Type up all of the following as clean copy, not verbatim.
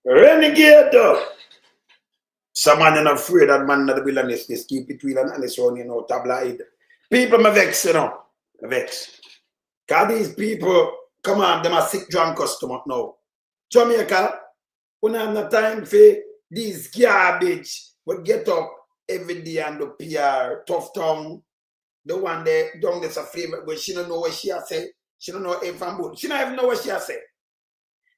Renegade though. Someone not afraid that man not will honest, just keep it real and honest on, you know, tabloid. People me vex, you know. Me vex. Cause these people, come on, them are sick drunk customer now. Jamaica, we have no time for these garbage. We get up every day and the PR, tough tongue. The one that don't get a favor, but she don't know what she has said. She don't know if I'm good. She don't even know what she has said.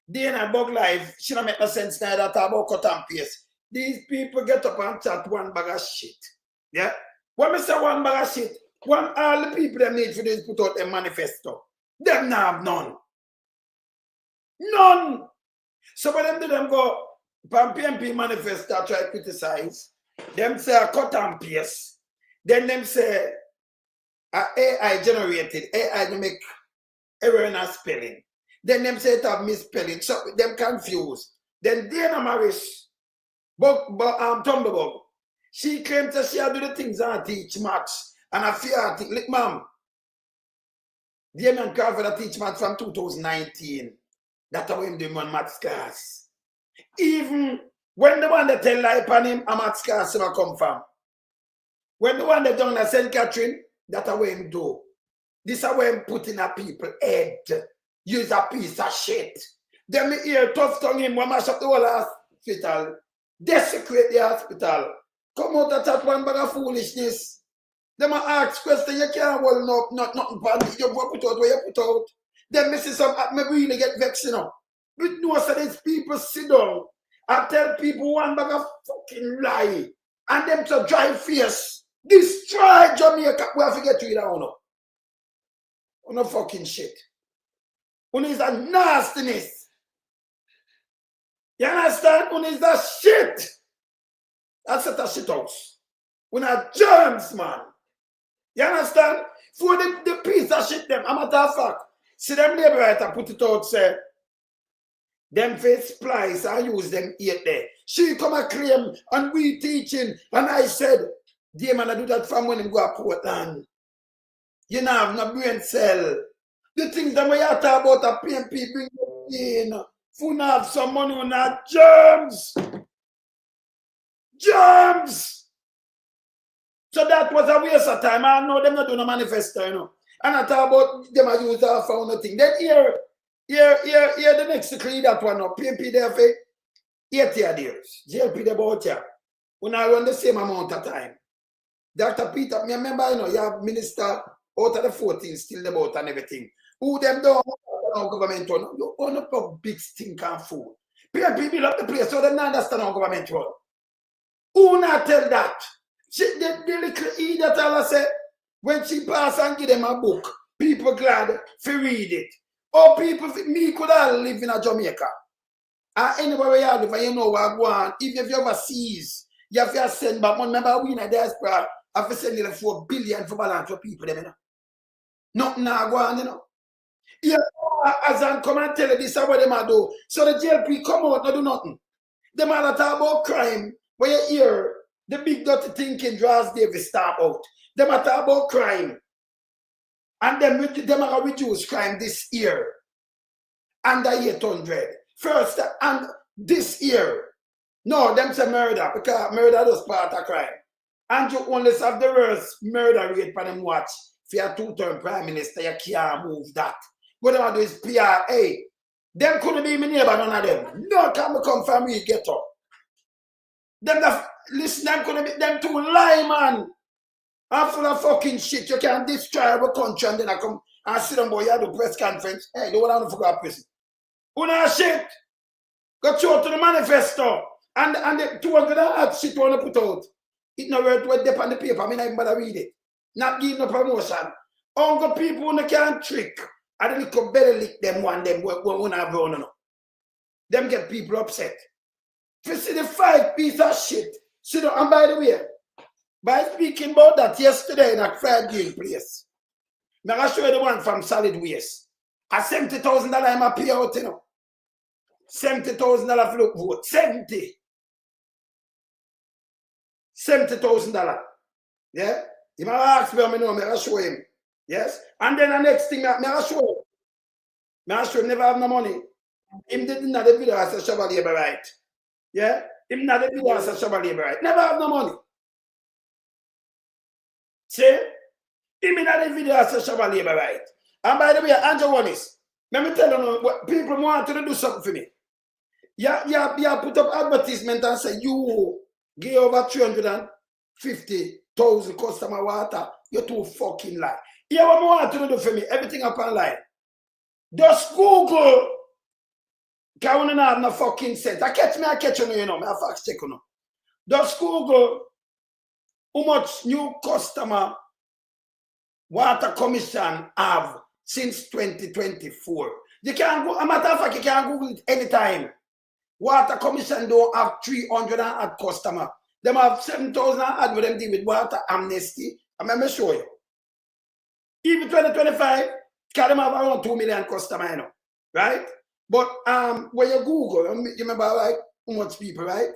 Day in a bug life, she don't make no sense now that about cut and paste. These people get up and chat one bag of shit. Yeah? When I say one bag of shit, all the people that need for this put out a manifesto. Them now have none. None. So when them do them go, Pnp Manifesto try to criticize, them say a cut and paste. Then them say AI generated, AI to make error in a spelling. Then them say it have misspelling, so them confused. Then Dana Maris, Tumblebug, she claimed that she do the things and teach maths. And I fear, like, ma'am, the man called for the teach maths from 2019. That's how him doing one maths class. Even when the one that tell lie upon him, a maths class never come from. When the one that done at St. Catherine, that's how him do. This is how him put in a people head. Use a piece of shit. Then me hear tough tongue him when mash up the whole hospital. Desecrate the hospital. Come out of that one bag of foolishness. Them ask questions you can't hold up, not nothing bad. You put out where you put out. Then me see some, me really get vexed, you know. But no, so these people sit down and tell people one bag of fucking lie. And them to drive fierce. Destroy Jamaica. We have to get rid of it now. No fucking shit. One is a nastiness. You understand? One is a shit. That's a shit house. One are germs, man. You understand? For the piece of shit them, I'm a matter of fact. See them labor writer put it out, say, them face splice and use them eat there. She come and claim and we teaching. And I said, dear man, I do that from when him go to Portland. You know, have no brain cell. The things that we are talking about a Pnp bring in. If have some money on that germs. Germs. So that was a waste of time. I know them not doing a manifesto, you know. And I talk about them I use that for nothing. Then here the next to clean that one up. Pnp there for 80 years. JLP there about here. When I run the same amount of time. Dr. Peter, me remember, you know, you have minister out of the 14 still about and everything. Who them don't our government run? You own up a big stinking fool. PNP build up the place so they don't understand our government run. Who not tell that? The little idiot tell us say, when she pass and give them a book, people glad to read it. Or people, me could all live in a Jamaica. And anywhere you live, and you know what I want, even if you overseas, you have to send back money. Remember, we in a diaspora, I have to send you 4 billion for balance for people, them, you know. Nothing now go on, you know. Yeah, as I come and tell you this is what they do. So the JLP come out, not do nothing. Them all talk about crime, where you hear the big dirty thinking draws Davis start out. Them talk about crime. And them are reduce crime this year. Under 800. First, and this year. No, them say murder, because murder is part of crime. And you only have the worst murder rate for them watch. If you're a 2-term prime minister, you can't move that. What they want to do is PRA. Them couldn't be my neighbor, none of them. No come from me, get up. Listen, them couldn't be, them too lie, man. I'm full of fucking shit. You can't destroy our country and then I come and sit down, boy, you have the press conference. Hey, they want to forget prison. Who not shit? Go show to the manifesto. And the 200 shit want to put out. It no word to dip on the paper. I mean, I even bother read it. Not give no promotion. All people who can't trick. I don't little belly lick them one them when I run on. Them get people upset. If you see the 5 piece of shit, sit down. And by the way, by speaking about that yesterday in a fried game place, I'm going to show you the one from Solid Waste. At $70,000 I'm a pay out, you know. $70,000 for the vote. $70,000. Yeah? He might ask me, I know, I'm going to show him. Yes? And then the next thing, I'm going to show him. I'm going to show him never have no money. Him did not the video as a shovel labor right. Yeah? Him not the video as a shovel labor right. Never have no money. See? Him not the video as a shovel labor right. And by the way, Andrew Wallace, let me tell you what people want to do something for me. Yeah, put up advertisement and say you give over 350,000 customer water. You're too fucking lie. Yeah, what more want to do for me? Everything up online. Just Google. Because I don't have no fucking sense. I catch you, you know. I fact check you know. Just Google how much new customer water commission have since 2024. You can go, a matter of fact, you can Google it anytime. Water commission don't have 300 and add customer. Them have 7,000 and add with them deal with water amnesty. I'm going to show you. Even 2025, because them have around 2 million customer, you know. Right? But when you Google, you remember like how much people, right?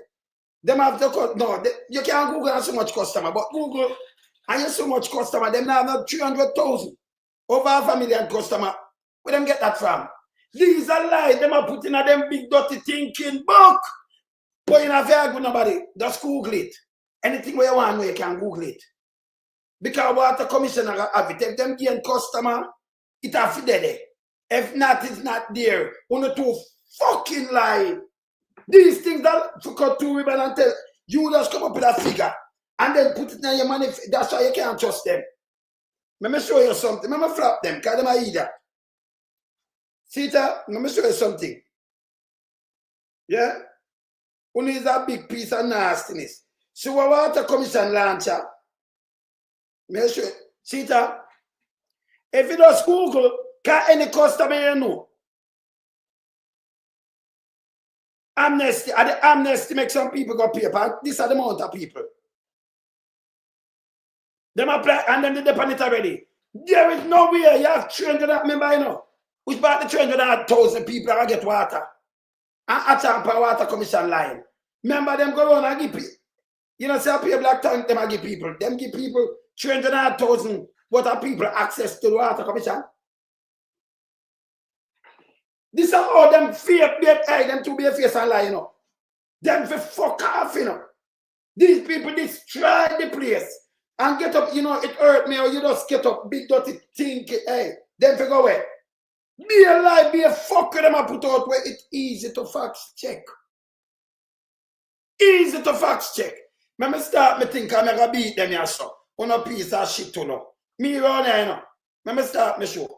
Them have the no, you can't Google and so much customer, but Google and you so much customer, them now have 300,000, over 500,000 customer. Where them get that from? These are lies. Them are putting a them big dirty thinking book. But you know, if you argue nobody, just Google it. Anything where you want, you can Google it. Because water commissioner have it. If them gain customer, it have to there. If not, it's not there. Only to fucking lie. These things that cut two women and tell you just come up with a figure and then put it in your money. That's why you can't trust them. Let me show you something. Let me flap them because they might eat that. See that? Let me show you something. Yeah? Only is a big piece of nastiness. So what water commission launcher? Let me show you. See that? If you just Google, can any customer you know? Amnesty, and the amnesty make some people go pay. This are the amount of people. Them apply and then they depend it already. There is no way you have 300 members, you know. Which about the 300,000 people that get water. And a champion water commission line. Remember them go on and give people. You know, say pay black tank, them give people. Them give people 300,000 water people access to the water commission. This are all them fear bait eye, them to be a face and lie, you know. Them for fuck off, you know. These people destroy the place and get up, you know, it hurt me or you just get up, big dirty think, hey, them for go away. Be a lie, be a fucker, them I put out where it's easy to fact check. Easy to fact check. Let me start me think I'm gonna beat them here, so. On a piece of shit to know. Me run here, you know. Let me start me show.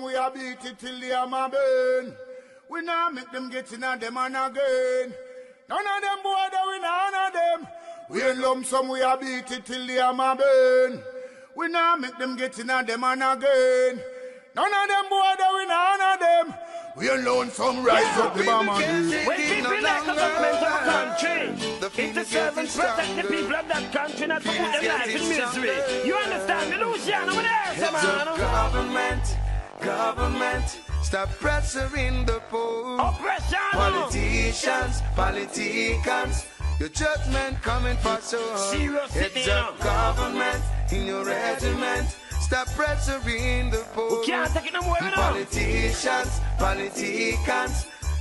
We are beat it till they are my burn. We now make them get in and them and again. None of them boy that we none of them. We in lump sum we are beat it till they are my burn. We now make them get in and them and again. None of them boy that we none of them. We alone some rise up the bomb. When people elect a government of a country, it's to serve and protect the people of that country, not to put their life in misery. You understand? The Luciano over there, man. Government, stop pressuring the poor. Oppression. Politicians, your judgment coming for sure. Serious It's a government in your regiment. Stop pressuring the poor. We can't take it no more, you know. Politicians,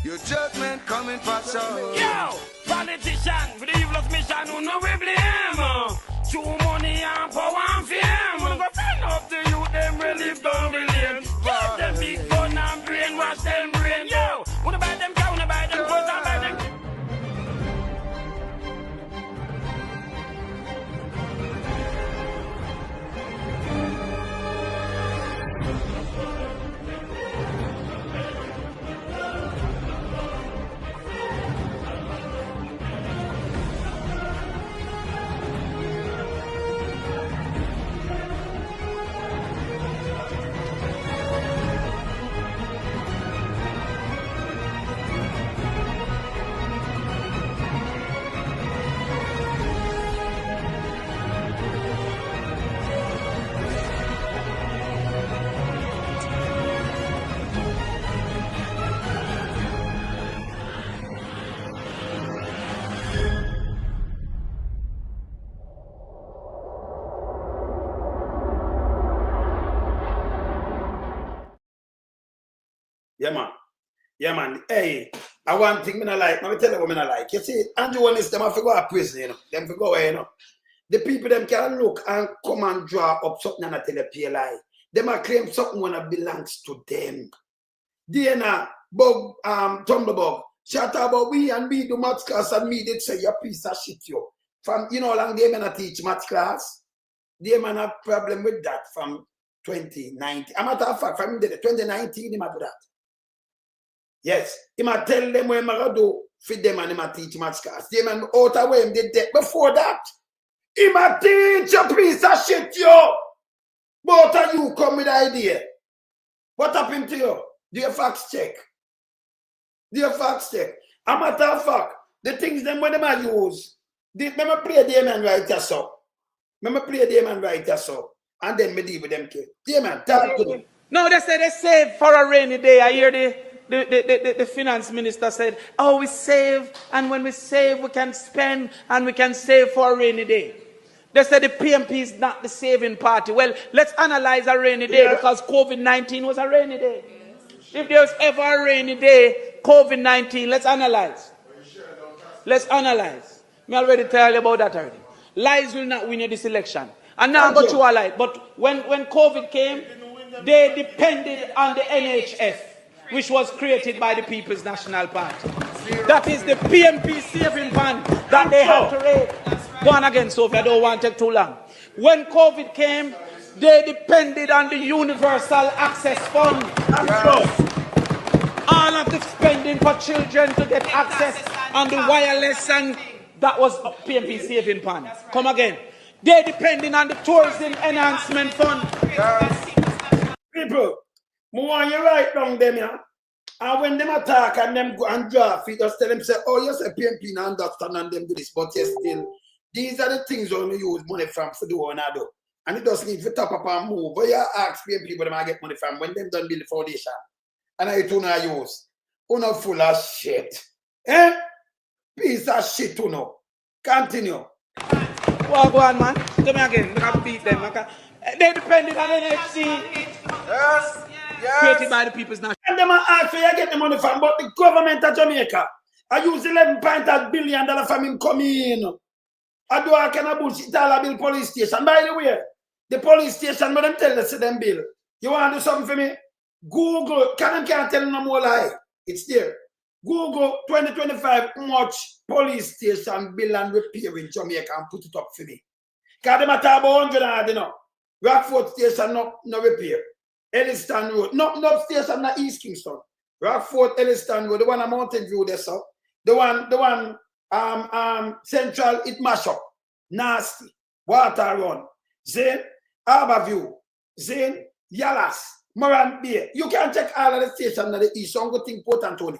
your judgment coming for sure. Yo, politician with the evil's mission, who no we blame. Too money and power and fame. Wanna go find up the youth, them relieve down the lane. Give them big gun and brainwash them brain. Yo, wanna buy them cow, wanna buy them clothes and buy them. Yeah, man. Yeah, man. Hey, I one thing I like. Let me tell you what I like. You see, Andrew one is them have to go to prison, you know. Them to go away, you know. The people them can look and come and draw up something and tell a PLI. Them a claim something when it belongs to them. Diana, Bug, Tumblebug, shout about we and me do maths class and me did say you piece of shit, yo. From, you know, long they man teach maths class. They man have problem with that from 2019. A matter of fact, from 2019, he might do that. Yes, he might tell them when I do feed them and he might teach maths class. They man out of way him did that. Before that, he might teach a piece of shit, yo. Both of you come with the idea. What happened to you? Do your facts check? Do your facts check? A matter of fact, the things them when they might use, remember play the man right here, so. Remember play the man right here, so. And then me deal with them kids. The man, talk to them. No, they say they save for a rainy day. I hear the finance minister said, oh, we save, and when we save, we can spend, and we can save for a rainy day. They said the PMP is not the saving party. Well, let's analyze a rainy day because COVID-19 was a rainy day. If there's ever a rainy day, COVID-19, let's analyze. Let's analyze. Me already tell you about that already. Lies will not win you this election. And now I got you a lie. But when COVID came, they depended on the NHF, which was created by the People's National Party. That is the PMP saving fund that they had to raise. Go on again, Sophie, I don't want to take too long. When COVID came, they depended on the Universal Access Fund. All of the spending for children to get access on the wireless, and that was a PMP saving fund. Come again. They depending on the Tourism Enhancement Fund. People, more you write down them, yeah. And when them attack and them go and draft, you just tell them, say, oh, yes, a PMP now understand and them do this, but yes, still, these are the things only use money from for do and do. And it doesn't need to top up and move. But you ask PMP where they get money from when them done build the foundation. And I do not use. Uno full of shit. Eh? Piece of shit, uno. Continue. Well, go on, man. Tell me again. I can beat them. They depended on NFC. Yes. Created by the People's National. And them ask where you get the money from, but the government of Jamaica, I use $11.8 billion from him coming in. I do a kind of bullshit all bill police station. By the way, the police station, but them tell us them bill. You want to do something for me? Google, can't tell no more lie. It's there. Google 2025 much police station bill and repair in Jamaica and put it up for me. Because them at about 100, you know. Rockford station no repair. Elliston Road, no station na East Kingston. Rockford, Elliston Road, the one on Mountain View there, so. The one Central, it mash up. Nasty. Water Run. Zane, Harborview. Zane, Yalas. Moran Bay. You can check all of the stations in the east. So I'm going to think Port Anthony.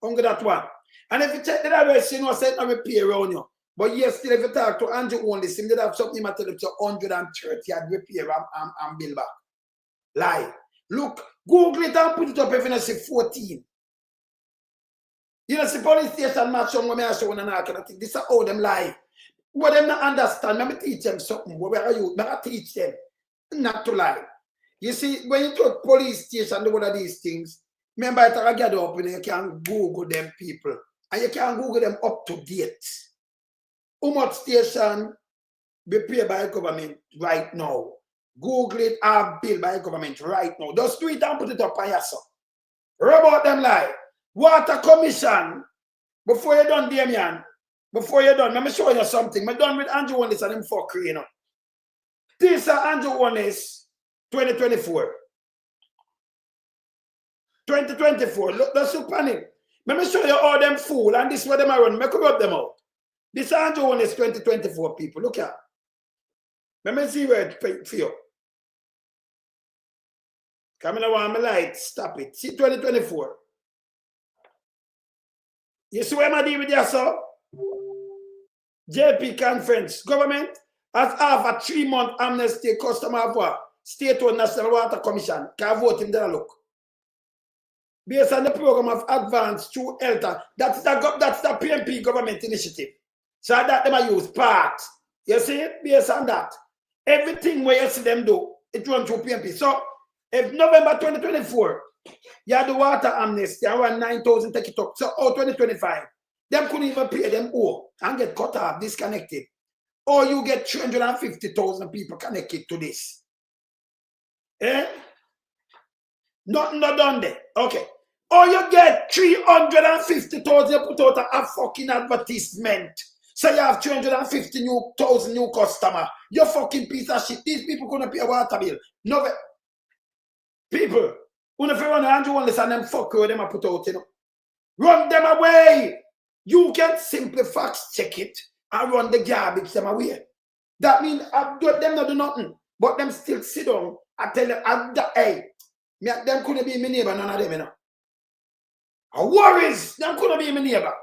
I'm that one. And if you check the other way, you know, say no repair around you. But yes, still if you talk to Andrew only, seem to have something that tell you 130 at repair and build back. Lie. Look, Google it and put it up if you see 14. You know, see police station match on when I show one and I can think this is how them lie. What them not understand, let me teach them something. What are you? Let me teach them not to lie. You see, when you talk police station, do one of these things, remember I gather up and you can Google them people. And you can Google them up to date. How much station be paid by government right now? Google it or bill by government right now. Just do it and put it up on yourself. About them lie. Water Commission. Before you're done, Damian. Before you're done, let me show you something. I'm done with Andrew Wallace and him fuckery, you know. This is Andrew Wallace 2024. 2024. Look, that's so panic. Let me show you all them fool and this is where them are running. Let me rub them out. This is Andrew Wallace 2024, people. Look at. Let me see where it for you. Come in, I want my light. Stop it. See 2024. You see where I'm dealing with you, sir? JP conference. Government has half a 3-month amnesty customer of what? State-owned National Water Commission. Can vote him there, look. Based on the program of advance through ELTA. That's the PMP government initiative. So that them I use part. You see it? Based on that. Everything where you see them do, it runs through PMP. So if November 2024, You have the water amnesty, around 9,000 take it up. So, 2025. Them couldn't even pay them all and get cut off, disconnected. Or you get 350,000 people connected to this. Eh? Nothing not done there. Okay. Or you get 350,000 put out a fucking advertisement. So you have 350,000 new customer. You fucking piece of shit. These people couldn't pay a water bill. No, people, when if you run Andrew one listen them fuck with them I put out, you know. Run them away. You can simply fact check it and run the garbage them away. That means them not do nothing. But them still sit down. I tell you, hey, them couldn't be my neighbor, none of them, you know. Worries, them couldn't be my neighbor.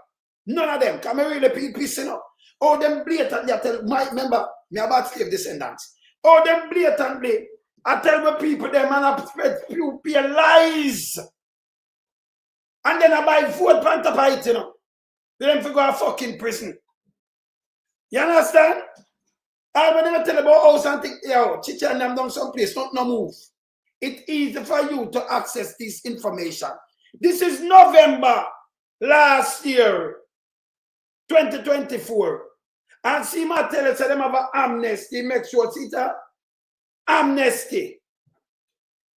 None of them. Can I really piece, you know? Oh, them blatantly, I tell my member, me about slave descendants. Oh, them blatantly, I tell the people, them and I spread pure lies. And then I buy vote pantapite, you know. Them to go to fucking prison. You understand? I will never tell about house and think, yo, Chicha and them down someplace, not no move. It's easy for you to access this information. This is November last year, 2024. And see my tell us them have an amnesty, make sure it's a amnesty.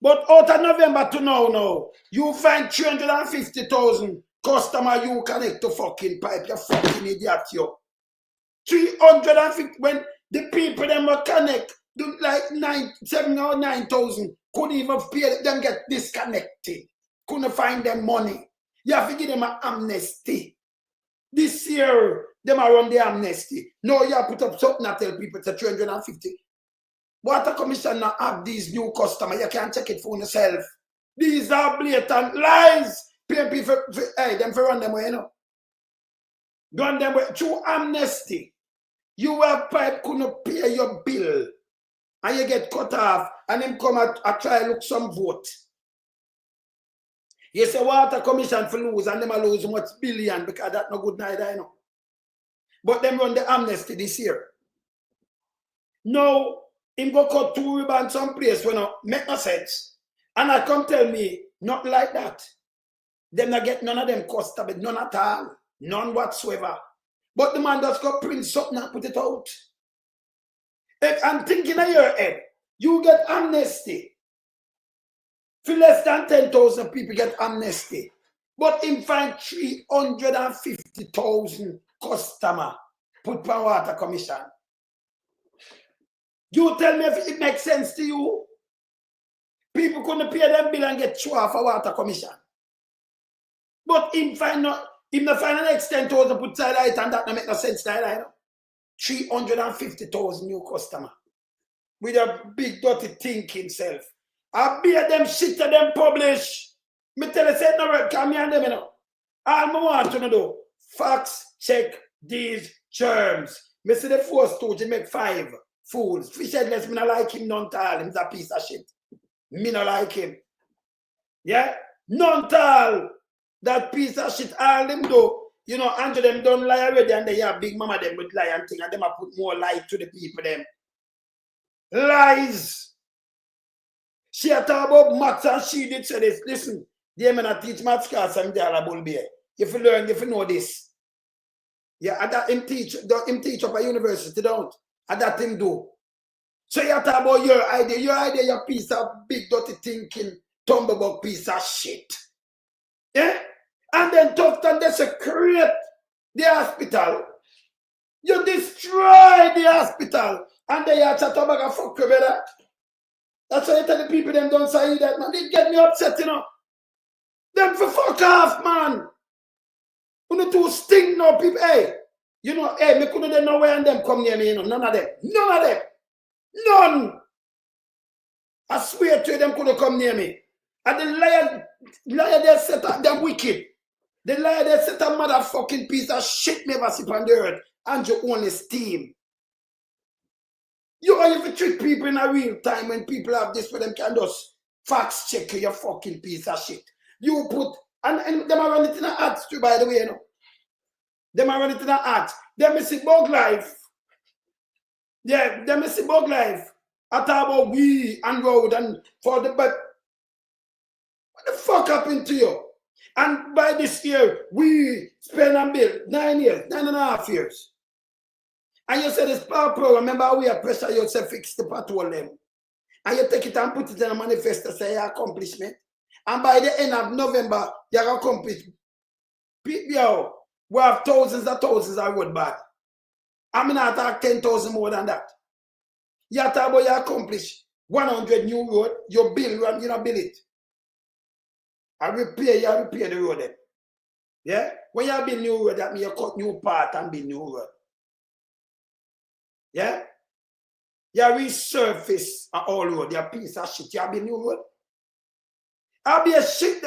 But out of November to now, you find 350,000 customer you connect to fucking pipe, you fucking idiot, yo. 350 when the people them will connect do like 7 or 9,000 couldn't even pay them get disconnected. Couldn't find them money. You have to give them an amnesty. This year, them are on the amnesty. No, you have put up something and tell people to 350. Water Commission now have these new customers. You can't check it for yourself. These are blatant lies. Pnp hey, them for run them away, you know. Run them away through amnesty. You have pipe couldn't pay your bill. And you get cut off. And them come and try look some vote. You say Water Commission for lose and them a lose much billion because that's no good neither, you know. But them run the amnesty this year. Now, him go cut 2 ribbons someplace when no make no sense. And I come tell me, not like that. Them not get none of them customer, none at all. None whatsoever. But the man just go print something and put it out. I'm thinking of your head. You get amnesty. For less than 10,000 people get amnesty. But him find 350,000 customer put on Water Commission. You tell me if it makes sense to you. People couldn't pay them bill and get through off a Water Commission. But him find an next 10,000 put side it and that don't make no sense either. 350,000 new customer. With a big dirty thinking self. I bear them shit to them publish. Me tell you, say no word, come here and them, you know. All I want to do, facts check these germs. Me see the four stooge make 5 fools. Fish headless, me not like him none tall. He's a piece of shit. Me not like him. Yeah? None tall. That piece of shit, all them do. You know, Andrew them don't lie already and they have big mama them with lie and thing and them have put more lie to the people them. Lies. She a talk about maths and she did say this. Listen, they may not teach maths class and they are a bull bear. If you learn, if you know this. Yeah, and that him teach up at university, don't. And that him do. So you talk about your idea, your piece of big dirty thinking, tumblebug piece of shit. Yeah? And then tough and desecrate the hospital. You destroy the hospital. And they are chat about a fuck with that. That's why I tell the people them don't say that, man. They get me upset, you know. Them for fuck off, man. You know, to sting now, people. Hey, you know, hey, me couldn't know where and them come near me, you know. None of them. None of them. None. I swear to you, them couldn't come near me. And the liar they set up, them wicked. The liar they set a motherfucking piece of shit never sit on the earth. And your own esteem. You have to trick people in a real time when people have this for them can just facts check your fucking piece of shit. You put, and them are running it in an ads too, by the way, you know. Them are running it in an ads. Them is a bug life. Yeah, them is a bug life. I talk about we and road and for the, but What the fuck happened to you? And by this year, we spend and build 9 years, 9.5 years. And you say this power program, remember we have pressure you to fix the patrol them. And you take it and put it in a manifesto, say your accomplishment. And by the end of November, you have accomplished. Yo, we have thousands of road bad. I'm not talk 10,000 more than that. You talk about you accomplish 100 new road, you build, you don't build it. You repair the road then. Yeah? When you build new road, that means you cut new part and build new road. Yeah? You resurface an old road, you piece of shit, you build new road. I'll be a shit,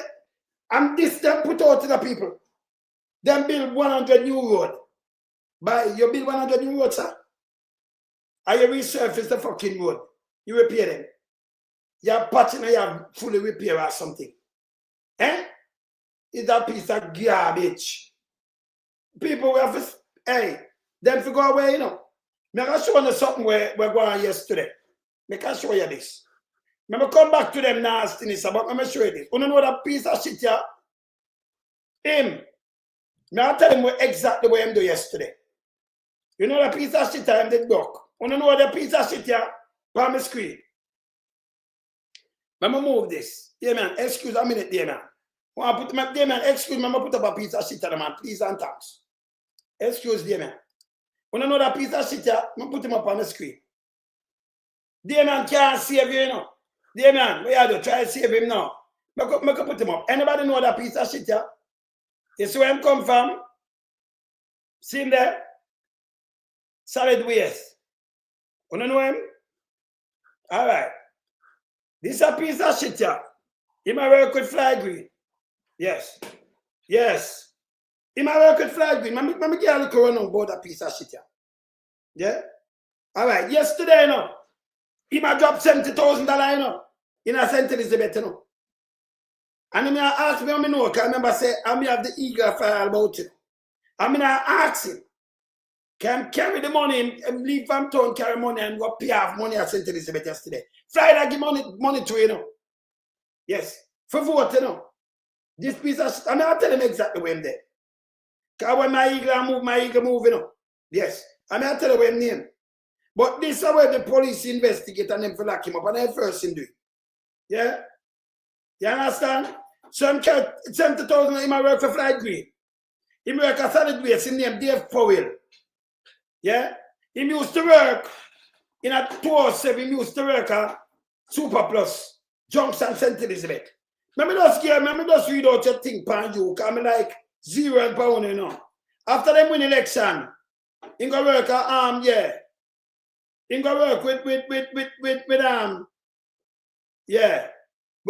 and this them put out to the people. Then build 100 new road. You build 100 new roads, sir. And you resurface the fucking road. You repair them. You have patching and you have fully repair or something. Eh? It's a piece of garbage. People will have to, hey, them to go away, you know. I can show you something we're going yesterday. I can show you this. I come back to them nastiness, but let me show you this. You know that piece of shit here? Him. I'll tell him exactly what I'm doing yesterday. You know the piece of shit here, I'm the duck. You know the piece of shit here? On my screen. Let me move this. Yeah, man. Excuse a minute, dear man. When I put my dear man, excuse me, I'm put up a piece of shit here, man. Please and thanks. Excuse, dear man. When I know that piece of shit here, I'm put him up on the screen. Dear man can't save you, you know. Dear man, what you do? Try to save him now. I put him up. Anybody know that piece of shit here? You see where I'm come from? See him there? Solid waste. You know him? All right. This is a piece of shit here. He might work with Fly Green. Yes. Yes. He might work with Fly Green. Let me get a look around about that piece of shit here. Yeah? All right. Yesterday, you know, he might drop $70,000, you know, in a St. Elizabeth, you know. And he asked me, I know, because I remember say, I have the eagle file about it. I ask him, can carry the money and leave from town, carry money and go pay off money at St. Elizabeth yesterday. Friday, give money to you know. Yes, for vote, you know. This piece of shit, I'll tell him exactly where I'm there. Because when my eagle move, you know. Yes, I'll tell him where I'm name. But this is where the police investigate and them for lock him up, and they first him do it. Yeah? You understand? So I'm carrying $70,000 in my work for Floyd Green. He work at solid waste in name Dave Powell. Yeah? He used to work in a 207, he used to work at Super Plus, Junction St. Elizabeth. Let me just read out your thing, pan you, because I'm like £0, you know. After them win election, he go work at, yeah. He go work with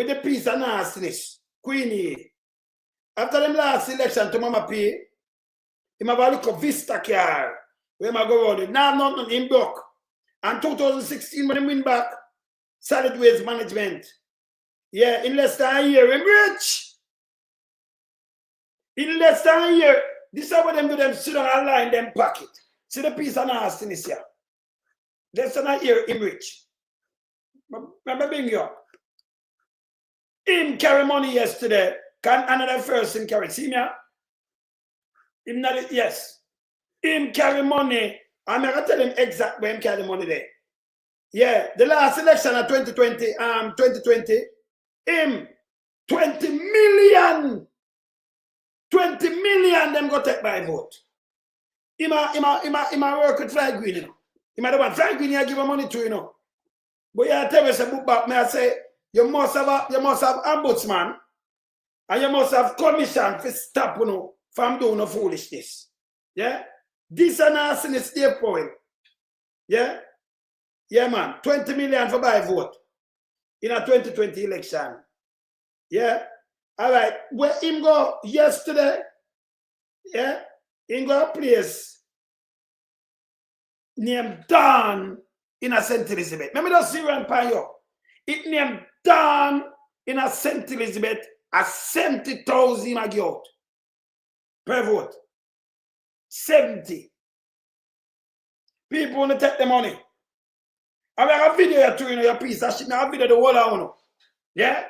the peace and nastiness, Queenie. After them last election to Mama P, he have a look at Vista car, where I go around it. Now nothing in block. And 2016 when he win back, solid waste management. Yeah, in less than a year, I'm rich. In less than a year, this is what them do, them sit on a line, them pocket. See the piece of nastiness here. Less than a year, I'm rich. Remember bring you up. Him carry money yesterday. Can another person carry? See me? Him not, yes. Him carry money. I'm going to tell him exactly when him carry money there. Yeah, the last election of 2020, him 20 million them go take my vote. Him work with Fly Green, you know. Him the one Fly Green, you give him money to, you know. But you tell me some book back, me I say, you must have ombudsman and you must have commission to stop, you know, from doing no foolishness. Yeah? This and nastiness Dave Powell. Yeah? Yeah, man. 20 million for buy vote in a 2020 election. Yeah? All right. Where him go yesterday, yeah? Him go a place named Don in a St. Elizabeth. Let me just see one by you. It named Don in a St. Elizabeth a 70,000 I get out per vote. 70. People want to take the money. I have a video to you know, your piece of shit. I have a video the whole hour. Yeah?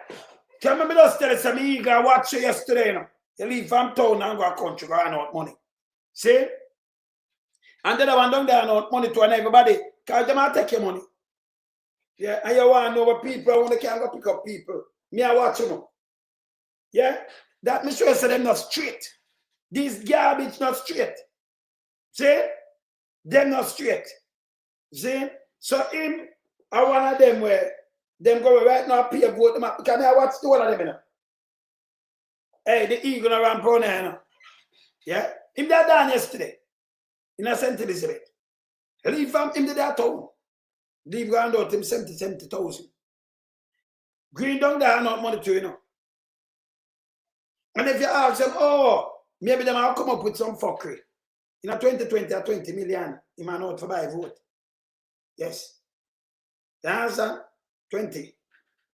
Tell me just tell some me go watch you yesterday, you know. You leave from town and go to country, go earn out money. See? And then I want down there and out money to everybody. Because they might take your money. Yeah, and you want to know what people when they can't go pick up people. Me I watch you know. Yeah? That me sure say them not straight. These garbage not straight. See? Them not straight. See? So him, I one of them where them go right now pay vote them up. Can I watch the one of them, you know? Hey, the eagle around brown hair, you know? Yeah? Him that done yesterday. In a St. Elizabeth. Leave from him to that town. Leave around out him 70,000. Green down there not money to you know. And if you ask them, oh, maybe they might come up with some fuckery. In a 2020 or 20 million, he might not for buy vote. Yes. The answer 20.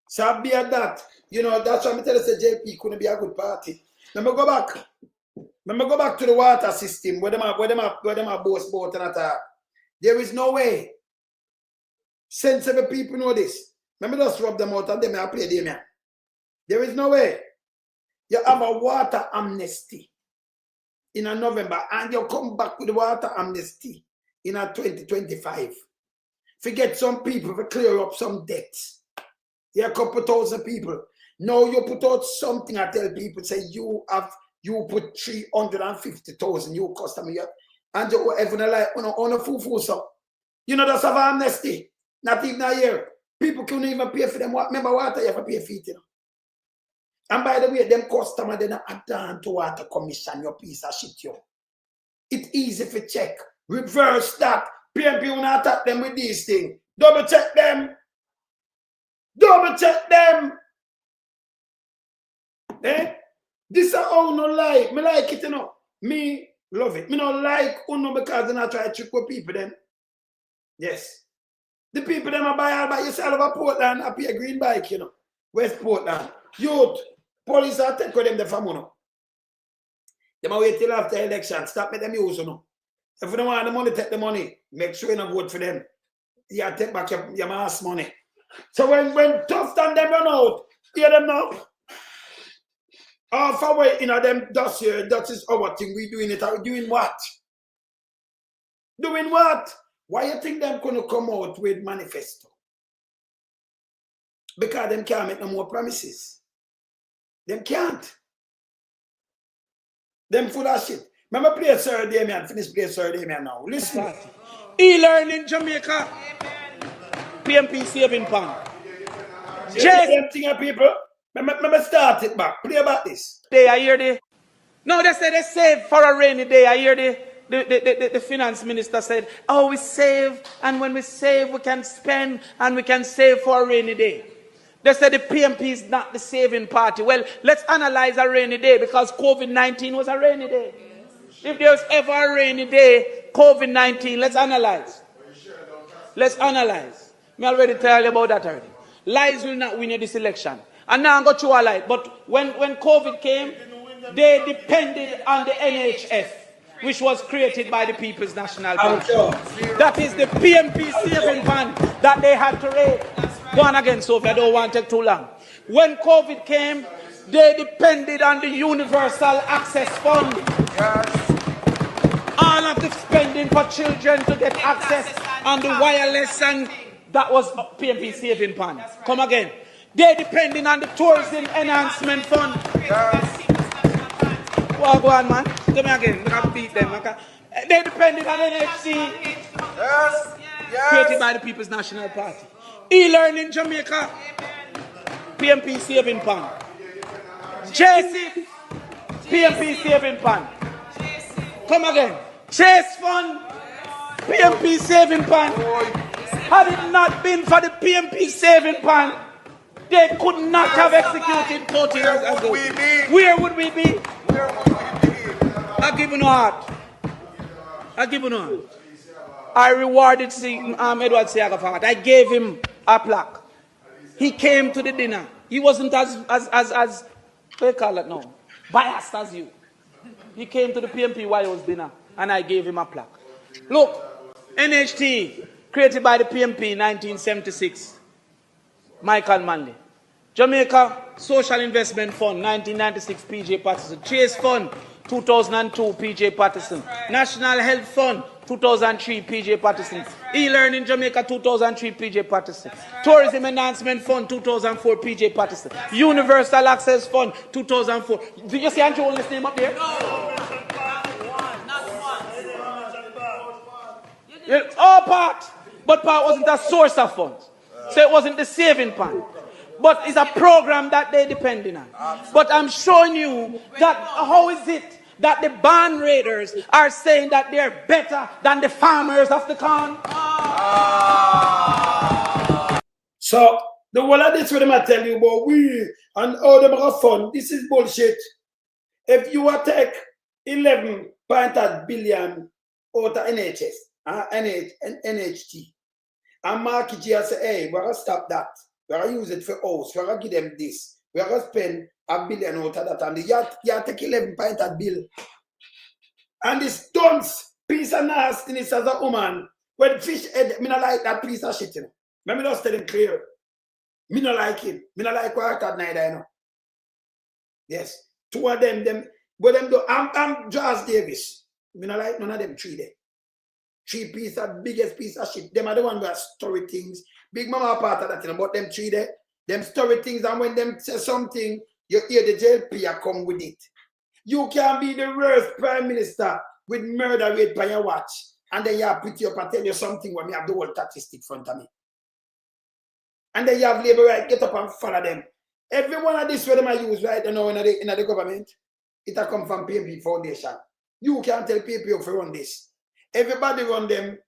So be at that. You know, that's why I tell you JP couldn't be a good party. Let me go back. Let me go back to the water system where them are boast boat and attack. There is no way. Sensible people know this. Let me just rub them out and them I play them here. There is no way. You have a water amnesty in a November and you come back with the water amnesty in a 2025. Forget some people to clear up some debts. There are a couple thousand people. Now you put out something I tell people, say you put 350,000 you customer here, and you even like on a full so. You know that's have amnesty. Not even a year. People couldn't even pay for them. Remember water you have to pay for it, you know. And by the way, them customer they not add to water commission your piece of shit, yo. It's easy to check. Reverse that. PNP will not attack them with these things. Double check them. Double check them. Eh? This is how no like. Me like it, you know. Me love it. Me not like uno because they not try to trick with people then. Yes. The people them are buy yourself a Portland, a pay a green bike, you know. West Portland. Youth. Police are take with them the family. They might wait till after election. Stop make them use, you know. If you don't want the money, take the money. Make sure you don't vote for them. You take back your mass money. So when tough time them run out, hear them now. Half away, you know, them dossier, that is our thing. We doing it. Are we doing what? Doing what? Why you think them gonna come out with manifesto? Because them can't make no more promises. Them can't. Them full of shit. Remember play Sir Damien, finish play Sir Damien now. Listen. E-learning Jamaica. PNP saving pan. Same thing of people. Remember start it back. Play about this. I hear the. No, they say they save for a rainy day. I hear the finance minister said, oh, we save, and when we save, we can spend, and we can save for a rainy day. They said the PNP is not the saving party. Well, let's analyze a rainy day because COVID-19 was a rainy day. If there's ever a rainy day, COVID-19, let's analyze. Let's analyze. Me already tell you about that already. Lies will not win you this election. And now I got you a lie. But when COVID came, they depended on the NHF, which was created by the People's National Party. That is the PNP saving fund that they had to raise. Go on again, Sophie, I don't want to take too long. When COVID came, they depended on the Universal Access Fund. All of the spending for children to get access on the wireless, and that was PNP saving fund. Come again. They depending on the Tourism Enhancement Fund. Well, go on, man. Come again. We have to beat them. Okay? They depended on NHC. Created by the People's National Party. E-learning Jamaica. PNP saving fund. JC. PNP saving fund. Come again. Chase fund. PNP saving fund. Had it not been for the PNP saving fund, they could not have executed 40 years ago. Where would we be? I give you no heart. I give you no heart. I rewarded Edward Seaga for that. I gave him a plaque. He came to the dinner. He wasn't as what do you call it now? Biased as you. He came to the PNP-YO's dinner and I gave him a plaque. Look, NHT, created by the PNP in 1976. Michael Manley. Jamaica Social Investment Fund, 1996, PJ Patterson. Chase Fund, 2002, PJ Patterson. National Health Fund, 2003, PJ Patterson. E-Learning Jamaica, 2003, PJ Patterson. Tourism Enhancement Fund, 2004, PJ Patterson. Universal Access Fund, 2004. Did you see Andrew Only's name up there? All part, but part wasn't a source of funds. So it wasn't the saving part. But it's a program that they're depending on. But I'm showing you that how is it that the band raiders are saying that they're better than the farmers of the corn? So the whole of this what I tell you about we and all them have fun. This is bullshit. If you take 11.8 billion out of NHS, NHT, and market it and say, hey, we're going to stop that. We're going to use it for us. We're going to give them this. We're going to spend $1 billion out of that. And you take 11.8 bill. And this dunce piece of nastiness as a woman, when fish head, me not like that piece of shit, you know. Let me just tell him clear. Me not like him. Me not like what I thought neither, you know. Yes. Two of them, but them do, I'm Josh Davis. Me not like none of them three there. Three piece of biggest piece of shit. Them are the one who story things. Big Mama part of that, you know, but them three there, them story things, and when them say something, you hear the JLP come with it. You can be the worst prime minister with murder rate by your watch, and then you have put you up and tell you something when you have the whole statistic in front of me. And then you have labor right, get up and follow them. Every one of this where them I use right now in the government, it has come from Pnp Foundation. You can't tell people to run this. Everybody run them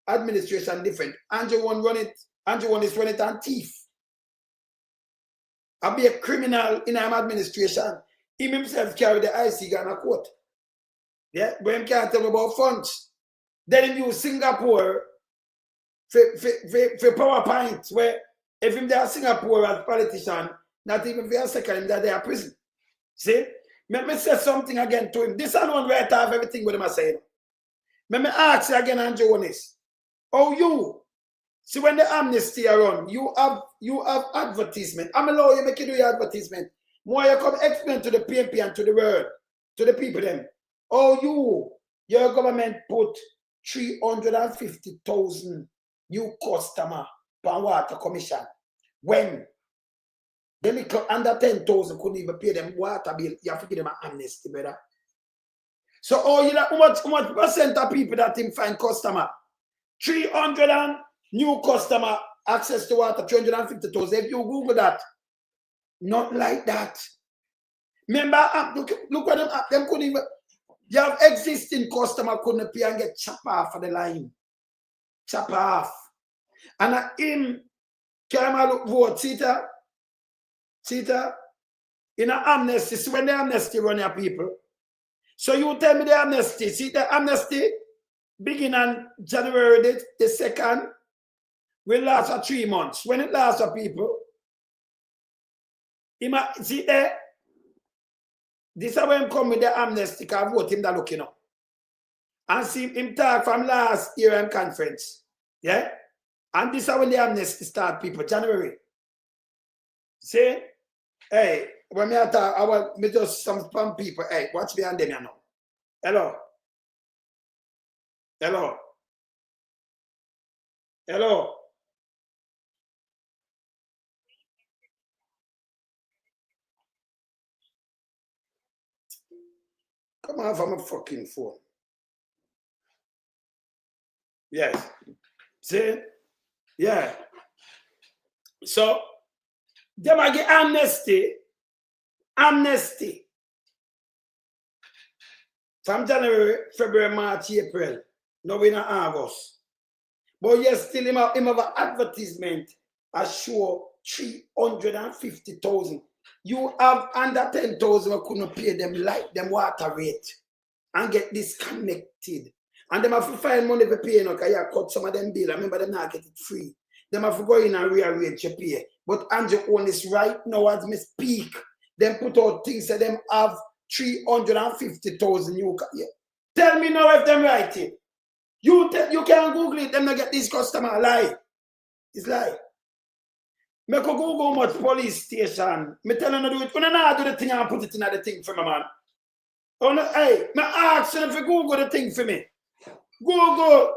administration different. Andrew one run it, Andrew one is run it on thief. I'll be a criminal in our administration. He himself carry the IC gun a court. Yeah, but him can't tell me about funds. Then he use Singapore for PowerPoint, where if him there Singapore as politician, not even for a second that they are prison. See? Let me say something again to him. This is one right off everything with him I say. Let me ask you again, Andrew Jones. Oh, you see when the amnesty are on, you have advertisement. I'm allow you make you do your advertisement. More you come explain to the PNP and to the world, to the people them. Oh, your government put 350,000 new customer per water commission. When them under 10,000 couldn't even pay them water bill, you have to give them an amnesty, brother. So, you know, how much percent of people that him find customer? 300 and new customer access to water, 350,000. If you Google that, not like that. Remember, look at them couldn't even, you have existing customer couldn't pay and get chopped off of the line. Chop off. And him, can vote, see that? In an amnesty, see when the amnesty run your people. So you tell me the amnesty. See the amnesty begin on January the 2nd will last for 3 months. When it lasts for people, see there, this is when come with the amnesty because vote him that looking up. And see him talk from last year in conference. Yeah? And this is when the amnesty start people, January. See? Hey, when me talk, I want me just some people. Hey, watch behind them now. Hello. Hello. Hello. Come on from a fucking phone. Yes. See? Yeah. So, they might get amnesty from January, February, March, April. Now we're in August. But yes, still him have an advertisement I show 350,000. You have under 10,000 who couldn't pay them like them water rate and get disconnected. And them have to find money to pay, because you cut some of them bill. I remember them not get it free. Them have to go in and rearrange your pay. But Andrew own this right now as me speak. Them put out things that them have 350,000 new. Yeah. Tell me now if them right it. You can Google it, them not get this customer lie. It's lie. Me could go much police station. Me tell you to do it. When I do the thing and put it in the thing for me, man. Hey, me ask you if you Google the thing for me. Google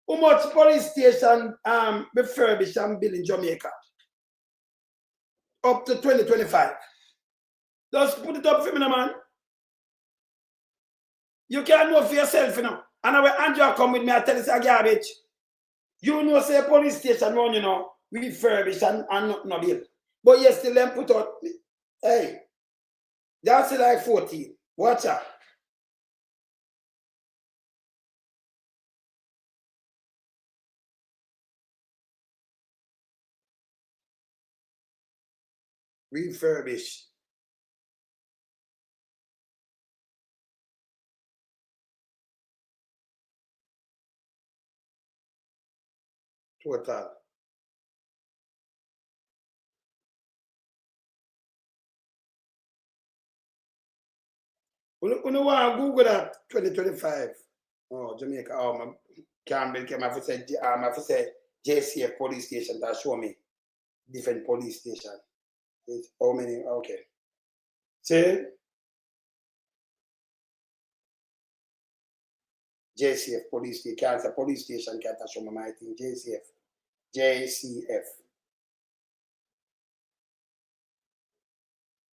how much police station refurbished and built in Jamaica. Up to 2025. Just put it up for me, man. You can't know for yourself, you know. And when Andrew come with me, I tell you it's garbage. You know, say police station run, you know, refurbished and not built. But you still them put out, hey, that's like 14. Watch out. Refurbish. Total. You know what? Google that 2025. Oh, Jamaica. Oh, Campbell came out to say JCF police station that show me different police station. How many? Okay. See? JCF police station. Can't say police station can't show me my thing. JCF.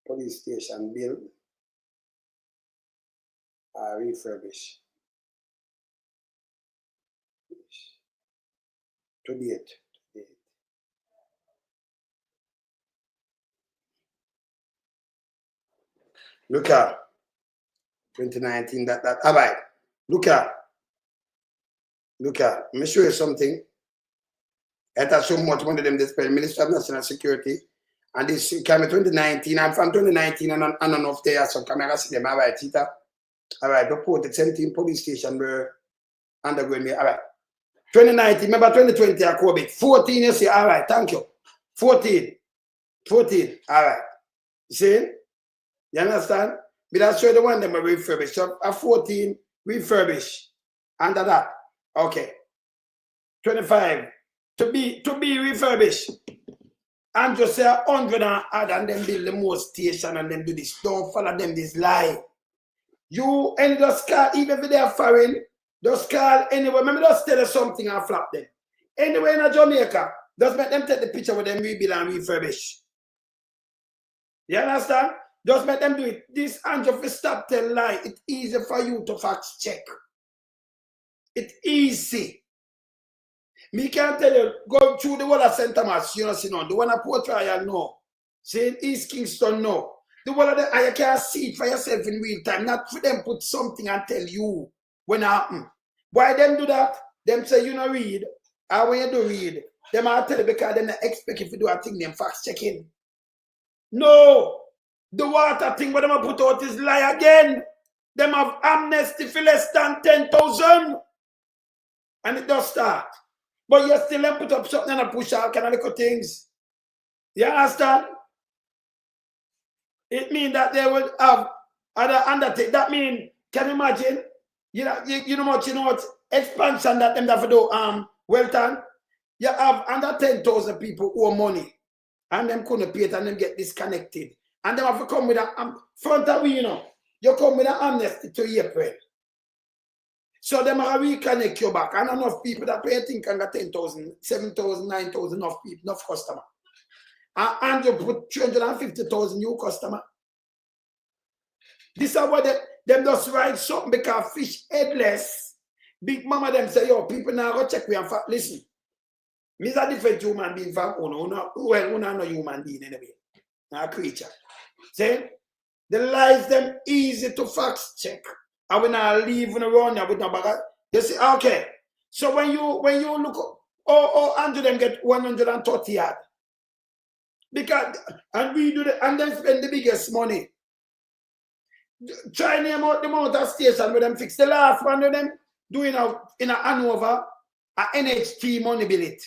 Police station build. Refurbish. To date. Look at 2019. That all right. Look at. Let me show you something. It has so much money them they spend. Minister of National Security. And this came in 2019. I'm from 2019 and enough there. So come and see them. All right, Tita. All right, reported 17 police station were undergoing me. All right. 2019, remember 2020 I COVID. 14, you see, all right, thank you. 14, all right. You see? You understand? But I'll show you the one that we refurbish. So a 14 refurbish. Under that. Okay. 25. To be refurbished. And just say 100 and add and then build the most station and then do this. Don't follow them this lie. You and just call, even if they are foreign, just call anyway. Remember, just tell us something and flap them. Anyway, in Jamaica, just make them take the picture with them rebuild and refurbish. You understand? Just make them do it. This Andrew, if you stop tell lie, it's easy for you to fact check. It's easy. Me can tell you, go through the whole of St. Thomas, you know, see, no. The one at Port Royal, no. See, East Kingston, no. The one of the, you can't see it for yourself in real time. Not for them put something and tell you when it happen. Why them do that? Them say you don't read. And when you do read, them are tell you because they don't expect if you do a thing, them fact checking. No. The water thing where them put out is lie again. Them have amnesty for less than 10,000. And it does start. But you still put up something and push out kind of little things. You understand? It means that they will have other undertake. That means, can you imagine? You know what expansion that them have to do, Welton. You have under 10,000 people who owe money. And them couldn't pay it and them get disconnected. And them have to come with a front of we, you know. You come with an amnesty to April. So them have to reconnect you back. And enough people that pay, I think, and got 10,000, 7,000, 9,000, enough people, enough customer. And you put 350,000 new customer. This is what them just write something because fish headless. Big mama them say, yo, people now go check me and fact. Listen, me's a different human being from Uno. Well, Uno no human being anyway. Not a creature. See? The lies them easy to fact check. I will not leave around there with no bag. You see, okay. So when you look, Andrew them get 130 yard. Because and we do the and then spend the biggest money. Try name out the amount of station where them fix the last one of them doing in a Hanover a NHT money bill it.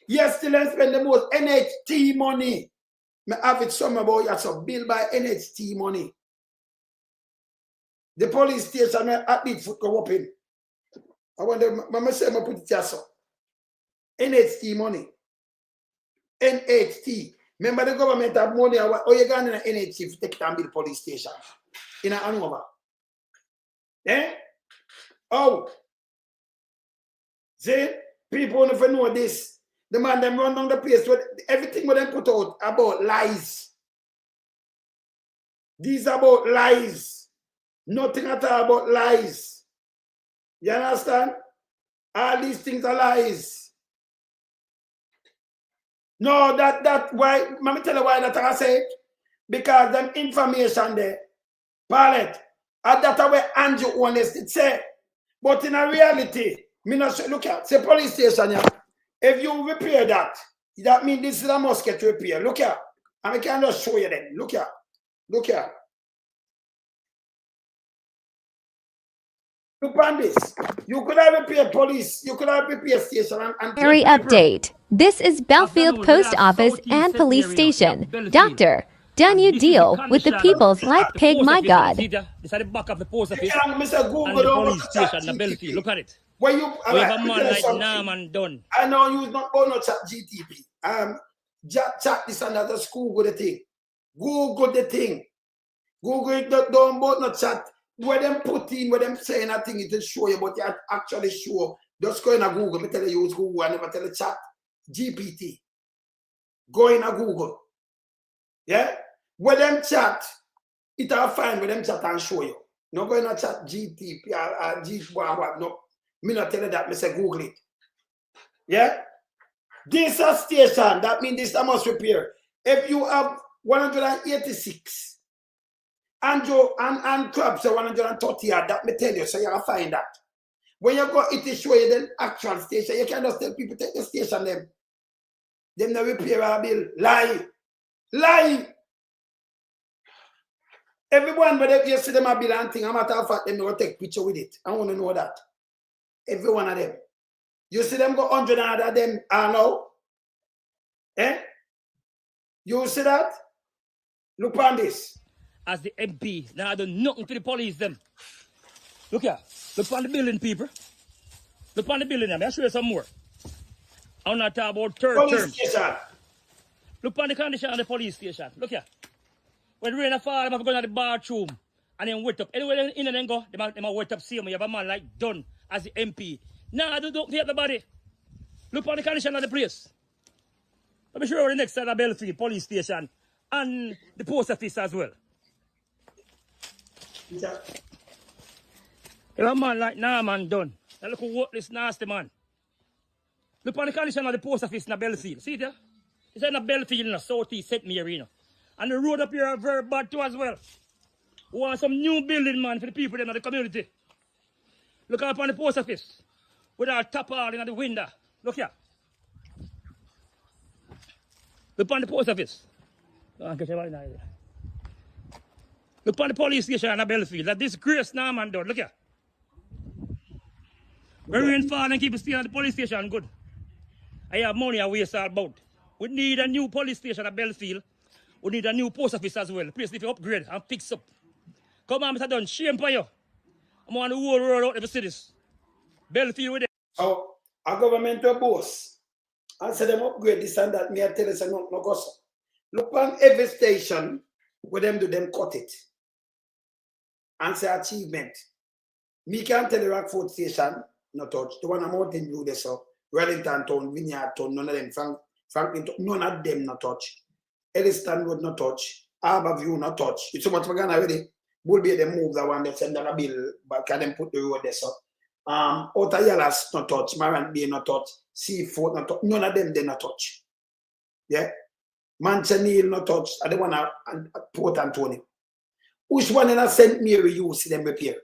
Yes, still spend the most NHT money. Me have it somewhere about you so bill by NHT money. The police station at least foot go up in. I wonder, I say I put it here so. NHT money. NHT. Remember the government have money. Oh, you got in an NHT to take it and build police station in a Hanover. Eh? Oh. See? People never know this. The man them run down the place with everything what them put out about lies. These are about lies. Nothing at all about lies. You understand? All these things are lies. No, that why, let me tell you why that I say it. Because them information there, palette, and that's where Andrew honest it say. But in a reality, me not look at say police station, yeah. If you repair that, that means this is a musket repair. Look here. And I can just show you then. Look here. Look here. Look on this. You could have repaired police. You could have repaired station and Area update. This is Belfield Post Office and Police Station. Doctor, done you deal with the people's like pig, my God. This is the back of the post office Mr. Google and the police station, the Belfield. Look at it. When you have a man like Norman Dunn. I know you not going to chat GTP. Chat this and that. Just Google the thing. Google the thing. Google it. Don't both not chat. Where them put in, where them saying a thing, it will show you, but you actually show. Just go in a Google. Me tell you use Google. I never tell you chat GPT. Go in a Google. Yeah? Where them chat, it will find where them chat and show you. No go in a chat GTP or G what no. Me not tell you that. Me say Google it. Yeah? This a station. That means this I must repair. If you have 186 and crabs are 130, that me tell you, so you can find that. When you go, it will show you the actual station. You can't just tell people take the station them. Them no repair our bill. Lie. Lie. Everyone, but you see them a bill and thing, a matter of fact, them will take picture with it. I want to know that. Every one of them. You see them go 100 of them are now. Eh? You see that? Look on this. As the MP, now I do nothing to the police them. Look here. Look on the building, people. Look on the building. I'll show you some more. I'm not talking about third term. Look on the condition of the police station. Look here. When rain fall, I'm going to the bathroom and then wet up. Anywhere in and then go, they might wet up. See me. You have a man like Dunn as the MP. Now I don't hit the body. Look on the condition of the place. Let me show you the next side of Belfield police station and the post office as well. You have a man like Norman Dunn. Now look who work this nasty man. Look on the condition of the post office in the Belfield. See it there? It's in the Belfield in the southeast St. Mary. And the road up here are very bad too as well. We want some new building, man, for the people in the community. Look up on the post office. With our top all in the window. Look here. Look on the post office. Look on the police station in the Belfield. That disgrace now, man, done. Look here. When rain fall and keep staying at the police station, good. I have money I waste all about. We need a new police station at Belfield. We need a new post office as well. The place need to upgrade and fix up. Come on, Mr. Dunn, shame for you. I'm on the whole road out of the cities. Belfield with it. Oh, our government will boast. I said them upgrade this and that. Me I tell you, say no go so. Look on every station where them do them cut it. And say achievement. Me can't tell the Rockford station, no touch. The one I'm Mountain View, there so. Wellington Town, Vineyard Town, none of them. Franklin Town, none of them no touch. Elliston Road no touch. Harbour View no touch. It's so much we're already. Will be them move that one, they send them a bill, but can them put the road there so. Outer Yellas no touch, Marant Bay no touch, Seafood no touch, none of them they no touch. Yeah? Manchester no touch, I don't want to Port Antonio. Which one in a St. Mary you see them repair?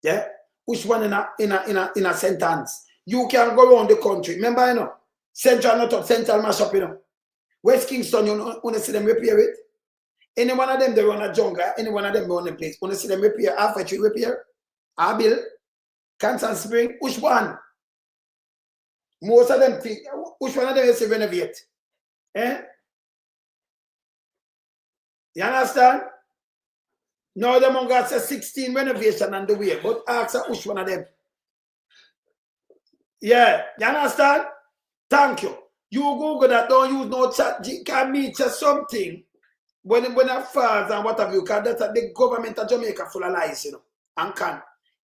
Yeah? Which one in a St. Anne's? You can go around the country. Remember, you know, Central not touch, Central mash up, you know. West Kingston, you know, want to see them repair it? Any one of them they run a jungle, any one of them run a place. Want to see them repair, half a tree repair? Abil, Kansas Spring, which one? Most of them think, which one of them is to renovate? Eh? You understand? Now them got 16 renovation on the way, but ask which one of them. Yeah, you understand? Thank you. You Google that, don't use no chat, can meet just something when it falls and what have you, because that's the government of Jamaica full of lies, you know, and can.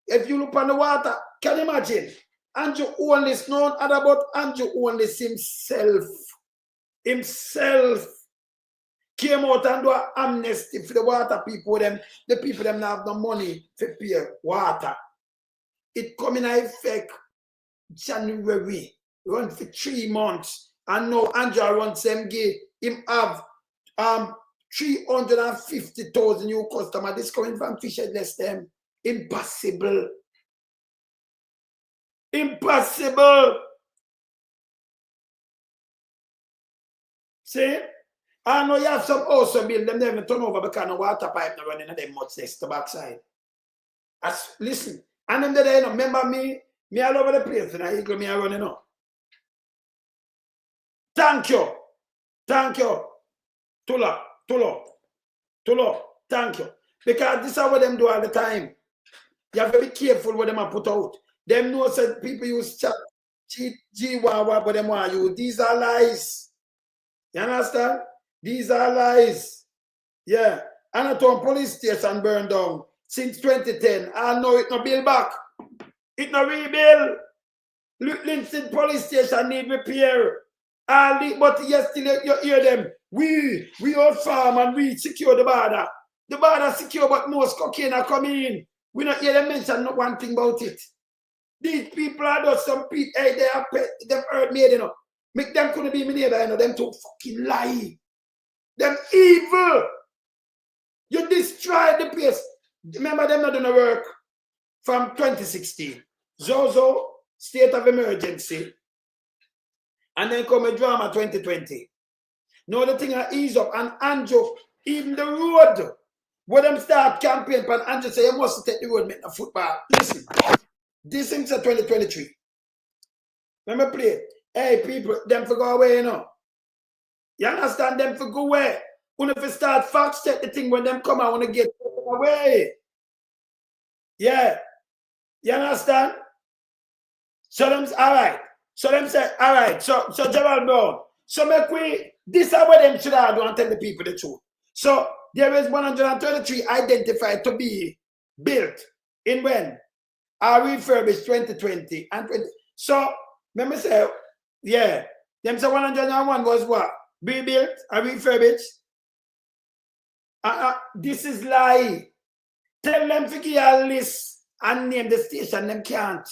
If you look on the water, can you imagine? Andrew Holness, none other but Andrew Holness himself came out and do an amnesty for the water people, the people them not have no money to pay water. It come in effect January, run for 3 months, and now Andrew runs them gay. Him have 350,000 new customers. This coming from Fisherless them. Impossible. Impossible. See? I know you have some awesome bill, them never turn over because no water pipe not running and them much next to backside. Listen, and them there, you know, remember me all over the place, and I go me running up. Thank you. Thank you. Tulo. Thank you. Because this is what them do all the time. You have to be careful what them are put out. Them know that people use chat, but them want you. These are lies. You understand? These are lies. Yeah. Anaton police station burned down since 2010. I know it no build back. It no rebuild. Linton police station need repair. But yes, still you hear them. We all farm and we secure the border. The border secure, but most cocaine are coming in. We not hear them mention not one thing about it. These people are just some people, hey, they are them earth made, you know. Make them couldn't be my neighbor, you know, them too fucking lie. Them evil. You destroy the place. Remember them not doing the work from 2016. Zozo, state of emergency. And then come a drama 2020. Now the thing I ease up, and Andrew, even the road, where them start campaign, and Andrew say, you must take the road, make the football. Listen, this is 2023. Let me play. Hey, people, them for go away, you know. You understand? Them for go away. When if you start fact check the thing when them come out, want to get away. Yeah. You understand? So them, all right. So them say, all right. So Gerald Brown. So make we, this is what them should have do and tell the people the truth. So there is 133 identified to be built in when? Refurbished 2020 and 20. So let me say, yeah, them say 101 was what? Rebuilt and refurbished. This is lie. Tell them to give a list and name the station. Them can't.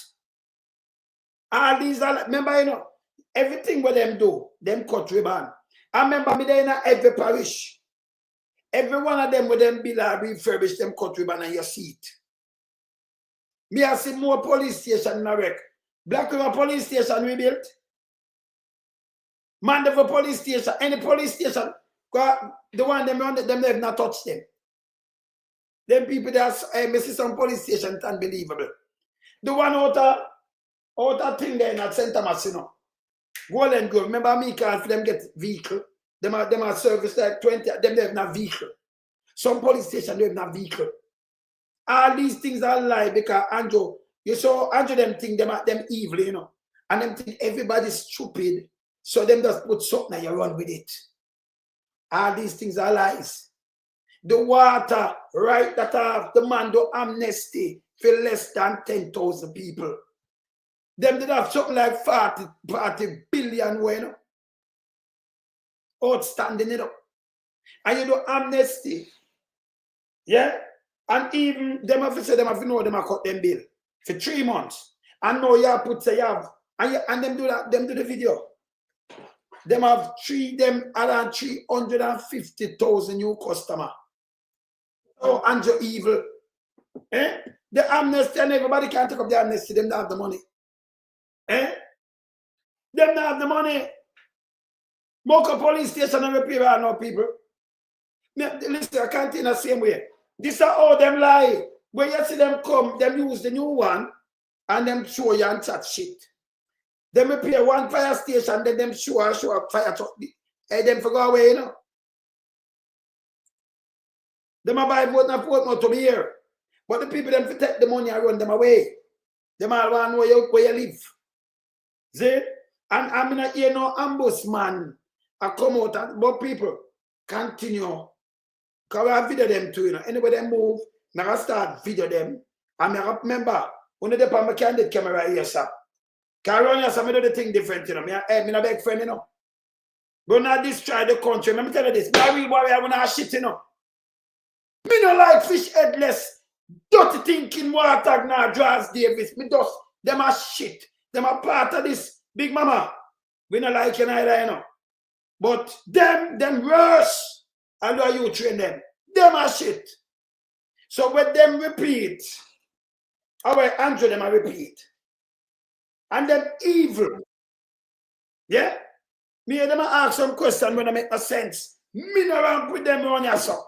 All these are, remember, you know, everything what them do, them cut ribbon. I remember me there in every parish. Every one of them with them bill are refurbished, them cut ribbon and you see it. Me I see more police station in a wreck. Black River police station rebuilt. Mandeville police station, any police station, the one them have not touched them. Them people that I see some police station, it's unbelievable. The one outer thing there in that St. Thomas, you know. Golden Grove. Remember me can't for them get vehicle. Them are service like 20, them they have not vehicle. Some police station they have not vehicle. All these things are lie because Andrew, you saw Andrew them think them evil, you know. And them think everybody's stupid. So them just put something and you run with it. All these things are lies. The water, right, that have the man do amnesty for less than 10,000 people. Them did have something like 40 billion, you know. Outstanding it up. And you do amnesty. Yeah? And even them have to say them have to know them have cut them bill for 3 months. And now you have put say you have and them do that, them do the video. Them have around 350,000 new customer. Oh, and you're evil. Eh? The amnesty and everybody can't take up the amnesty, them don't have the money. Eh? Them don't have the money. Mocha police station and repair all no people. Listen, I can't in the same way. This is how them lie. When you see them come, them use the new one and them show you and chat shit. Them repair one fire station, then them show up fire truck. Hey, them for go away, you know. Them a buy boat and port to be here. But the people them for take the money and run them away. Them all want to know where you live. See? And I'm not hear no ombudsman. I come out and but people continue. Because I video them too, you know. Anybody move, I start video them. And I remember, when the palm candid camera here, sir. Can run some of the thing different, you know. Me a big friend, you know. But not destroy the country. Let me tell you this. My real boy, I want to shit, you know. Me no like fish headless, dirty thinking water now, Draws Davis. Me just, them are shit. Them are part of this big mama. We not like you either, you know. But them worse. I know you train them. Them are shit. So when them repeat, our Andrew them are repeat. And them evil. Yeah? Me and them ask some question when I make no sense. Me no around put them on your son.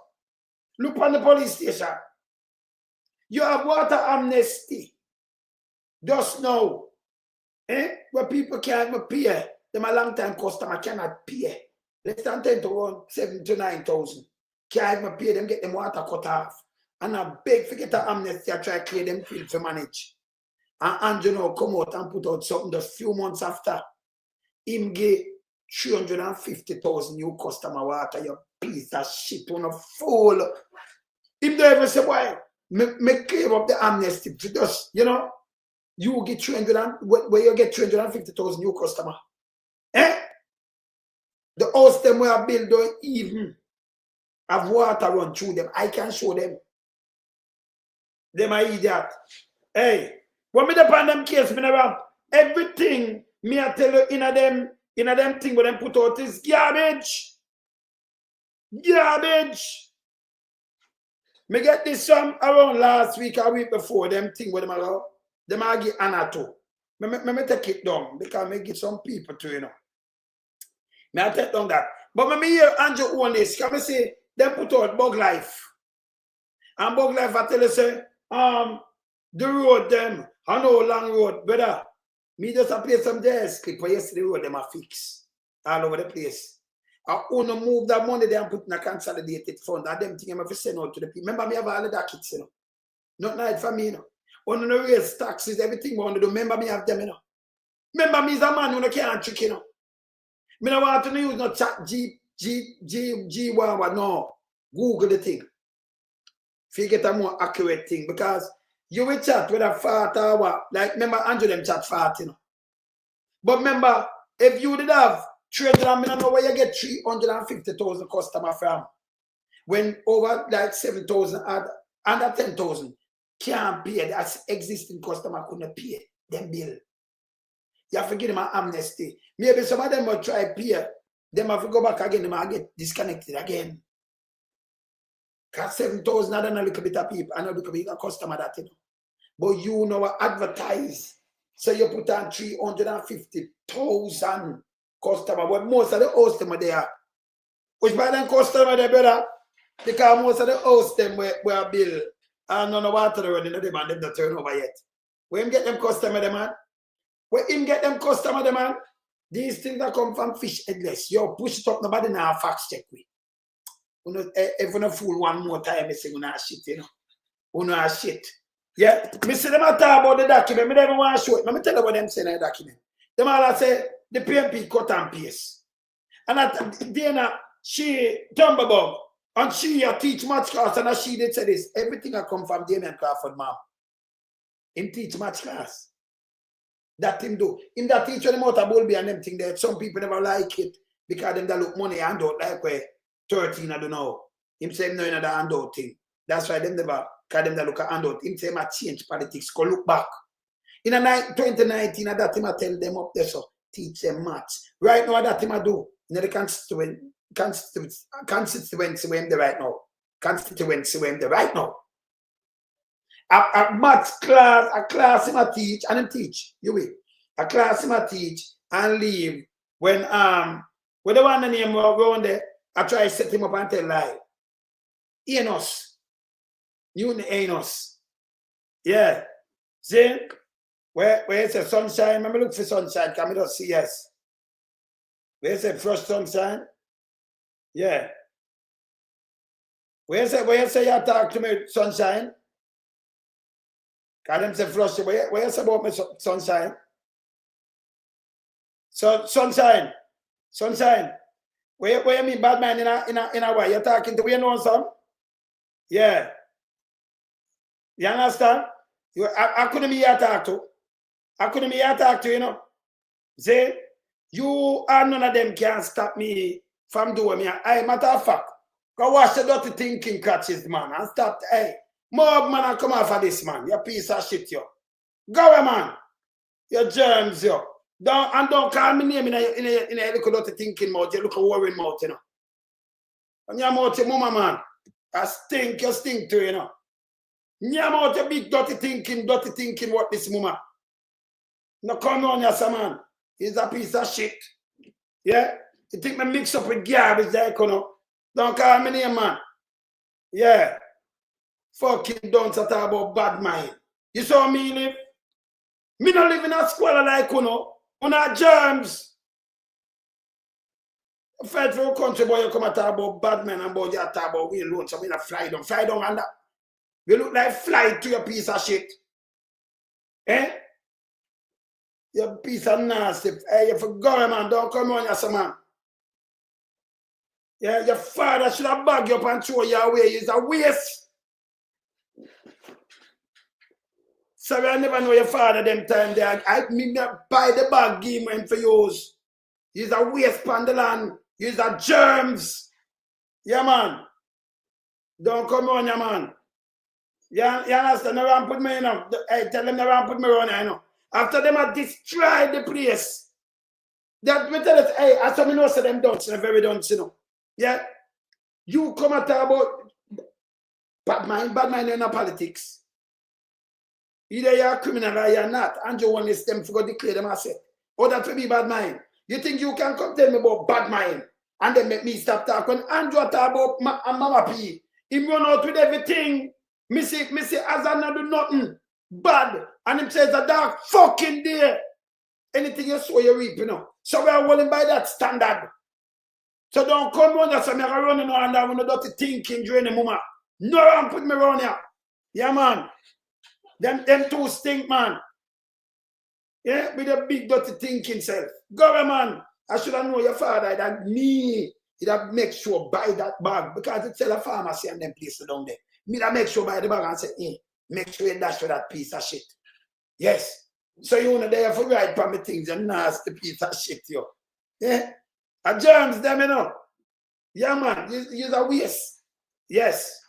Look on the police station. You have water amnesty. Just now. Where people can't pay. Them a long time customer cannot pay. Less than 10 to 1, 7 to 9,000. Can't even pay them, get them water cut off. And I beg for get the amnesty, I try to clear them field to manage. And you know, come out and put out something just few months after. Him get 350,000 new customer water, you piece of shit on a fool. Him don't even say, why? Me clear up the amnesty. Just, you know, you get 300 where you get 350,000 new customer. The house them where I build don't even have water run through them. I can show them. Them are idiot. Hey, when me depend them case, me never everything me I tell you in a them thing where them put out is garbage. Garbage. Me get this some around last week or week before them thing where them are give Anna to. Me take it down because me give some people to, you know. Me I take down that. But me hear Andrew own this. Can me say them put out Bug Life. And Bug Life I tell you say, the road them, I know long road, brother. Me just play some jazz clip for yesterday road them are fix. All over the place. I want to move that money they and put in a consolidated fund. And them thing I'm going to send out to the people. Remember me have all of that kids, you know. Not night for me, you know. On the raise taxes, everything we want to do. Remember me have them, you know. Remember me is a man who can't trick, you know. Me don't want to use no chat G1, no. Google the thing. If you get a more accurate thing, because you will chat with a fart or what. Like, remember, Andrew them chat fart, you know. But remember, if you did have 300, I don't know where you get 350,000 customer from. When over like 7,000, under 10,000, can't pay. That existing customer couldn't pay them bill. You have to give them an amnesty. Maybe some of them will try pay. Them have to go back again, they might get disconnected again. Because 7,000, I don't know a little bit of people, I know a little bit of customer that, you know. But you know advertise. So you put on 350,000 customer. But most of the hosts them are there. Which by them customer there, brother? Because most of the hosts them were bill. And none of water running them and them not turn over yet. Where him get them customer them, man? Where him get them customer them, man? These things that come from fish headless. Yo, push it up, nobody now fax check we. If you not fool one more time, I say you not shit, you know. You not shit. Yeah? Me see them talk about the document, me never want to show it. Let me tell you what them say in the document. Them all say the PNP cut and paste. And then she Tumblebug, and she teach math class, and she did say this. Everything I come from Damien Crawford, ma'am. Him teach math class. That him do. Him that teach them out of Bulby and them thing there. Some people never like it because them that look money hand out like where 13, I don't know. Him say him no in the handout thing. That's why them never, because them that look at handout. Him say him a change politics, go look back. In 2019, that him I tell them up there, so teach them maths. Right now, that him I do. In the constituency where him there right now. Constituency where him there right now. A maths class, a class him a teach, and him teach. You will. A class him a teach and leave. When the one name around there, I try to set him up and tell lie. Enos. You know Enos. Yeah. See? Where is the sunshine? Let me look for sunshine. Can we just see yes? Where's the first sunshine? Yeah. Where you say you talk to me, sunshine? Can them say flush? Where you say about me, sunshine? So sunshine. Where you mean bad man in a way? You're talking to we know some? Yeah. You understand? I couldn't be here talk to. I couldn't be here talk to, you know. Say, you and none of them can stop me from doing me. Hey, matter of fact, go watch the dirty thinking catches, man, and stop. Hey, more man, I come off of this, man. You piece of shit, yo. Go away, man. Your germs, yo. Don't call me name in a little dirty thinking mouth. You look a worrying mouth, you know. And your mouth, your mama, man. I stink, you stink too, you know. Your mouth, your big dirty thinking, what this mama. No come on, yes, man. He's a piece of shit. Yeah? You think me mix up with garbage there, you know? Don't call me name, man. Yeah. Fucking don't talk about bad mind. You saw me live? Me not live in a squalor like, you know. On our germs. Fight for a country, boy, you come and talk about bad men and about you talk about we alone, so we not fly down. Fly down under. We look like fly to your piece of shit. Eh? You piece of nasty. Hey, you forgot, man. Don't come on, yes, man. Yeah, your father should have bagged you up and throw you away. He's a waste. Sorry, I never know your father them time there. I mean, buy the bag, give him for use. He's a waste on the land. He's a germs. Yeah, man. Don't come on, yeah, man. You understand? No one put me in. Hey, tell them no one put me on, you know. After them have destroyed the place. That me tell us, hey, as some know say them dunce, they're very dunce, you know. Yeah. You come and talk about bad mind in politics. Either you're a criminal or you're not. And you want this them to go declare them as say, oh, that will be bad mind. You think you can come tell me about bad mind and then make me stop talking? When Andrew talk about Mama P, he run out with everything. Me say as I not do nothing bad. And him says a dark fucking day. Anything you sow, you reap, you know. So we are rolling by that standard. So don't come on and say me are running around there with no dirty thinking during the moment. No one put me around here. Yeah, man. Them two stink, man. Yeah, with a big dirty thinking self. Go, man. I should have known your father that me. He'd have make sure buy that bag because it's sell a pharmacy and them places down there. Me that make sure buy the bag and say, hey, make sure you dash for that piece of shit. Yes. So you know there for right for me things and nasty piece of shit, yo. Yeah? A germs them, you know. Yeah, man. You're a waste. Yes.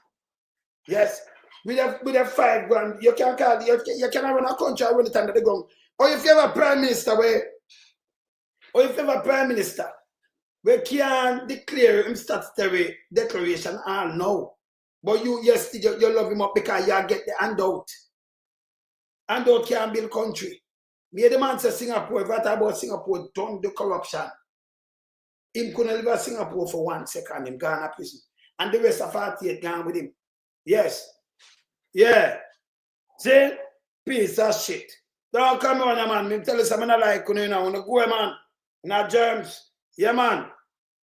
Yes. With a 5 grand, you can call you can run a country and run it under the ground. Or if you have a prime minister we can declare him statutory declaration all now. But you love him up because you get the handout. Handout can't build country. Me the man says Singapore, if I talk about Singapore, done the corruption. Him couldn't live in Singapore for 1 second, him gone to prison. And the rest of 48 gone with him. Yes. Yeah. See? Piece of shit. Don't come on, man. Me tell you something I like, you know, when you go, man. Not germs. Yeah, man.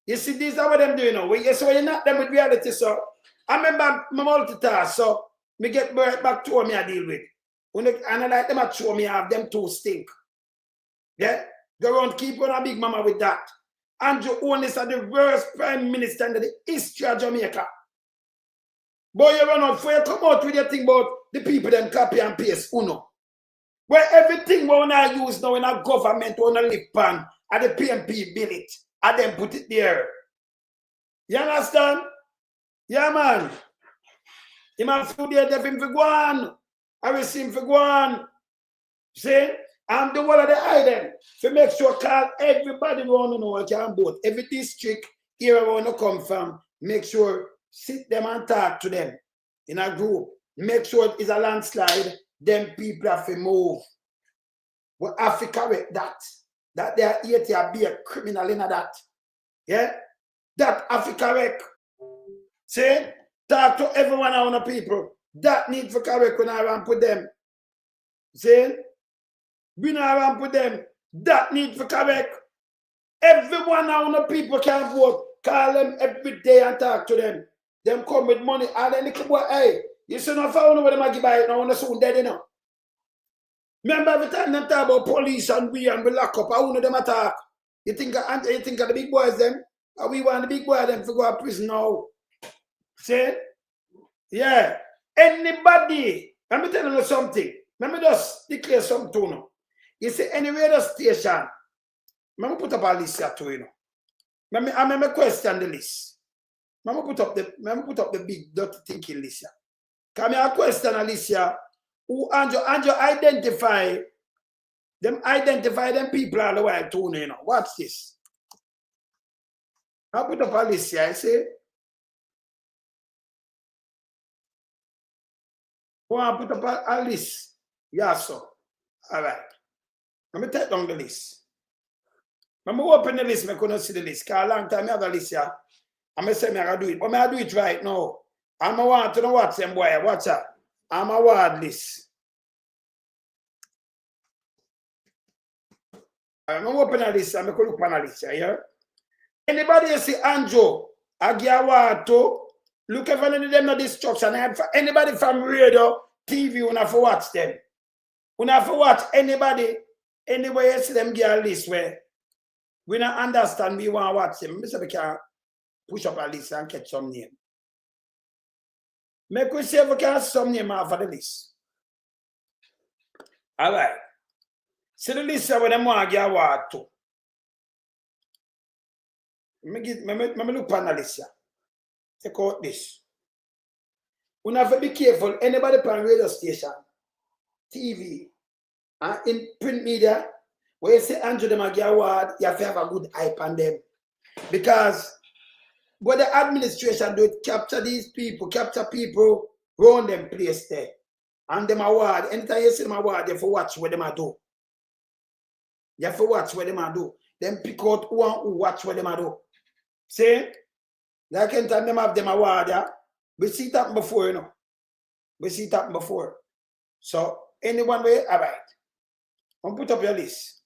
You see, these are what them doing now. So you're not them with reality, so I remember my multitask, so me get right back to me I deal with. And I like them at show me have them two stink. Yeah? Go around keep on a big mama with that. Andrew Owen is the worst prime minister in the history of Jamaica. Boy, you run out for you come out with your thing about the people them copy and paste, uno. Where everything we want to use now in a government on a lip pan, and the Pnp bill it, and then put it there. You understand? Yeah, man. He man food there, def him for go on. I will see him for go on. See? I'm the one of the item to make sure call everybody want to know what can vote. Every district here I want to come from, make sure sit them and talk to them in a group. Make sure it's a landslide. Them people have to move. We have to correct that. That they are here to be a criminal in that. Yeah? That have to correct. See? Talk to everyone on the people. That need for correct when I want to put them. See? We now want to put them. That need for correct. Everyone on the people can vote. Call them every day and talk to them. Them come with money. And then they come out, hey, you see no phone where they buy it now, and soon dead, you know. Remember every time they talk about police and we lock up, I want them attack. You think of the big boys them? And we want the big boy them to go to prison now. See? Yeah. Anybody, let me tell you something. Let me just declare something to you. You see, any radio station, let me put up a list here to you. Let me question the list. Let me put up the big dirty thinking list here. Come here, question a list here. Who and you identify them people all the way to you know. Watch this. I put up a list here, I say. I put up a list. Yeah, so. All right. Let me take down the list. Let me open the list. I couldn't see the list. Because a long time I have a list here. I'm going to say I'm going to do it. But I do it right now. I'm going to want to know what's them boy. Watch out. I'm a word list. I'm going to open a list. I'm going to look on a list here. Anybody you see Andrew, Agiawato, look if any of them no destruction. Anybody from radio, TV, you have to watch them. You have to watch anybody, anywhere you see them get a list where we don't understand, we want to watch them. Maybe we can push up a list and catch some name. Make we see if we can have some name off of the list. All right. See the list where them want to get Agiawato. Let me look on the list here. Take out this. We have to be careful. Anybody on radio station, TV, and in print media, where you say Andrew them a get award, you have to have a good hype on them. Because what the administration do, capture these people, capture people, run them place there. And them award, anytime you see them award, you have to watch what them a do. You have to watch what them a do. Then pick out who and who watch what them a do. See? Like anytime them have them award, yeah? We see it happen before, you know. We see it happen before. So, anyone way, all right. I'll put up your list.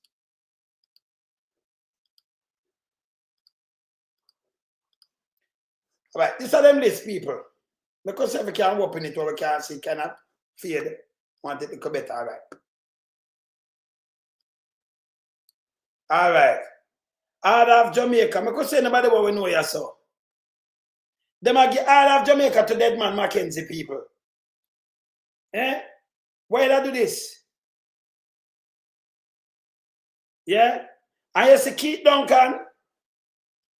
All right, these are them list, people. Because if we can open it or we can see, cannot fade. Want it to go better, all right. All right. Out of Jamaica. I could say nobody what we know you saw. Them are out of Jamaica to dead man Mackenzie people. Eh? Why did I do this? Yeah? And you see Keith Duncan.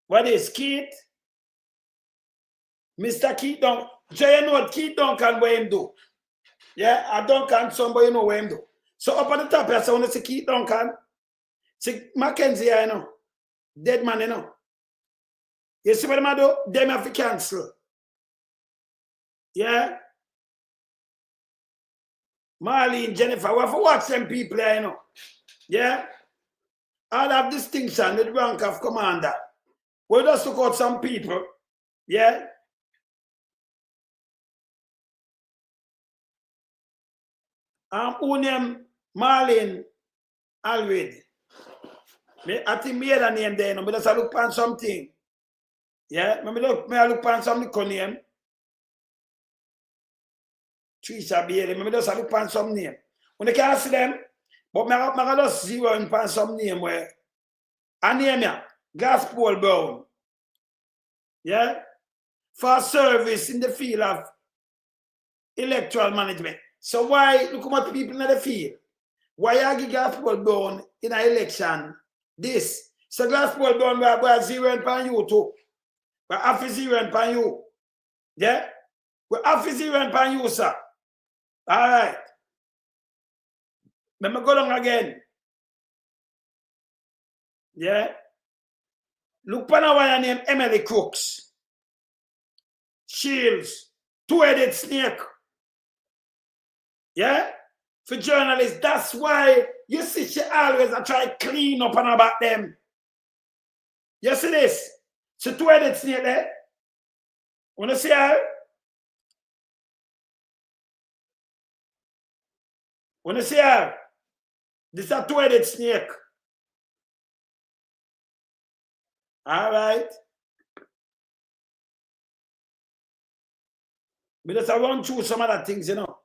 What is Keith? Mr. Keith Duncan. So you know what Keith Duncan what him do? Yeah? A Duncan, somebody know what him do. So up on the top here, so when you see Keith Duncan, see Mackenzie, you know. Dead man, you know. You see what them do? Them have to cancel. Yeah? Marlene, Jennifer, we have to watch them people here, you know. Yeah? All have distinction with rank of commander. We just look out some people. Yeah? Who name Marlene already? I think me had a name there, but just look on something. Yeah, me look on some name. Trisha Bailey, me just look on some name. When I can't see them, but I just zero in on some name where I name ya, Gospel Brown. Yeah? For service in the field of electoral management. So why look at people in the field? Why are you Gospel Brown in an election? This. So Gospel Brown we are zero on you too. We have to zero on you. Yeah? We have to zero on you, sir. All right. Let me go down again. Yeah? Look for our name Emily Crooks. Shields. Two-headed snake. Yeah? For journalists, that's why you see she always try to clean up and about them. You see this? She two-headed snake there. Wanna see her? Wanna see her? This is a two-headed snake. All right. We just run through some other things, you know.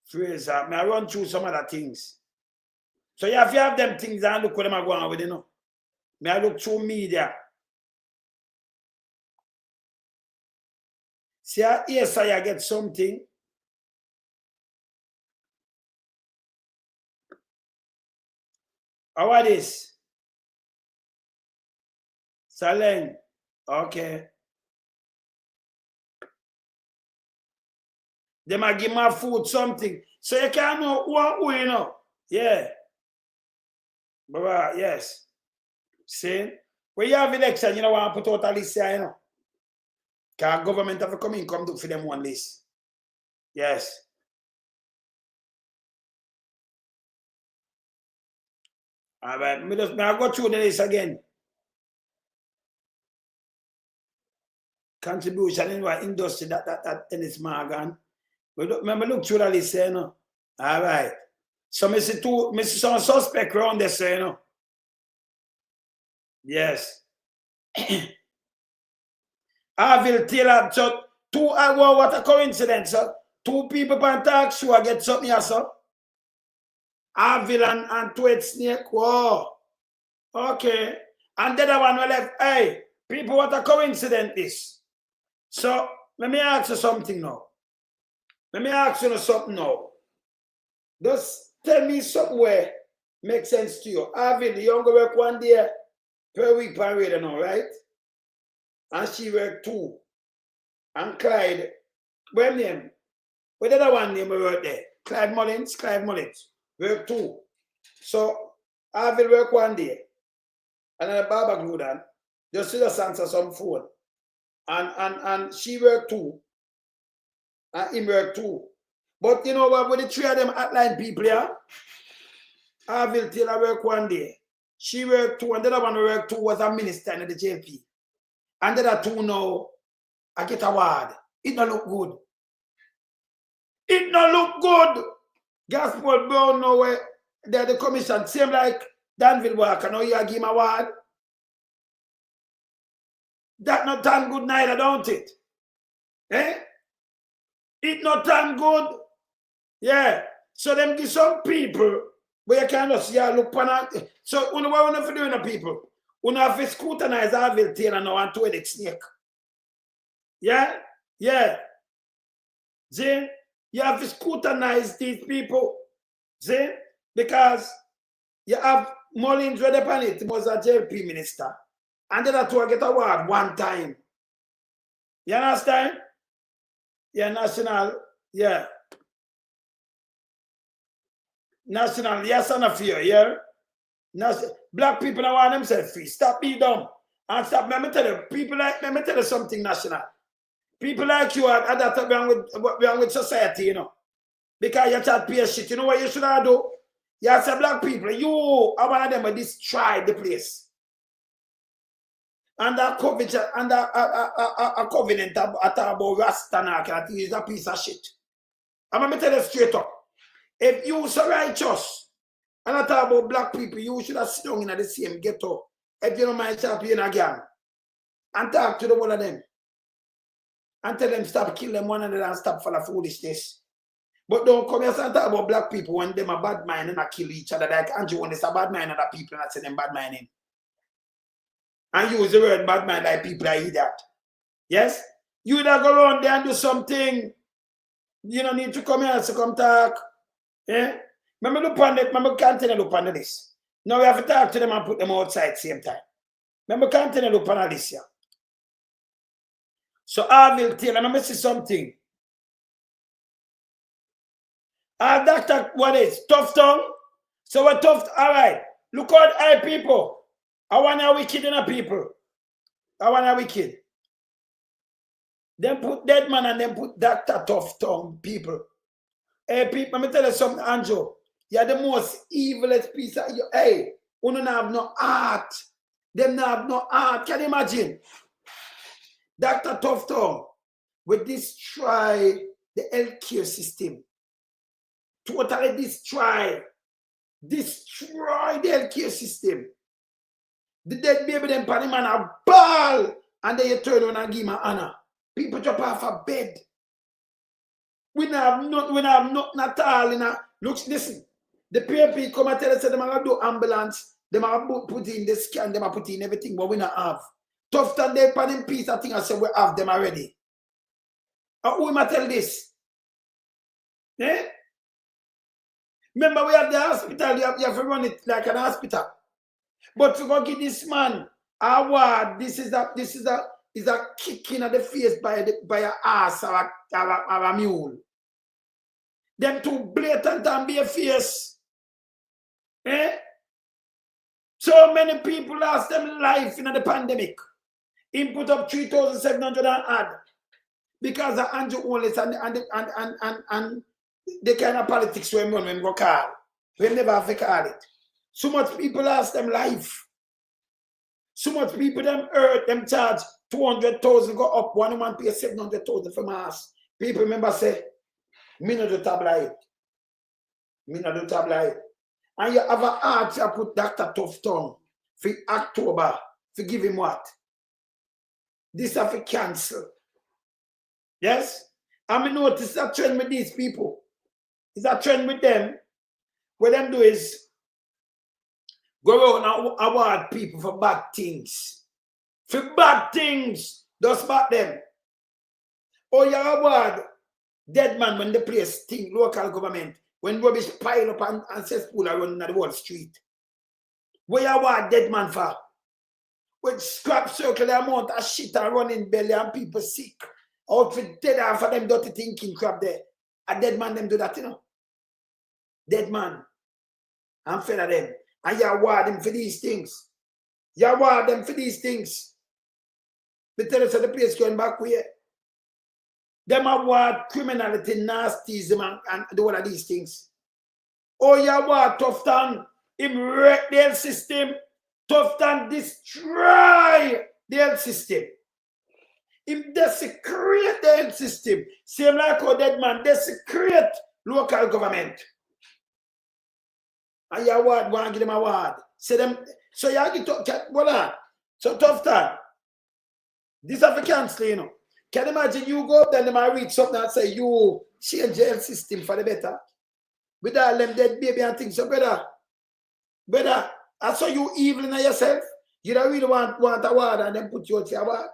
Fraser, I run through some other things. So you have to have them things and look what them are going on with, you know. May I look through media. See, yes, I get something. How are this? Saleng. Okay. They might give my food something. So you can't know who you know. Yeah. But yes. See? When you have election, you know want to put out a list here, you know. Because government have to come in, come do for them one list. Yes. All right. I'll go through the list again. Contribution in our industry that Dennis Morgan. But remember, look through the list, you know. All right. So, I see some suspect around this, you know. Yes. I will tell so what a coincidence, sir. 2 people can talk show I get something here, sir. Avil and 2 snake. Whoa. Okay. And the other one will left. Hey, people, what a coincidence this. So let me ask you something now. Let me ask you something now. Just tell me somewhere makes sense to you. Avil, you only work 1 day per week per radio now, right? And she worked 2. And Clyde, what name? What the other one name we wrote there? Clyde Mullins, work 2. So I will work 1 day. And then Baba Gludan, just answer some phone. And she work 2. And him work 2. But you know what, with the 3 of them hotline people here, I will tell her work 1 day. She work 2, and the other one work 2 was a minister in the JP. And the other 2 now, I get a word. It don't look good. It don't look good. Gospel Brown now where the commission, same like Danville Walker, now you give him a word. That not done good neither, don't it? Eh? It not done good. Yeah. So them give some people where you can just look on. So what we do in people? We have to scrutinize our will tail and now and to the snake. Yeah? Yeah. See? You have to scrutinize these people. See? Because you have Mullins read upon it. He was a JP minister. And then I get a award 1 time. You understand? Yeah, national. Yeah. National. Yes, and a fear. Yeah? Black people don't want themselves free. Stop being dumb. And stop. Let me tell you, let me tell you something, national. People like you are that wrong with society, you know. Because you try to pay shit. You know what you should have do? You have to say black people, you are one of them that destroy the place. And that covenant, a covenant about Rastana is a piece of shit. I'm going to tell you straight up. If you so righteous, and I talk about black people, you should have sit down in the same ghetto. If you don't mind shopping again. And talk to the one of them. And tell them stop killing them one another and stop for the foolishness. But don't come here and talk about black people when them a bad mind and a kill each other. Like Andrew when it's a bad mind other people and I say them bad minding. And use the word bad mind like people are idiot. Yes? You that go around there and do something. You don't need to come here to come talk. Yeah? Remember look on it, remember continue look on this. Now we have to talk to them and put them outside same time. Remember continue look on this here. So I will tell, let me see something. Doctor, what is tough tongue? So what tough, all right. Look out, hey people. I want a wicked in a people. I want a wicked. Then put dead man and then put Dr. Tough tongue people. Hey people, let me tell you something, Andrew. You're the most evilest piece of you. Hey, you don't have no heart. Them don't have no heart. Can you imagine? Dr. Tough tongue will destroy the healthcare system. Totally destroy the healthcare system. The dead baby them pan man a ball and then you turn on and give him an honor. People jump off a bed. We have nothing at all in a look, listen. The PNP come and tell us that they might do ambulance, they might put in the scan, they might put in everything, but we not have. Tough than they pan in peace, I think I said we have them already. And who might tell this? Eh? Remember, we have the hospital, you have to run it like an hospital. But to go give this man award, this is a kick in the face by an ass or a mule. Them too blatant and be a face. Eh? So many people lost them life in the pandemic. Input up 3,700 and add. Because of Andrew Wallace and the kind of politics we run when we go call. We never have to call it. So much people lost them life. So much people them hurt, them charge 200,000 go up, one man pay 700,000 for mass. People remember say, me no do tabloid. Me no do tabloid. And you have a heart to put Dr. Tough Tongue for October, for give him what? This have to cancel. Yes? And I notice a trend with these people. It's a trend with them. What them do is go around and award people for bad things. For bad things, just back them. Or you award dead man when the place think local government, when rubbish pile up and cesspool are running at the whole street. Where you award dead man for? With scrap circle the amount of shit are running belly and people sick. Out for dead and for them dirty thinking crap there. A dead man them do that, you know. Dead man. I'm fed of them. And you award them for these things. You award them for these things. They tell us that the place going back where. Them award criminality, nastyism, and do all of these things. Oh, you award tough time, him wreck the health system. Tough time destroy the health system. Him desecrate the health system. Same like how dead man desecrate local government. And you award, go and give them award. Say them, so you get to, hold on. So tough time. This have to cancel, you know. Can you imagine you go up there and they might read something and say, you change the health system for the better? With all them dead baby and things. So brother, I saw you evil in yourself. You don't really want award and then put you out your award.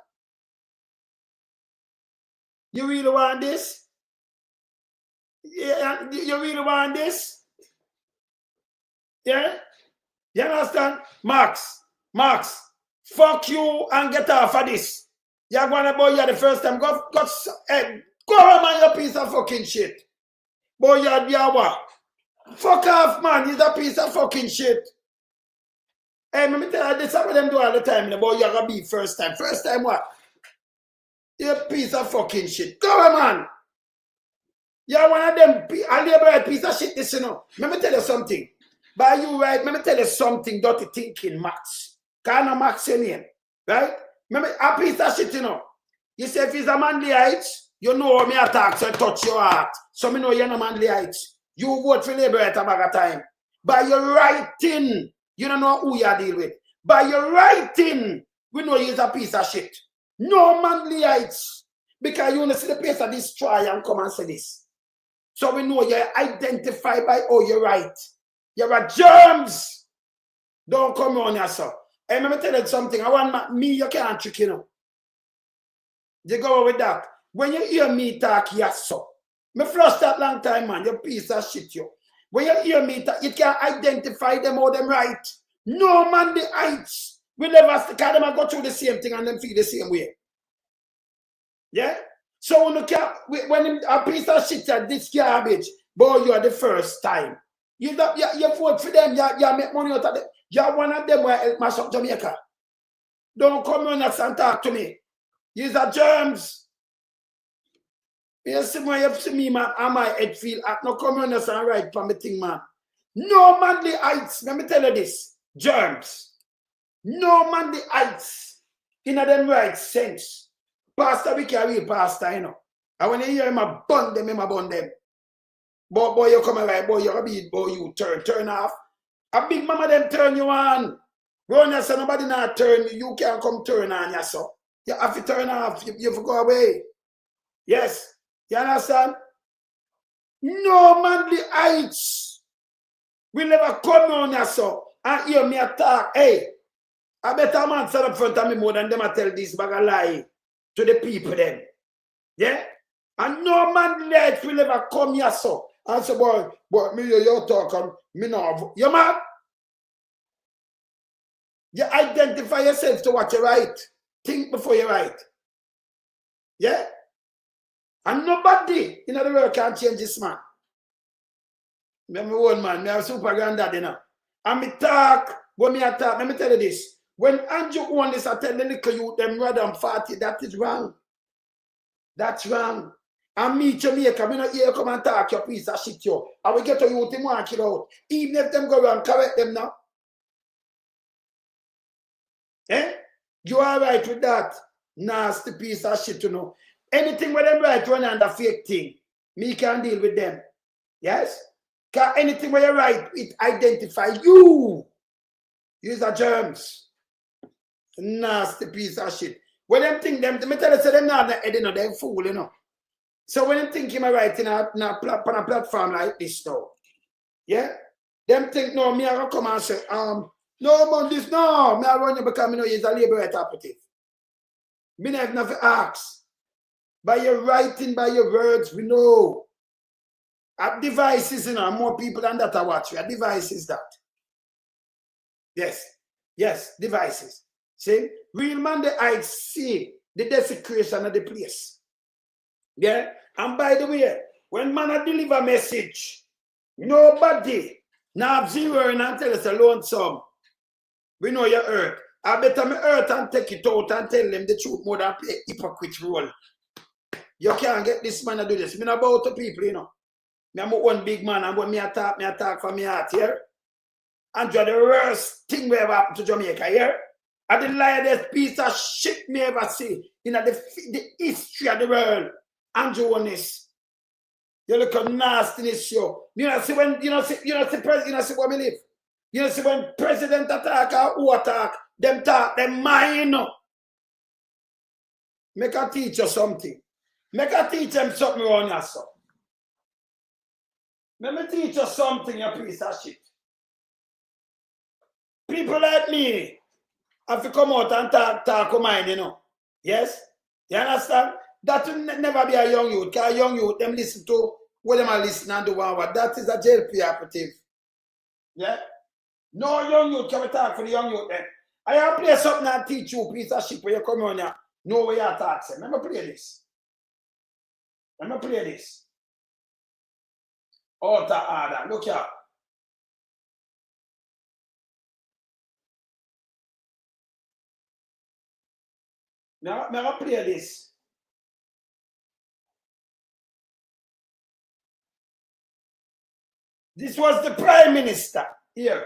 You really want this? Yeah, you really want this? Yeah? You understand? Max, fuck you and get off of this. You're going to boy, you're the first time. Go home on your piece of fucking shit. Boy, you're what? Fuck off, man. You're a piece of fucking shit. Hey, let me tell you, this is what them do all the time. Boy, you're going to be first time. First time what? You're a piece of fucking shit. Go on, man. You're one of them. I label a piece of shit, this, you know. Let me tell you something. By you, right? Let me tell you something, dirty thinking, Max. Kind of Max your name, right? Remember, a piece of shit, you know. You say if he's a manly heights, you know how me attack, so I touch your heart. So me know you're not manly heights. You vote for Labour at a bag of time. By your writing, you don't know who you deal with. By your writing, we know you're a piece of shit. No manly heights. Because you want to see the place that destroy and come and say this. So we know you're identified by how you write. You're a germs. Don't come on yourself. Hey, let me tell you something. I want me, you can't trick, you know. You go with that. When you hear me talk, yes, so. Me flush that long time, man. You piece of shit, you. When you hear me talk, you can't identify them or them right. No man, the heights. We never, because them go through the same thing and them feel the same way. Yeah? So when you can't, when a piece of shit at this garbage, boy, you are the first time. You vote for them, you make money out of them. You're one of them where help mash up Jamaica. Don't come on and talk to me. These are germs. You see me, man, and my head feel at no come on and right for me thing, man. No manly heights. Let me tell you this. Germs. No manly heights. In a them right sense. Pastor, we can real pastor, you know. And when you hear him, I bun them. But boy, you come right, boy, you're a beat, boy, you turn off. A big mama them turn you on. Run you say nobody not turn you. You can't come turn on yourself. You have to turn off. You have to go away. Yes. You understand? No manly heights. We never come on here so and hear me attack. Hey, I better man stand up front of me more than them I tell this bag of lie to the people then. Yeah? And no man like will ever come here so and say, boy, me you talk and me no. You man? You identify yourself to what you write. Think before you write. Yeah? And nobody in the world can change this man. I'm my own man. I'm a super granddad, you know. And me talk, when me attack, let me tell you this. When Andrew won this, I tell the little youth, them rather than 40, that is wrong. That's wrong. And me, Jamaica, me not here come and talk your piece of shit, yo. I will get to you to mark it out. Even if them go around, correct them now. Eh? You are right with that nasty piece of shit, you know. Anything with them right run under fake thing, me can deal with them. Yes? Because anything where you write, it identify you. Use the germs. Nasty piece of shit. When them think them, me tell you, say them not the head, you know, they're fool, you know. So when them think you might write on a platform like this now, yeah? Them think, no, me I gonna come and say, no man, this no, me I run you because me know you're a labor right operative. Me not have nothing to ask. By your writing, by your words, we know. At devices, you know, more people than that are watching. At devices that. Yes. Yes, devices. See? Real man, I see the desecration of the place. Yeah? And by the way, when man deliver a message, nobody now have zero and tell us a lonesome. We know you're hurt. I better me hurt and take it out and tell them the truth more than play hypocrite role. You can't get this man to do this. I'm not about to people, you know. I'm one big man and when me attack from my heart here. And you're the worst thing we ever happened to Jamaica here. And the liarest piece of shit me ever see in the history of the world. Andrew on this. You look at nastiness, yo. You know, see when president, you know, see what me live. You know, see when president attack or who attack, them talk, them mind. Make a teach you something. Make a teach them something around your son. Let me teach you something, you piece of shit. People like me have to come out and talk mind, you know. Yes? You understand? That will never be a young youth. Because a young youth, them listen to what them are listening and do what. That is a JLP operative. Yeah? No young youth can talk for the young youth then. I have to play something and teach you piece of shit when you come on here. Know where you talk. Let me play this. Let me play this. Alter order. Look here. Now, I'm going to play this. This was the Prime Minister here.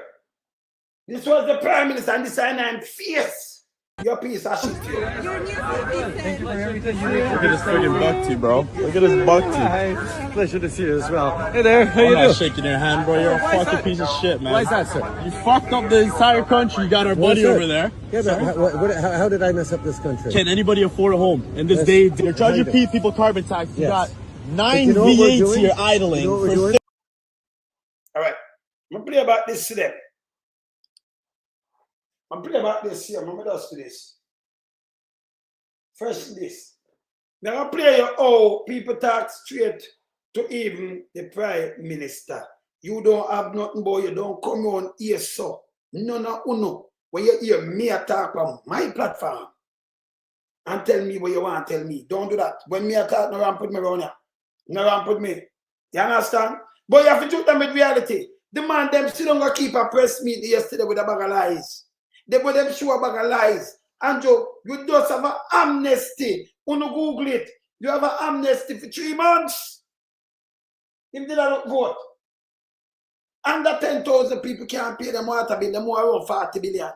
This was the Prime Minister, and this I'm fierce. Your piece of shit. Thank you for everything. Look at this friggin' buck tea, bro. Look at this buck tea. Hi. Pleasure to see you as well. Hey there, how you doing? I'm not shaking your hand, bro. You're a fucking piece of shit, man. Why is that, sir? You fucked up the entire country. You got our buddy over there. Yeah, but how did I mess up this country? Can anybody afford a home in this day? You're charging people carbon tax. You got 9 V8s here idling. You know what we're doing? All right. I'm going to play about this today. I'm playing about this here. I'm going to do this. First this. Now I play you how people talk straight to even the Prime Minister. You don't have nothing, boy. You don't come on here, so. No. When you hear me talk on my platform and tell me what you want to tell me, don't do that. When me talk, no one put me around here. No one put me. You understand? But you have to do them with reality. The man, them still don't go keep a press meet yesterday with a bag of lies. They put them show a bag of lies. Andrew, you just have an amnesty. When you Google it, you have an amnesty for 3 months. If they don't vote. Under 10,000 people can't pay them water bill, them more around 40 billion.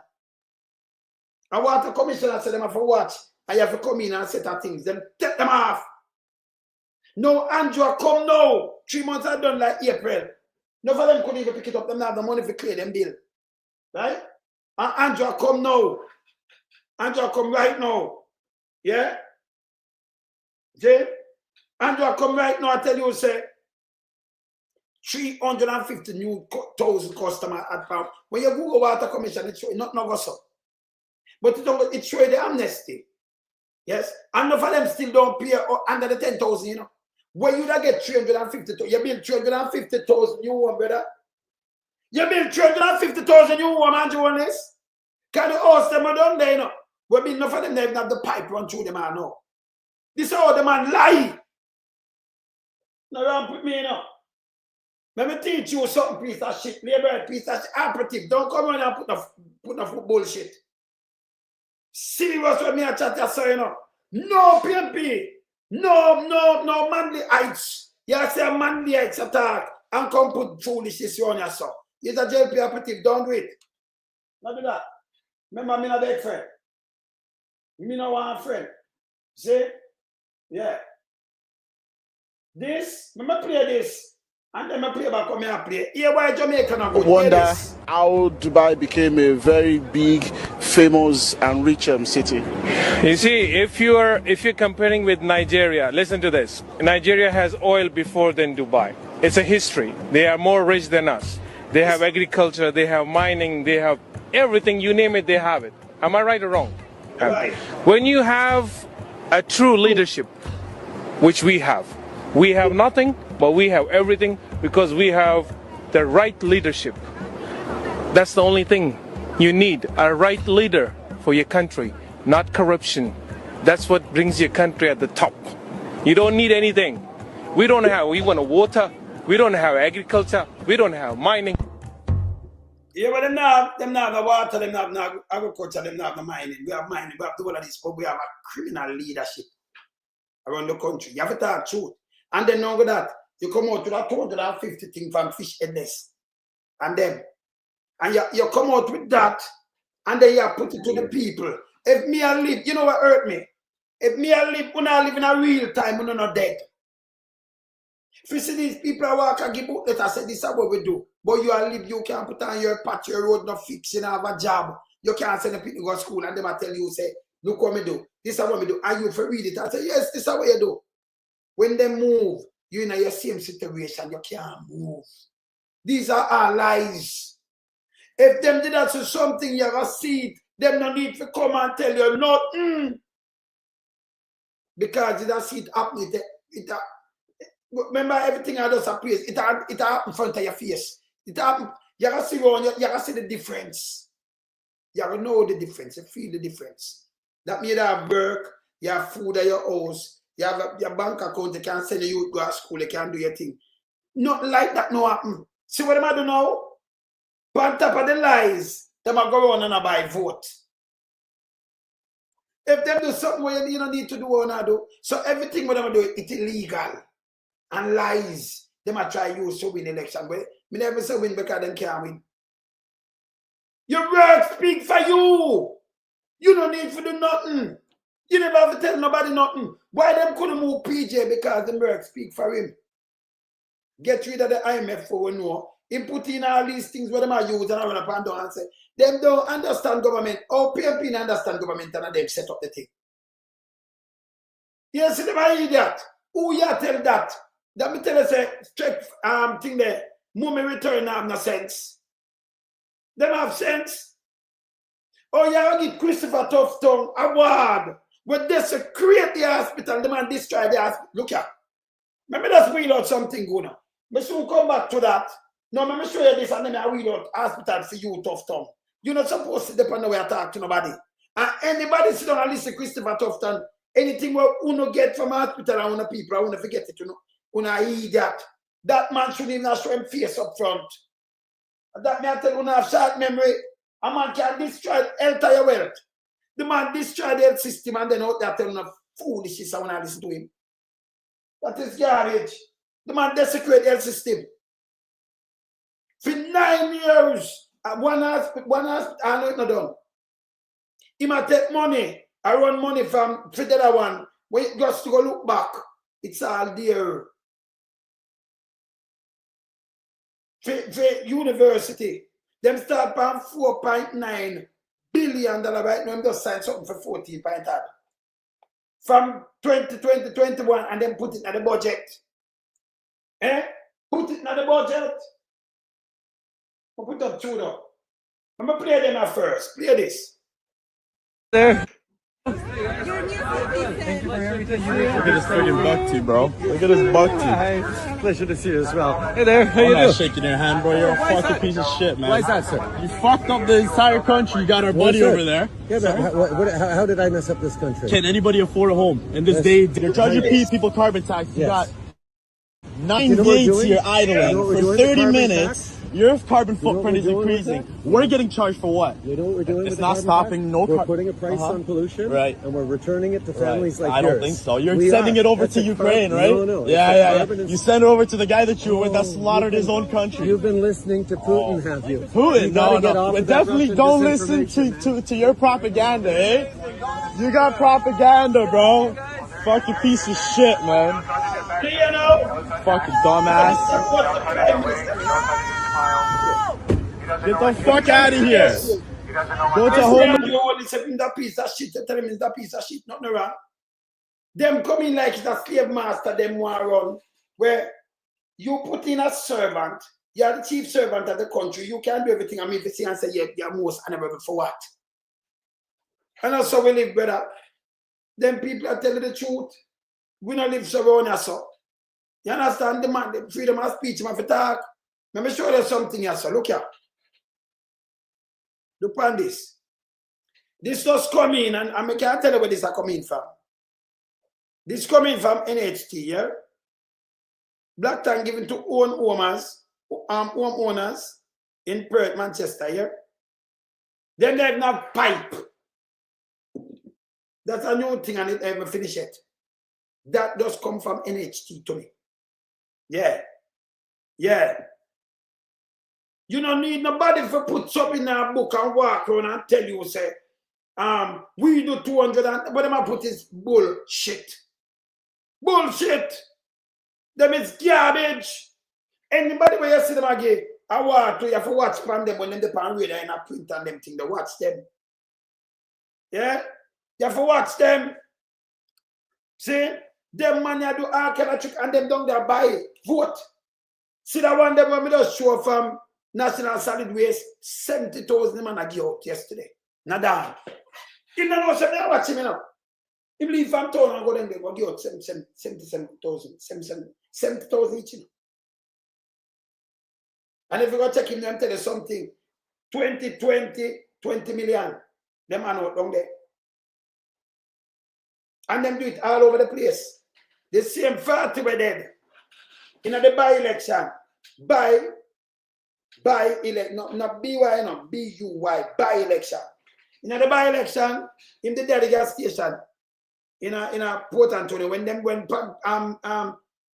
And water commissioner said them have to watch. And you have to come in and set up things. Them take them off. No, Andrew, come now. 3 months are done like April. None of them couldn't even pick it up. Them have the money to clear them bill. Right? And Andrew, come now. Andrew, come right now. Yeah? Jay? Andrew, come right now. I tell you, say, 350 new thousand customers at pound. When you Google Water Commission, it's showing not so. But it shows the amnesty. Yes? And none of them still don't pay under the 10,000, you know. Where you don't get 350,000, you build 350,000 new one, brother. You build 350,000 new one, man, journalists. Can you ask them done there, you know? We build enough of them, they even have the pipe run through them, I know. This is how the man lie. Now, don't put me, you know. Let me teach you something, piece of shit. Labor, piece of shit. Operative. Don't come on and put no bullshit. Serious with me, I chat you know. No PNP. No manly heights. You say a manly heights attack and come put foolishness on yourself. You're a JP operative. Don't do it. Not do that. Remember, me not beg friend. Me no want a friend. See? Yeah. This, me play this. And then I play back on me and play. Here why Jamaica not good. Wonder how Dubai became a very big, famous and rich city. You see, if you're comparing with Nigeria, listen to this. Nigeria has oil before than Dubai. It's a history. They are more rich than us. They have agriculture, they have mining, they have everything, you name it, they have it. Am I right or wrong? Right. When you have a true leadership, which we have nothing, but we have everything because we have the right leadership. That's the only thing you need, a right leader for your country, not corruption. That's what brings your country at the top. You don't need anything. We want water, we don't have agriculture, we don't have mining. Yeah, but them not the water, them not no agriculture, them not the mining. We have mining, we have to do all of this, but we have a criminal leadership around the country. You have to talk truth. And then over that, you come out to that 250 thing from fish headless. And then, and you come out with that, and then you put it to the people. If me I live, you know what hurt me? If me I live, when I live in a real time, when I'm not dead. If you see these people I walk and give book that I say this is what we do. But you are live, you can't put on your patch, your road, no fix, you have a job. You can't send the people to go to school and them I tell you, say, look what me do. This is what me do. And you for read it. I say, yes, this is what you do. When they move, you're in your same situation, you can't move. These are our lies. If them did that to something, you have a seed, them no need to come and tell you nothing. Because it has seed happening. Remember, everything I just appears. It happened in front of your face. It happened. You can see around, you can see the difference. You can know the difference. You feel the difference. That means you have work, you have food at your house. You have your bank account, you can send you to go to school, you can do your thing. Not like that, no happen. See what I do now? On top of the lies, them are go on and buy vote. If them do something where you don't need to do what do, so everything what them do, it's illegal. And lies, them are try use to win election. But me never say win because them can't win. Your work speak for you. You don't need to do nothing. You never have to tell nobody nothing. Why them couldn't move PJ? Because the work speak for him. Get rid of the IMF for one know. He put in all these things where them are used and I run up and down and say, them don't understand government. Or PNP don't understand government and them set up the thing. You see them are idiot. Who you tell that? That me tell you say, check thing there, mommy return have no sense. Them have sense. Oh, you get Christopher Tufton award. But this create the hospital, the man destroy the hospital. Look here. Maybe that's wheel out something good now. But soon come back to that. No, let me show you this and then I wheel out hospital for you, Tufton. You're not supposed to depend on where I talk to nobody. And anybody sit down and listen to Christopher Tufton, anything where you get from hospital and one people, I want to forget it, you know. Una idiot. That man shouldn't even show him face up front. That man tell you have short memory. A man can destroy health of your wealth. The man destroyed the health system and then out there telling him foolishness when I listen to him. That is garbage. The man desecrate the health system. For 9 years, one hospital, I know it's not done. He might take money. I run money from the other one. When it goes to go look back, it's all there. For university, them start paying $4.9 billion right now. I'm just signing something for 14.5 from 2020-21 and then put it in the budget. Put it in the budget. I'll put up two now. I'm going to play them at first. Play this. There. Thank you for everything you do. Look at this friggin' buck bro. Look at this buck Hi. Pleasure to see you as well. Hey there, how you doing? I'm not shaking your hand, bro. You're a fucking piece of shit, man. Why is that, sir? You fucked up the entire country. You got our buddy over there. Yeah, but how did I mess up this country? Can anybody afford a home in this day? They're charging people carbon tax. You got 9 days here idling for 30 minutes. Your carbon footprint is increasing. We're getting charged for what? You know what we're doing? It's not stopping. No, we're putting a price on pollution, right? And we're returning it to families like yours. I don't think so. You're sending it over to Ukraine, right? No. Yeah. You send it over to the guy that you were with that slaughtered his own country. You've been listening to Putin, have you? Putin? No. We definitely don't listen to your propaganda, eh? You got propaganda, bro. Fucking piece of shit, man. Fucking dumbass. Get the fuck out of here. Go to home. You only say that piece of shit. You tell him it's that piece of shit. Nothing wrong. Them coming like it's a slave master. Them want run. Where you put in a servant. You're the chief servant of the country. You can do everything. I mean, if you see and say, yeah, you're most honorable for what? And that's how we live, brother. Them people are telling the truth. We don't live so around us. You understand? The man, the freedom of speech, man, for talk. Let me show you something here, so look here. Look on this. This just come in, and I can't tell you where this is coming from. This coming from NHT, yeah? Black tank given to home owners in Perth, Manchester, yeah? Then they have no pipe. That's a new thing, and it ever finish it. That does come from NHT to me. Yeah. You don't need nobody to put something in a book and walk around and tell you, say, we do 200 and what am I put is bullshit. Bullshit. Them is garbage. Anybody where you see them again, I want to, you have to watch from them when they pan reader and I print on them thing, they watch them. Yeah? You have to watch them. See? Them man you do all kind of trick and them down there buy vote. See that one them when we just show from National Solid Waste 70,000 man I give out yesterday. Nadal. He don't know something I watch him now. He leave from town and go then they go give out 77,000. 70,000 each. And if you go check him and tell you something, 20 million. Them man out down there. And them do it all over the place. The same 40 were dead. In the by-election. Not B-Y, no, B-U-Y, by-election. In the by-election, in the delegate station, in a Port Antonio, when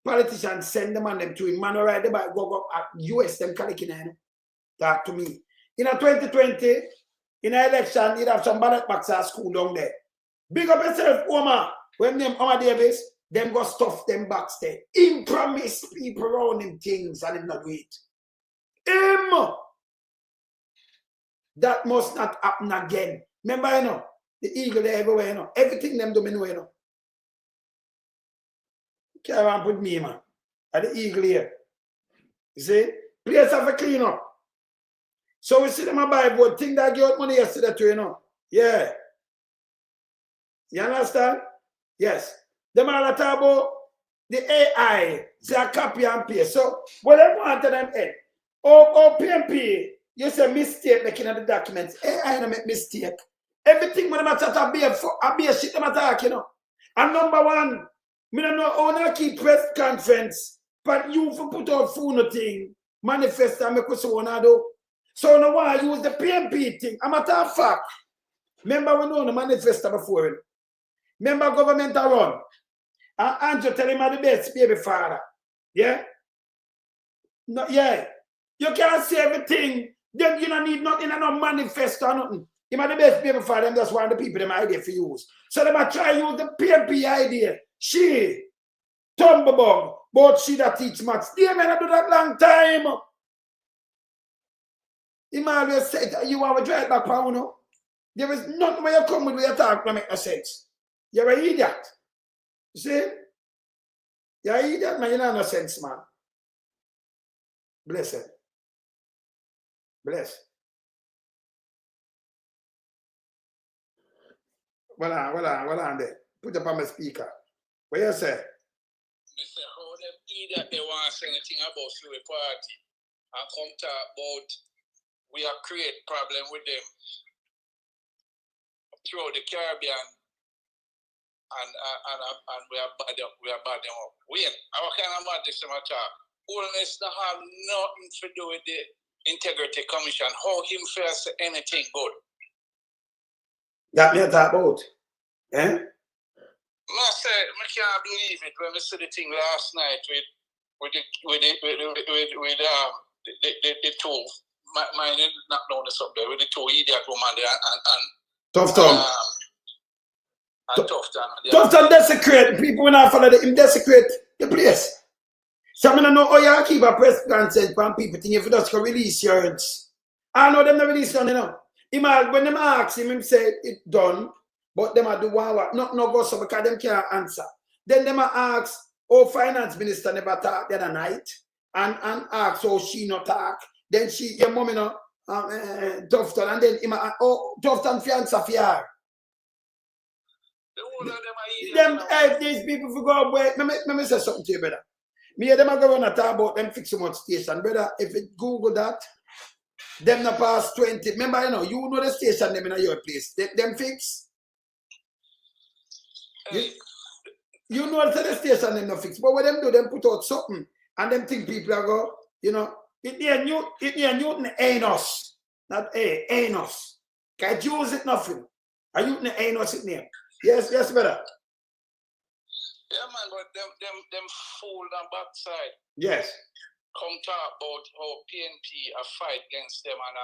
politicians send them and them to him, man, ride the bike, go at US, them collecting, talk to me. In a 2020, in an election, you have some ballot box at school down there. Big up yourself, Oma. When them Oma Davis, them go stuff them box there. Him promise people around him things and him not do it. Him! That must not happen again. Remember, you know, the eagle there everywhere, you know. Everything them do me know, you know. Carry on with me, man. At the eagle here. You see? Place have a clean up. So we see them a buy board. Think that give out money yesterday too, you know. Yeah. You understand? Yes. Them all talk about the AI, say a copy and paste. So, what they want to them head. Oh, Pnp, you say mistake making the documents. AI don't make mistake. Everything when I'm talking about be a shit them attack, you know. And number one, I don't know how to keep press conference, but you for put out phone thing, manifesto and make us wanna do. So no why use the Pnp thing. I'm a matter of fact. Remember we know the manifesto before it. Remember government around. And Andrew tell him the best baby father. Yeah? No, yeah. You can't say everything. Then you don't need nothing and no manifesto or nothing. Him the best baby father, them just want the people them idea for use. So they might try use the Pnp idea. She, Tumblerbug, but she that teach maths. They may not do that long time. He always said you want to drive back power, no? There is nothing where you come with where you talk to make no sense. You're an idiot. You see? You're an idiot, man. You don't have no sense, man. Bless him. Bless. Well on there. Put up on my speaker. What you say? Mr. How them either they want to say anything about Floyd party and come talk about we have create problem with them throughout the Caribbean and we are bad them up. Wait, our kind of madness them attack. Wholeness not have nothing to do with the Integrity Commission. How him feels anything good. That me talk about. Eh? I say, I can't believe it when we see the thing last night with the two, mine not known as up there, with the two idiot woman there and Tough Tom. And Tough Tom. Tough Tom desecrate. People when I follow him desecrate the place. Some don't know how you keep a press consent from people think if you just go release your words. I know them not release none, you know. When them ask him say it done. But them a do one what not no go so because them can't answer. Then them a ask, finance minister never talk the other night and ask how she not talk. Then she your mom you know Tufton and then him Tufton fiance for her. Them these people for go away. Let me say something to you, brother. Me and them are going to talk about them fix some station, brother. If you Google that, them not pass 20. Remember, you know the station them in your place. Them fix. You know the station them no fix, but what them do, them put out something and them think people are go, it near Newton anus, not anus. Can't use it nothing. Are Newton anus it name? Yes, brother. Yeah man, but them fool on backside. Yes. Come talk about how PNP a fight against them and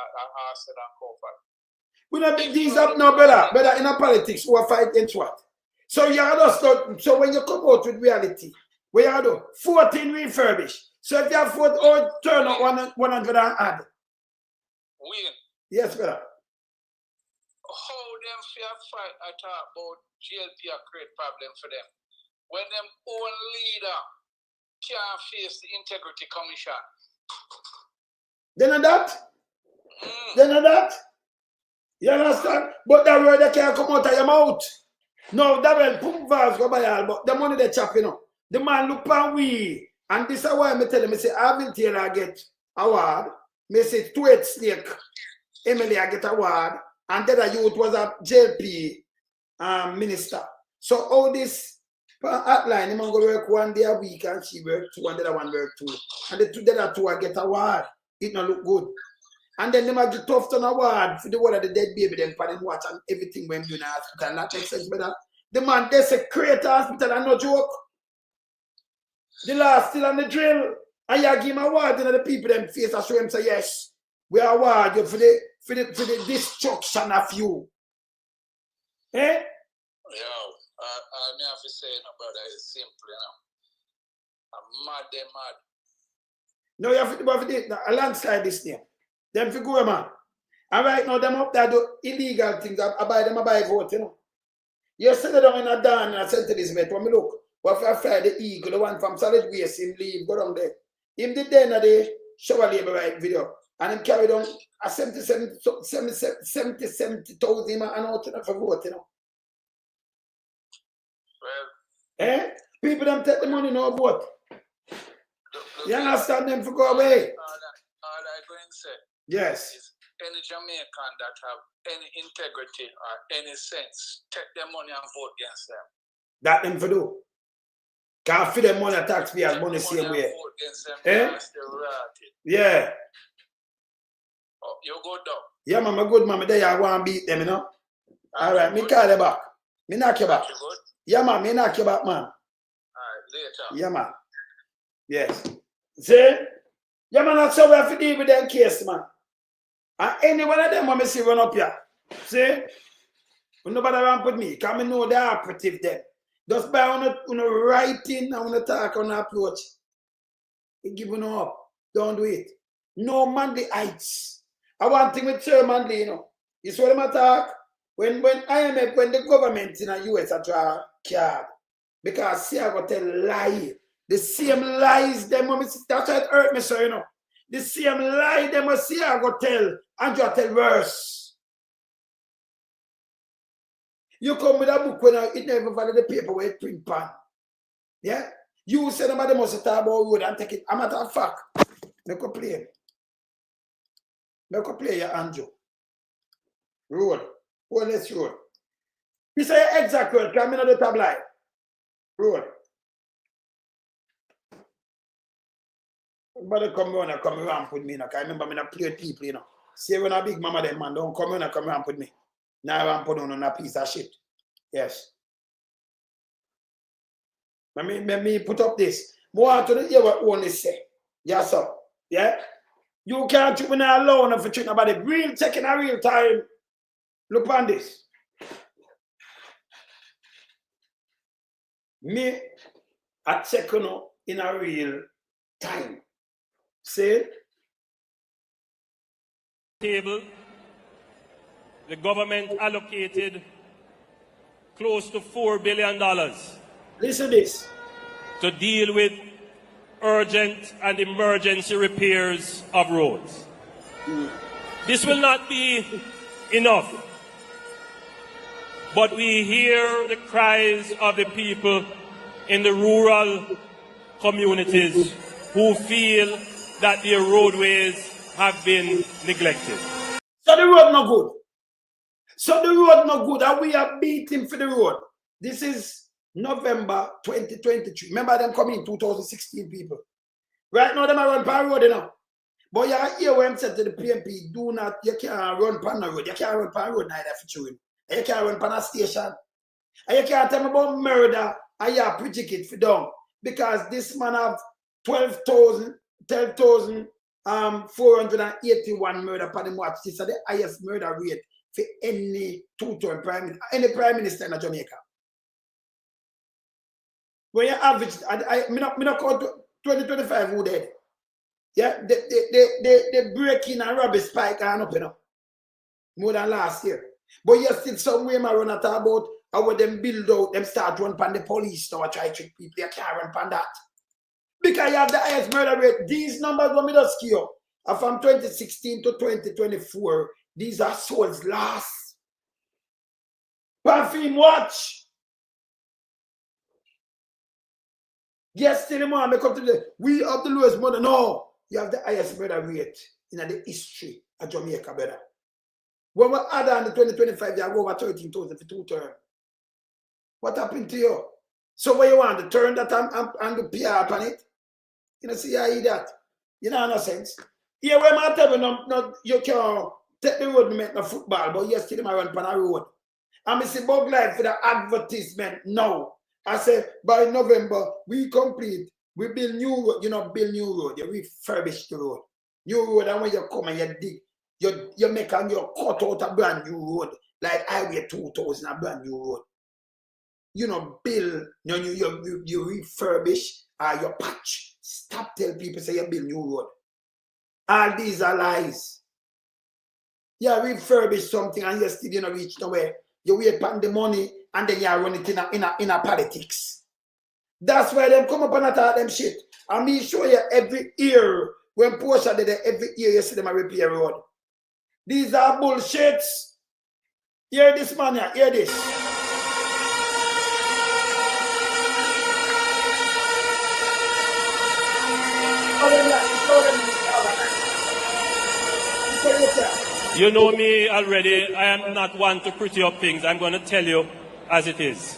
ask them and cover. We don't these up now, brother. In a politics, who are fight against what? So you just so when you come out with reality, what you do? 14 refurbished. So if you have 4 or turn out 100 and add. Win. Yes, brother. How them fair fight I talk about GLP a create problem for them. When them own leader can't face the Integrity Commission. Then that? You understand? But that word that can't come out of your mouth. No, that will put vase go by all, but the money they chop, the man look on we. And this is why I tell him, I say, Alvin Taylor get award. I say, 2-8 Snake, Emily I get award. And then the youth was a JP minister. So all this outline, him go work 1 day a week and she work 2 and the other one work 2. And the other 2 I get award. It not look good. And then they might get tough on award for the one of the dead baby, then for them watch and everything when you in the hospital. That makes sense, brother. The man desecrate hospital and no joke. The last still on the drill. And you give him award and the people them face and show him say, yes, we award you for the destruction of you. Eh? Yeah, I have to say, brother, it's simple, I'm mad. No, you have to do it alongside this name. Them figure, man. And right now, them up there do illegal things. I buy vote, Yesterday, down in a dan in a St. Elizabeth, when we look, what if I fly the eagle, the one from Solid Waste, him leave, go down there. Him did then the shower labor right video. And him carried on a 70,000 and out for vote, Well. People them take the money, no vote. You understand them for go away? All I go and say. Yes. Is any Jamaican that have any integrity or any sense, take their money and vote against them. That them for do. Can't feed them money, taxpayers money same way. Vote against them, Yeah. Oh, you good though? Yeah, man, I'm good, man. There I want to beat them, All right, me call you back. Me knock you back. You good? Yeah, man, me knock you back, man. All right, later. Yeah, man. Yes. See? Yeah, man, that's how we have to deal with them case, man. And any one of them want me see run up here. See? Nobody want put me, because I know the operative there. Just by on writing and on talk on approach. You give no up. Don't do it. No Manly heights. I want thing with Sir Manly, You saw them attack. When IMF, when the government in the US are draw card. Because see I got tell lie. The same lies them, that's why it hurt me, so the same lie they must see I go tell, and you tell worse. You come with a book when it never value the paper where it print pan. Yeah? You say nobody must talk about road and take it. A matter of fact, make a play. Make a play your Andrew. Road. Honest road. You say exact word, come in on the tabloid. Road. But come around with me now. I remember me not play with people, you know. See when a big mama them man don't come around with me. Now I'm putting on a piece of shit. Yes. Let me put up this. More to the hear what one is say. Yes, sir. Yeah? You can't treat me now alone for treating about it. Real checking a real time. Look on this. Me I check in a real time. Say table, the government allocated close to $4 billion. Listen to this. To deal with urgent and emergency repairs of roads. This will not be enough, but we hear the cries of the people in the rural communities who feel that their roadways have been neglected. So the road no good. So the road no good, and we are beating for the road. This is November 2023. Remember them coming in 2016 people. Right now, them are run pan road, you know. But you hear when I'm said to the PNP, do not, you can't run pan the road. You can't run pan road neither for chewing. You can't run pan a station. And you can't tell me about murder and you have predicate for down. Because this man have 12,481 murder per the watch. This is the highest murder rate for any two-term prime minister in Jamaica. When you average, I not call 2025 who dead. Yeah, they break in and rob a spike and up, you know. More than last year. But you still somewhere I run at about how them build out, them start run pan the police now, try to trick people. You can't run pan that. Because you have the highest murder rate. These numbers want me to scare. And from 2016 to 2024, these are souls lost. Parfum watch. Yes, still more make up to the we have the lowest murder. No, you have the highest murder rate in the history of Jamaica, brother. When we add on the 2025, you have over 13,000 for 2 terms. What happened to you? So what you want to turn that and the PR upon it? You know, see how you that? You know, no sense. Here where I tell you, no, you can take the road to make no football, but you still run on a road. And I see bug life for the advertisement now. I said by November we complete, we build new road, you know, build new road, you refurbish the road. New road, and when you come and you dig, you make and you cut out a brand new road, like Highway 2000, a brand new road. You know, build, you refurbish or you patch. Stop telling people say you build new road. All these are lies. You refurbish something and you still you know reach nowhere. You wait on the money and then you run it in a politics. That's why them come up and attack them shit. And me show you every year when Porsche did it, every year you see them a repair road. These are bullshits. Hear this man here, hear this. You know me already. I am not one to pretty up things. I'm going to tell you as it is.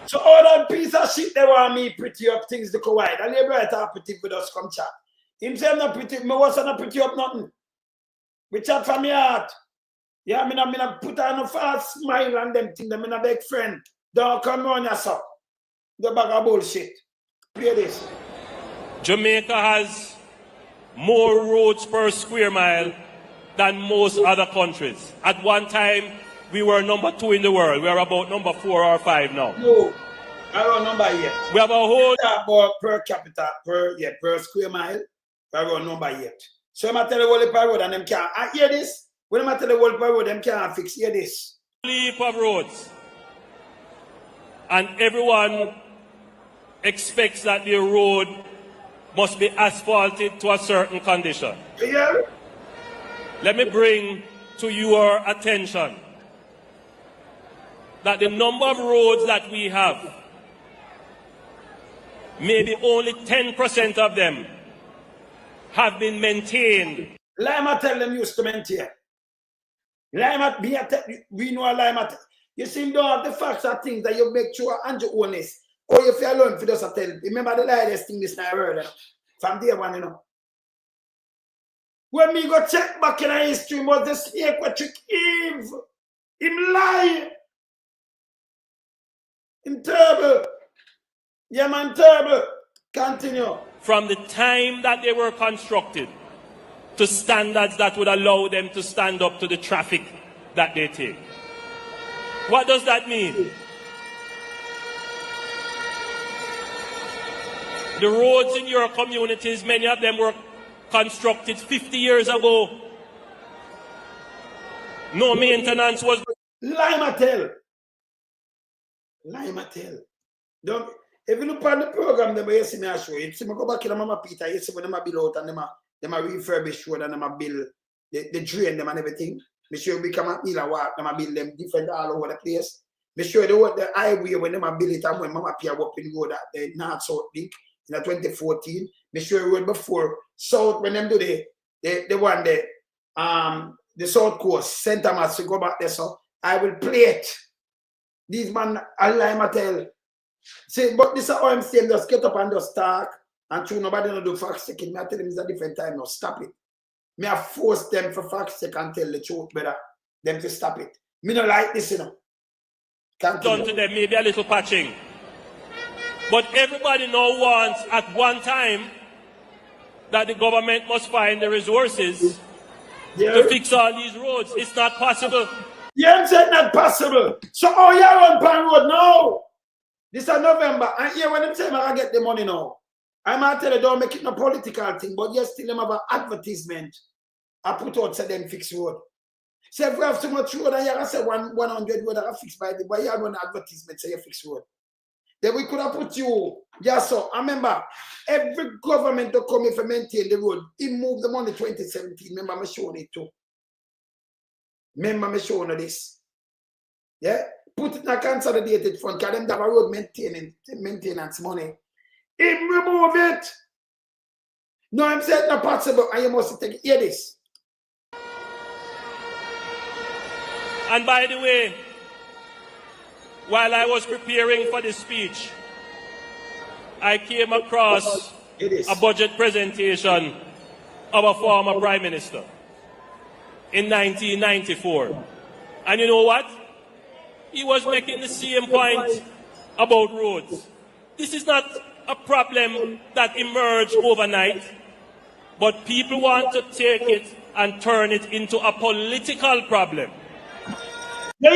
So all that piece of shit they want me pretty up things to go wide. And they bright are pretty with us come chat. Him say I'm not pretty, me was not pretty up nothing. We chat from your heart. Yeah, I mean put on a fast smile and them things. I'm a big friend. Don't come on yourself. The bag of bullshit. Play this. Jamaica has more roads per square mile than most other countries. At one time, we were number 2 in the world. We are about number 4 or 5 now. No, I don't number yet. We have a whole about per capita, per square mile. I don't number yet. So I'm tell the whole road and them can't. I hear this. When I'm tell the whole road, them can't fix. Hear this. Heap of roads, and everyone expects that their road must be asphalted to a certain condition. Yeah. Let me bring to your attention that the number of roads that we have, maybe only 10% of them have been maintained. Lima tell them used to maintain. Lima, we know a Lima. You see, don't have the facts or things that you make sure and your honest. Or if you alone for just a tell. Remember the latest thing this night earlier. From day one, you know. When me go check back in our history, was the snake what trick Eve. Him lie. Him terrible. Yeah, man, terrible. Continue. From the time that they were constructed to standards that would allow them to stand up to the traffic that they take. What does that mean? The roads in your communities, many of them were constructed 50 years ago. No maintenance was... Lima tell. Lima tell. Don't, if you look at the program, then you see me show. You see me go back to Mama Peter, you see when them build out and them refurbish road and them build the drain them and everything. Me sure we come and build a walk, them build them different all over the place. Me sure the highway when them build it and when Mama Peter walk in road at the north-south link in 2014. Me sure road before south when them do the one there, the south coast, St. Thomas, to go back there, so I will play it. These man, I tell. See, but this is how I'm saying, just get up and just talk. And true, nobody no do fact checking. Me I tell them it's a different time now. Stop it. Me I force them for fact check and tell the truth better. Them to stop it. Me no like this, you know. Done to them, maybe a little patching. But everybody now wants at one time that the government must find the resources to fix all these roads. It's not possible. You said not possible. So how you on Pan Road now? This is November. And here when them say I get the money now. I'm going to tell you don't make it no political thing, but you still have an advertisement. I put out say them fix road. So if you have so much road and you have say 100 road that fixed by the but you have an advertisement say you fix road. Then we could have put you, yes, so I remember every government to come in for maintain the road, he moved the money 2017. Remember me showing it too. Remember me showing you this. Yeah? Put it in a consolidated fund, because them have a road maintenance money. He remove it. No, I'm saying not possible, and you must take it. Hear this. And by the way, while I was preparing for this speech, I came across a budget presentation of a former Prime Minister in 1994. And you know what? He was making the same point about roads. This is not a problem that emerged overnight, but people want to take it and turn it into a political problem. You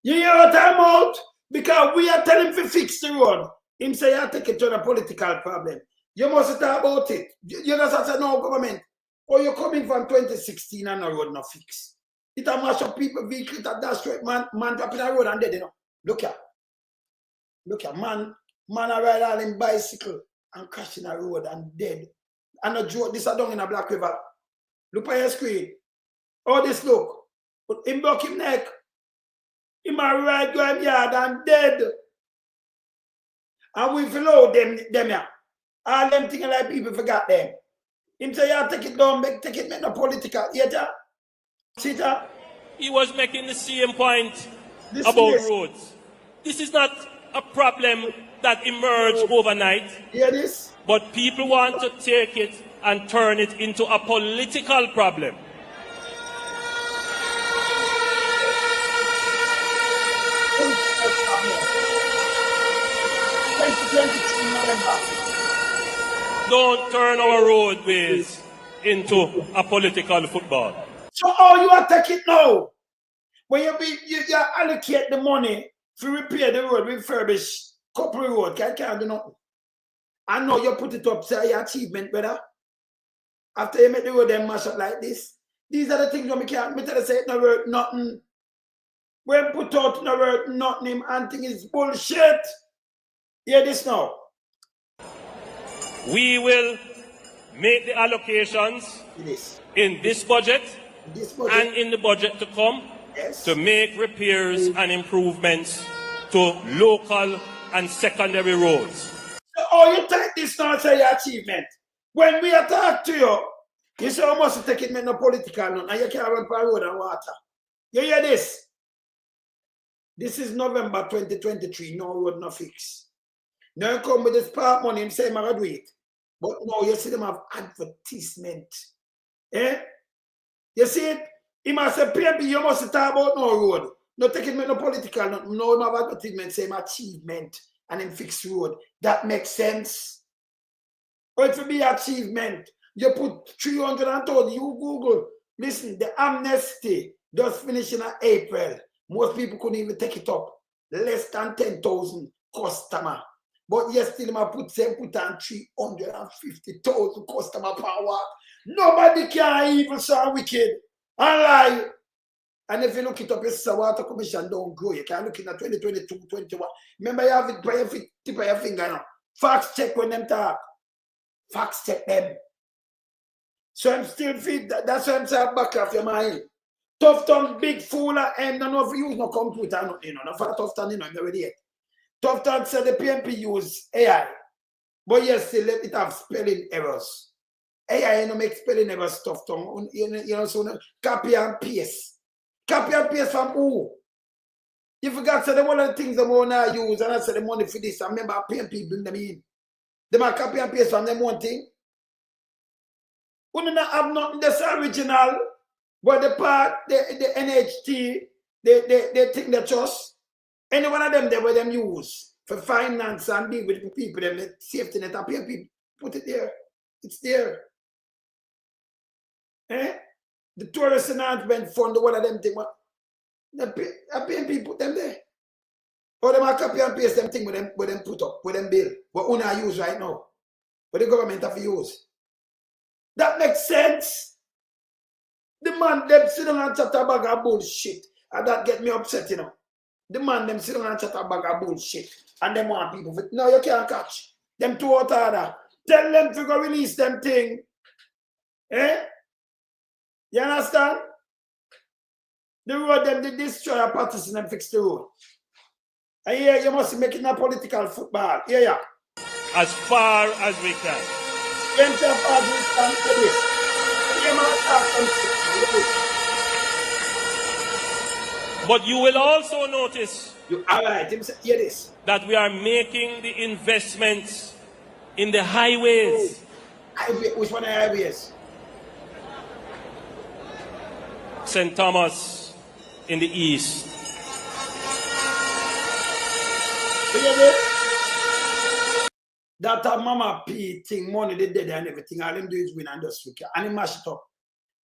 hear what I'm out? Because we are telling him to fix the road. Him say, I take it to a political problem. You must talk about it. You know, say no government. Or you're coming from 2016 and the road not fixed. It a mash up people, vehicle that straight man up in the road and dead, you know. Look here, man a ride all in bicycle and crash in the road and dead. And a joke, this a down in a Black River. Look at your screen. Oh, this look. But him broke him neck. Him a ride go him yard and dead. And we follow them here. All them things like people forgot them. Him say, yeah, take it down, take it, make no political. Yeah, see that? He was making the same point about roads. This is not a problem that emerged overnight. Hear this? But people want to take it and turn it into a political problem. Don't turn our roadways into a political football. So how you are taking it now? When you allocate the money to repair the road, refurbish couple road, can't do nothing. I know you put it up, say your achievement, brother. After you make the road then mash up like this. These are the things that we can't tell you say it no worth nothing. When put out no worth nothing, and thing is bullshit. Hear this now. We will make the allocations in this budget and in the budget to come to make repairs and improvements to local and secondary roads. So, oh, you take this now and say your achievement. When we attack to you, you say, I must take it in no political note, and you can't run for road and water. You hear this? This is November 2023, no road, no fix. Now you come with this part money and say, I'm going to do it. But now you see them have advertisement. Eh? You see it? He must say, Pnp, you must talk about no road. No take it no political, no have advertisement, same achievement, and then fix road. That makes sense. Or it will be achievement. You put 330, you Google. Listen, the amnesty just finished in April. Most people couldn't even take it up. Less than 10,000 customer. But yes, still I put on 350,000 customer power. Nobody can even say wicked and lie. And if you look it up, it's a water commission don't grow. You can look in at 2022, 21. Remember, you have it by your tip of your finger now. Facts check when them talk. Facts check them. So I'm still fit. That's why I'm saying back off your mind. Tough tongue, big fool, and none of you use no computer, you know, no for tough tongue, you know, already yet. Tough tongue said the Pnp use AI, but yes, still let it have spelling errors. AI, you know, make spelling errors, tough tongue, you know, so copy and paste. Copy and paste from who? You forgot, so the one of the things the more now use, and I said the money for this, I remember Pnp bring them in. They might copy and paste from them one thing. We don't have nothing that's original. But the part, the NHT, they think they trust. Any one of them, they will them use for finance and deal with the people, them the safety net and Pnp, put it there. It's there. Eh? The tourist enhancement fund, the one of them thing, the Pnp put them there. Or them copy and paste them thing with them put up, with them bill. What we not use right now. But the government have to use. That makes sense. The man them sit down and chat a bag of bullshit. And that get me upset, you know. The man them sit down and chat a bag of bullshit. And them want people for no, you can't catch. Them two out order. Tell them to go release them thing. Eh? You understand? The road them they destroy a partisan and fix the road. And here you must be making a political football. Yeah. As far as we can. As far as we can do this. But you will also notice that we are making the investments in the highways. Which one are highways? St. Thomas in the east. That Mama P thing, money they did and everything, all them do is win and just wicked. And they mash it up.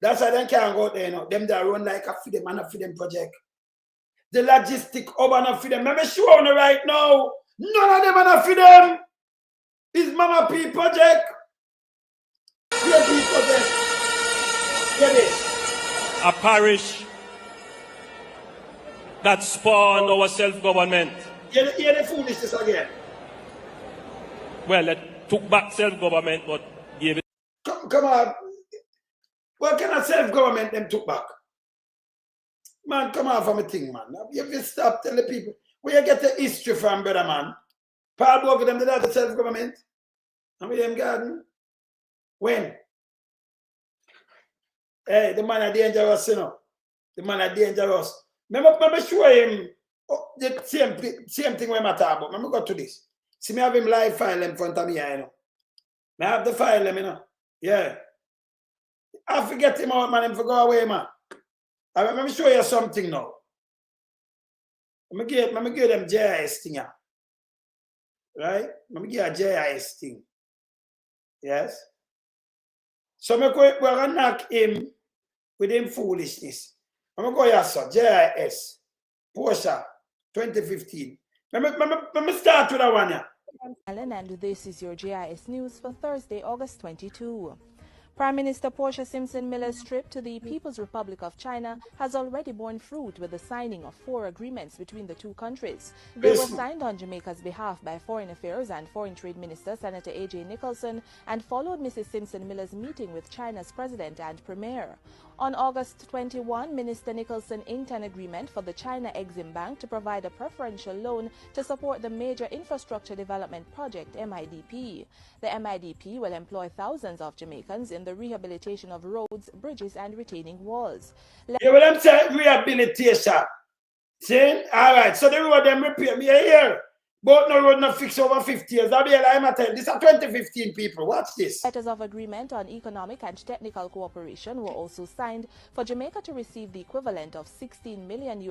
That's why they can't go there, you know. Them that run like a freedom and a freedom project. The logistic urban of freedom. Let me show you right now. None of them are a freedom. It's Mama P project. PNP project. Get it. A parish that spawned our self-government. Hear the foolishness again. Well, it took back self-government, but gave it. Come on. What kind of self-government them took back? Man, come on from a thing, man. You have to stop telling people. Where you get the history from, brother, man? Paul Bogle them did the self-government. And with them garden. When? Hey, the man are dangerous, you know. The man are dangerous. Remember show him the same thing when I talk about. Let me go to this. See me have him live file in front of me, you know. I have the file, you know. Yeah. I forget him out, man. Him for go away, man. Let me show you something now. Let me give them JIS thing, yeah. Right? Let me give a JIS thing. Yes? So we're going to knock him with him foolishness. I'm going to go here, sir. JIS. Porsche 2015. Let me start with that one, yeah. And this is your JIS news for Thursday, August 22. Prime Minister Portia Simpson Miller's trip to the People's Republic of China has already borne fruit with the signing of 4 agreements between the two countries. They were signed on Jamaica's behalf by Foreign Affairs and Foreign Trade Minister Senator A.J. Nicholson and followed Mrs. Simpson Miller's meeting with China's President and Premier. On August 21, Minister Nicholson inked an agreement for the China Exim Bank to provide a preferential loan to support the Major Infrastructure Development Project, MIDP. The MIDP will employ thousands of Jamaicans in the rehabilitation of roads, bridges, and retaining walls. Yeah, well, I'm saying rehabilitation. See? All right, so the road them repair me here. But no road not fixed over 50 years. I'll be alive. This are 2015 people. What's this? Letters of agreement on economic and technical cooperation were also signed for Jamaica to receive the equivalent of $16 million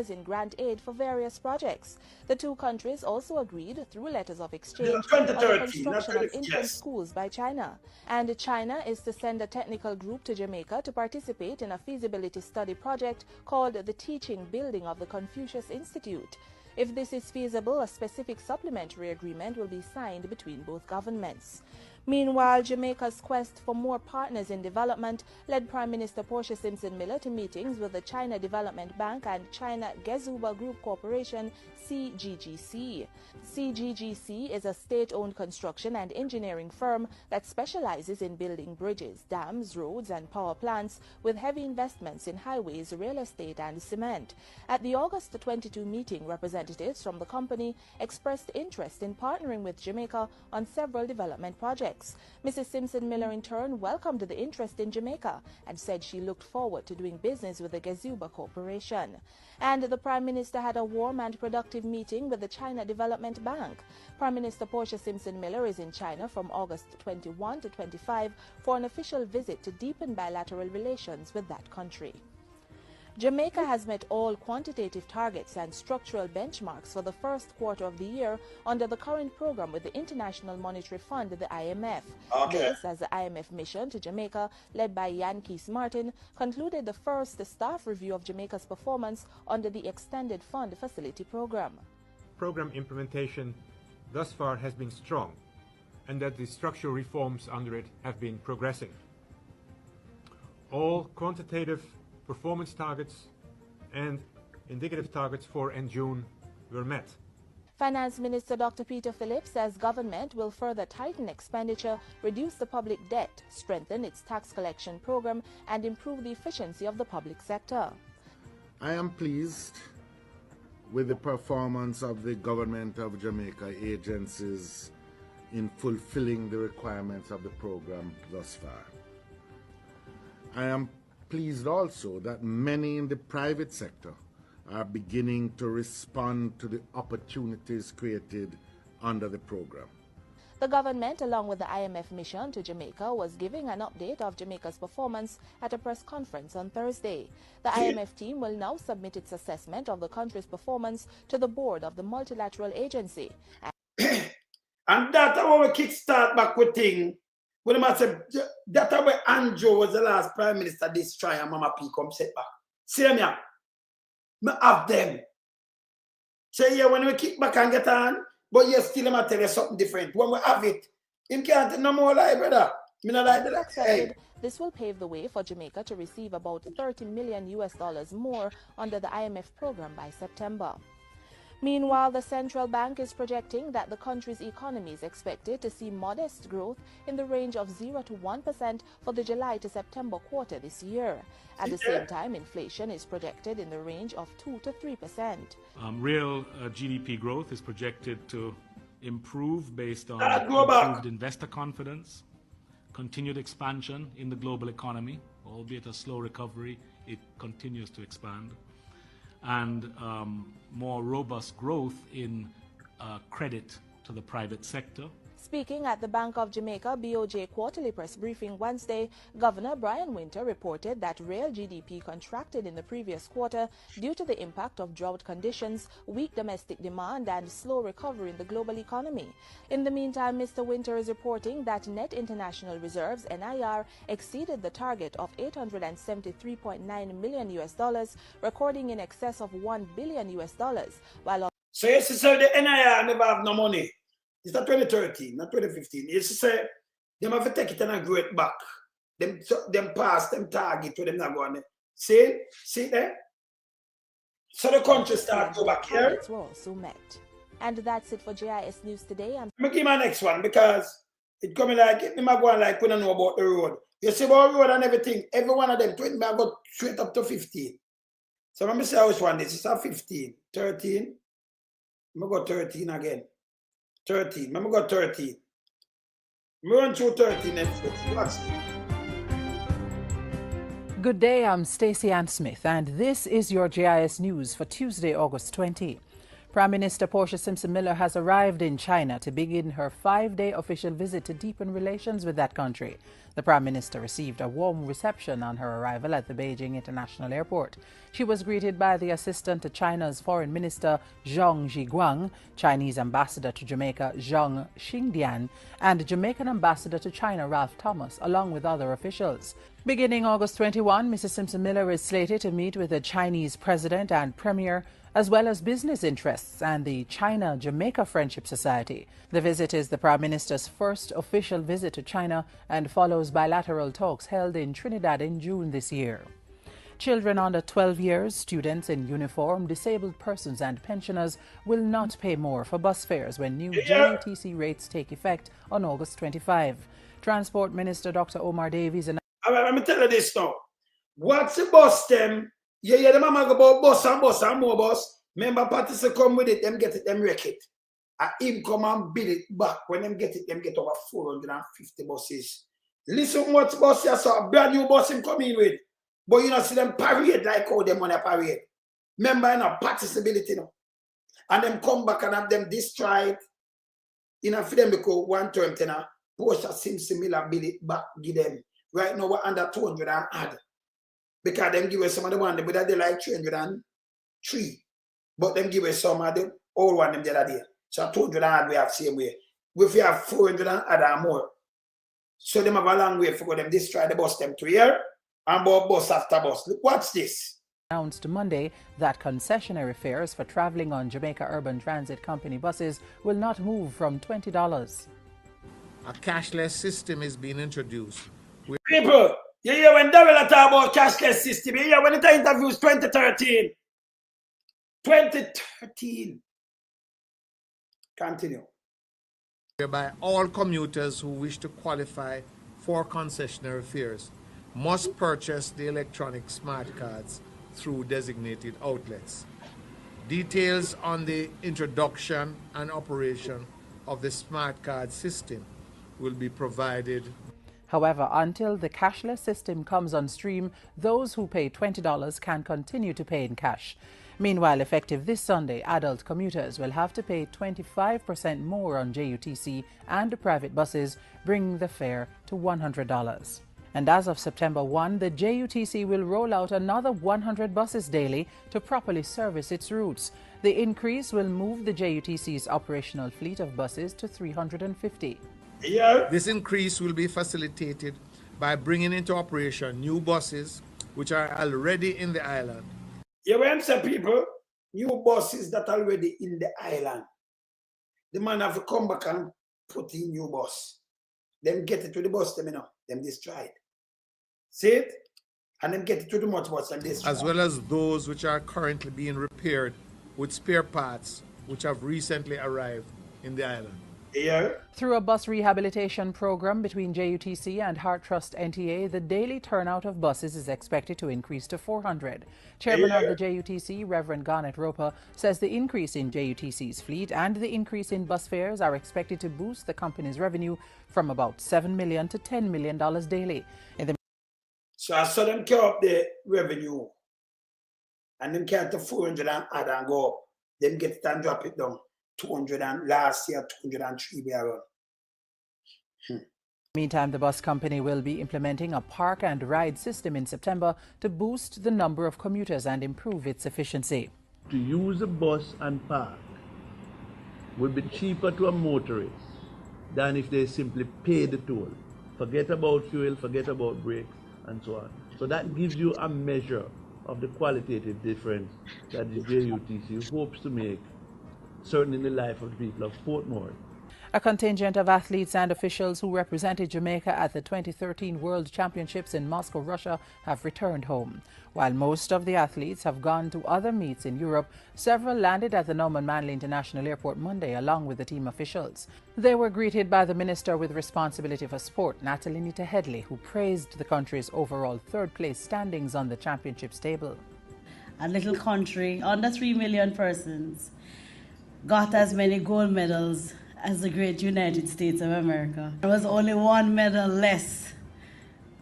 in grant aid for various projects. The two countries also agreed through letters of exchange on the construction of infant schools by China. And China is to send a technical group to Jamaica to participate in a feasibility study project called the Teaching Building of the Confucius Institute. If this is feasible, a specific supplementary agreement will be signed between both governments. Meanwhile, Jamaica's quest for more partners in development led Prime Minister Portia Simpson Miller to meetings with the China Development Bank and China Gezuba Group Corporation, CGGC. CGGC is a state-owned construction and engineering firm that specializes in building bridges, dams, roads, and power plants with heavy investments in highways, real estate, and cement. At the August 22 meeting, representatives from the company expressed interest in partnering with Jamaica on several development projects. Mrs. Simpson Miller, in turn, welcomed the interest in Jamaica and said she looked forward to doing business with the Gezuba Corporation. And the Prime Minister had a warm and productive meeting with the China Development Bank. Prime Minister Portia Simpson Miller is in China from August 21 to 25 for an official visit to deepen bilateral relations with that country. Jamaica has met all quantitative targets and structural benchmarks for the first quarter of the year under the current program with the International Monetary Fund, the IMF. This, as the IMF mission to Jamaica, led by Yan Kees Martin, concluded the first staff review of Jamaica's performance under the Extended Fund Facility Program. Program implementation thus far has been strong, and that the structural reforms under it have been progressing. All quantitative performance targets and indicative targets for end June were met. Finance Minister Dr. Peter Phillips says government will further tighten expenditure, reduce the public debt, strengthen its tax collection program, and improve the efficiency of the public sector. I am pleased with the performance of the government of Jamaica agencies in fulfilling the requirements of the program thus far. I am pleased also that many in the private sector are beginning to respond to the opportunities created under the program. The government, along with the IMF mission to Jamaica, was giving an update of Jamaica's performance at a press conference on Thursday. The IMF team will now submit its assessment of the country's performance to the board of the multilateral agency. And that's how we kickstart back with thing. When I say that's how Andrew was the last prime minister this try and Mama P come set back. See me, me have them. Say yeah, when we kick back and get on, but yes, still I'm tell you something different. When we have it, him can't no more lie, brother. Me not like that. Hey. This will pave the way for Jamaica to receive about $30 million more under the IMF program by September. Meanwhile, the central bank is projecting that the country's economy is expected to see modest growth in the range of 0 to 1% for the July to September quarter this year. At the same time, inflation is projected in the range of 2 to 3%. Real GDP growth is projected to improve based on improved investor confidence, continued expansion in the global economy, albeit a slow recovery, it continues to expand, and more robust growth in credit to the private sector. Speaking at the Bank of Jamaica BOJ quarterly press briefing Wednesday, Governor Brian Winter reported that real GDP contracted in the previous quarter due to the impact of drought conditions, weak domestic demand, and slow recovery in the global economy. In the meantime, Mr. Winter is reporting that net international reserves, NIR, exceeded the target of $873.9 million, recording in excess of $1 billion, while... So yes, so the NIR never have no money. It's not 2013, not 2015. It's to say, they have to take it and grow it back. them pass them target to them not going there. See there? So the country start go back here. Were also met. And that's it for JIS News today. I'm going to give my next one because it coming like, it me go on like we don't know about the road. You see about road and everything, every one of them, 20, I got straight up to 15. So let me say which one this is a 15, 13. I'm going to go 13 again. 13, let me go 13. I'm run through 13 and watch. Good day, I'm Stacey Ann Smith, and this is your JIS News for Tuesday, August 20. Prime Minister Portia Simpson-Miller has arrived in China to begin her 5-day official visit to deepen relations with that country. The Prime Minister received a warm reception on her arrival at the Beijing International Airport. She was greeted by the assistant to China's Foreign Minister Zhang Zhiguang, Chinese Ambassador to Jamaica Zhang Xingdian, and Jamaican Ambassador to China Ralph Thomas, along with other officials. Beginning August 21, Mrs. Simpson-Miller is slated to meet with the Chinese President and Premier, as well as business interests and the China-Jamaica Friendship Society. The visit is the Prime Minister's first official visit to China and follows bilateral talks held in Trinidad in June this year. Children under 12 years, students in uniform, disabled persons and pensioners will not pay more for bus fares when new JUTC rates take effect on August 25. Transport Minister Dr. Omar Davies announced... Let me tell you this now. What's the bus them? Yeah, the mama go about bus and more bus. Member parties come with it, them get it, them wreck it. And him come and build it back. When them get it, them get over 450 buses. Listen what bus you saw, a brand new bus him come in with. But you know, see them parade like how them on a parade. Member in a participability, you know. And them come back and have them destroyed. You know, for them because 120 now, Portia Simpson-Miller build it back, give them. Right now, we're under 200 and add. Because them give us some of the one, but they like 303. But them give us some of the old one them the other day. So 200 and add we have same way. If we have 400 and add and more. So them have a long way for them destroy the bus them to here and bus after bus. Look, watch this. Announced Monday that concessionary fares for traveling on Jamaica Urban Transit Company buses will not move from $20. A cashless system is being introduced. People, you hear when Daryl talk about cashless system, you hear when the interviews 2013. 2013. Continue. Whereby all commuters who wish to qualify for concessionary fares must purchase the electronic smart cards through designated outlets. Details on the introduction and operation of the smart card system will be provided. However, until the cashless system comes on stream, those who pay $20 can continue to pay in cash. Meanwhile, effective this Sunday, adult commuters will have to pay 25% more on JUTC and private buses, bringing the fare to $100. And as of September 1, the JUTC will roll out another 100 buses daily to properly service its routes. The increase will move the JUTC's operational fleet of buses to 350. Yeah. This increase will be facilitated by bringing into operation new buses which are already in the island. You want some people, new buses that are already in the island. The man have to come back and put in new bus. Them get it to the bus, them, you know, them destroyed. See it? And then get it to the much bus and destroyed. As well as those which are currently being repaired with spare parts which have recently arrived in the island. Yeah. Through a bus rehabilitation program between JUTC and Heart Trust NTA, the daily turnout of buses is expected to increase to 400. Chairman of the JUTC, Reverend Garnet Roper, says the increase in JUTC's fleet and the increase in bus fares are expected to boost the company's revenue from about $7 million to $10 million daily. So I saw them carry up the revenue and then carry to 400 and add and go up. Then get it and drop it down. 200 and last year 203 we are on. Meantime, the bus company will be implementing a park and ride system in September to boost the number of commuters and improve its efficiency. To use a bus and park would be cheaper to a motorist than if they simply pay the toll. Forget about fuel, forget about brakes, and so on. So that gives you a measure of the qualitative difference that the JUTC hopes to make, certainly in the life of the people of Portmore. A contingent of athletes and officials who represented Jamaica at the 2013 World Championships in Moscow, Russia, have returned home. While most of the athletes have gone to other meets in Europe, several landed at the Norman Manley International Airport Monday along with the team officials. They were greeted by the Minister with Responsibility for Sport, Natalie Headley, who praised the country's overall third-place standings on the championships table. A little country, under 3 million persons, got as many gold medals as the great United States of America. There was only one medal less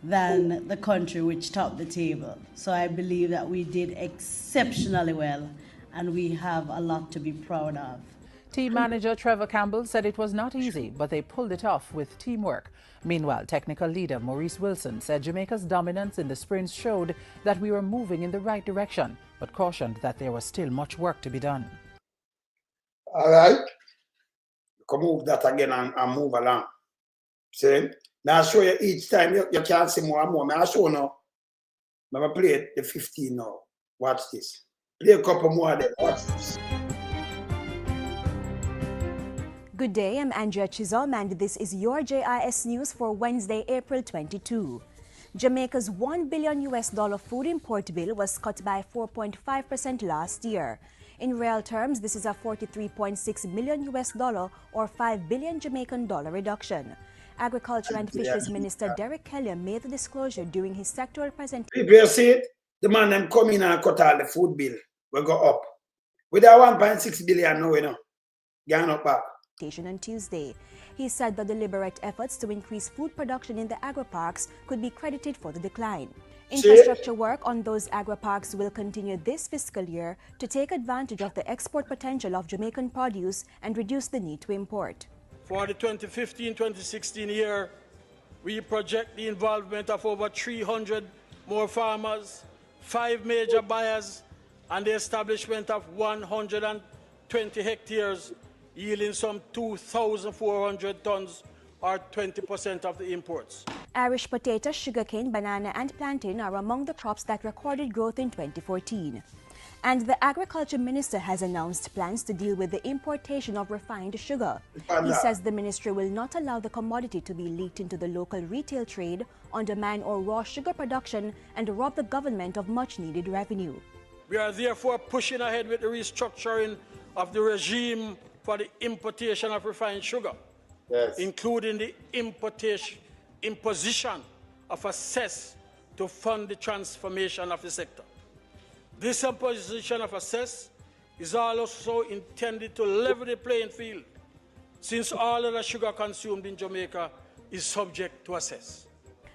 than the country which topped the table. So I believe that we did exceptionally well and we have a lot to be proud of. Team manager Trevor Campbell said it was not easy, but they pulled it off with teamwork. Meanwhile, technical leader Maurice Wilson said Jamaica's dominance in the sprints showed that we were moving in the right direction, but cautioned that there was still much work to be done. All right. Come move that again and move along. See? Now I show you each time you can see more and more. Now I show now. I'm going to play the 15 now. Watch this. Play a couple more of them. Watch this. Good day, I'm Andrea Chisholm and this is your JIS News for Wednesday, April 22. Jamaica's $1 billion food import bill was cut by 4.5% last year. In real terms, this is a $43.6 million or 5 billion Jamaican dollar reduction. Agriculture and Fisheries Minister Derek Kelly made the disclosure during his sectoral presentation. People you see it, the man them come in and cut all the food bill. We go up. With our 1.6 billion now, you know, gone up back. On Tuesday, he said that deliberate efforts to increase food production in the agri-parks could be credited for the decline. Infrastructure work on those agri-parks will continue this fiscal year to take advantage of the export potential of Jamaican produce and reduce the need to import. For the 2015-2016 year, we project the involvement of over 300 more farmers, 5 major buyers, and the establishment of 120 hectares, yielding some 2,400 tons or 20% of the imports. Irish potato, sugarcane, banana and plantain are among the crops that recorded growth in 2014. And the Agriculture Minister has announced plans to deal with the importation of refined sugar. He says the ministry will not allow the commodity to be leaked into the local retail trade, undermine or raw sugar production and rob the government of much-needed revenue. We are therefore pushing ahead with the restructuring of the regime for the importation of refined sugar, including the imposition of a cess to fund the transformation of the sector. This imposition of a cess is also intended to level the playing field, since all of the sugar consumed in Jamaica is subject to a cess.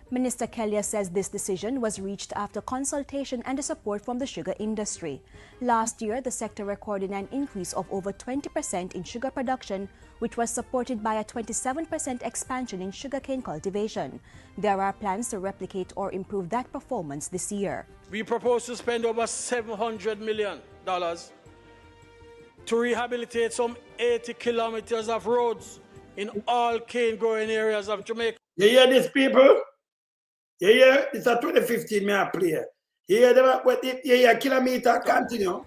Minister Kelly says this decision was reached after consultation and support from the sugar industry. Last year, the sector recorded an increase of over 20% in sugar production, which was supported by a 27% expansion in sugarcane cultivation. There are plans to replicate or improve that performance this year. We propose to spend over $700 million to rehabilitate some 80 kilometers of roads in all cane-growing areas of Jamaica. You hear this, people? You hear? It's a 2015 me a play. You hear them? You hear kilometer continue?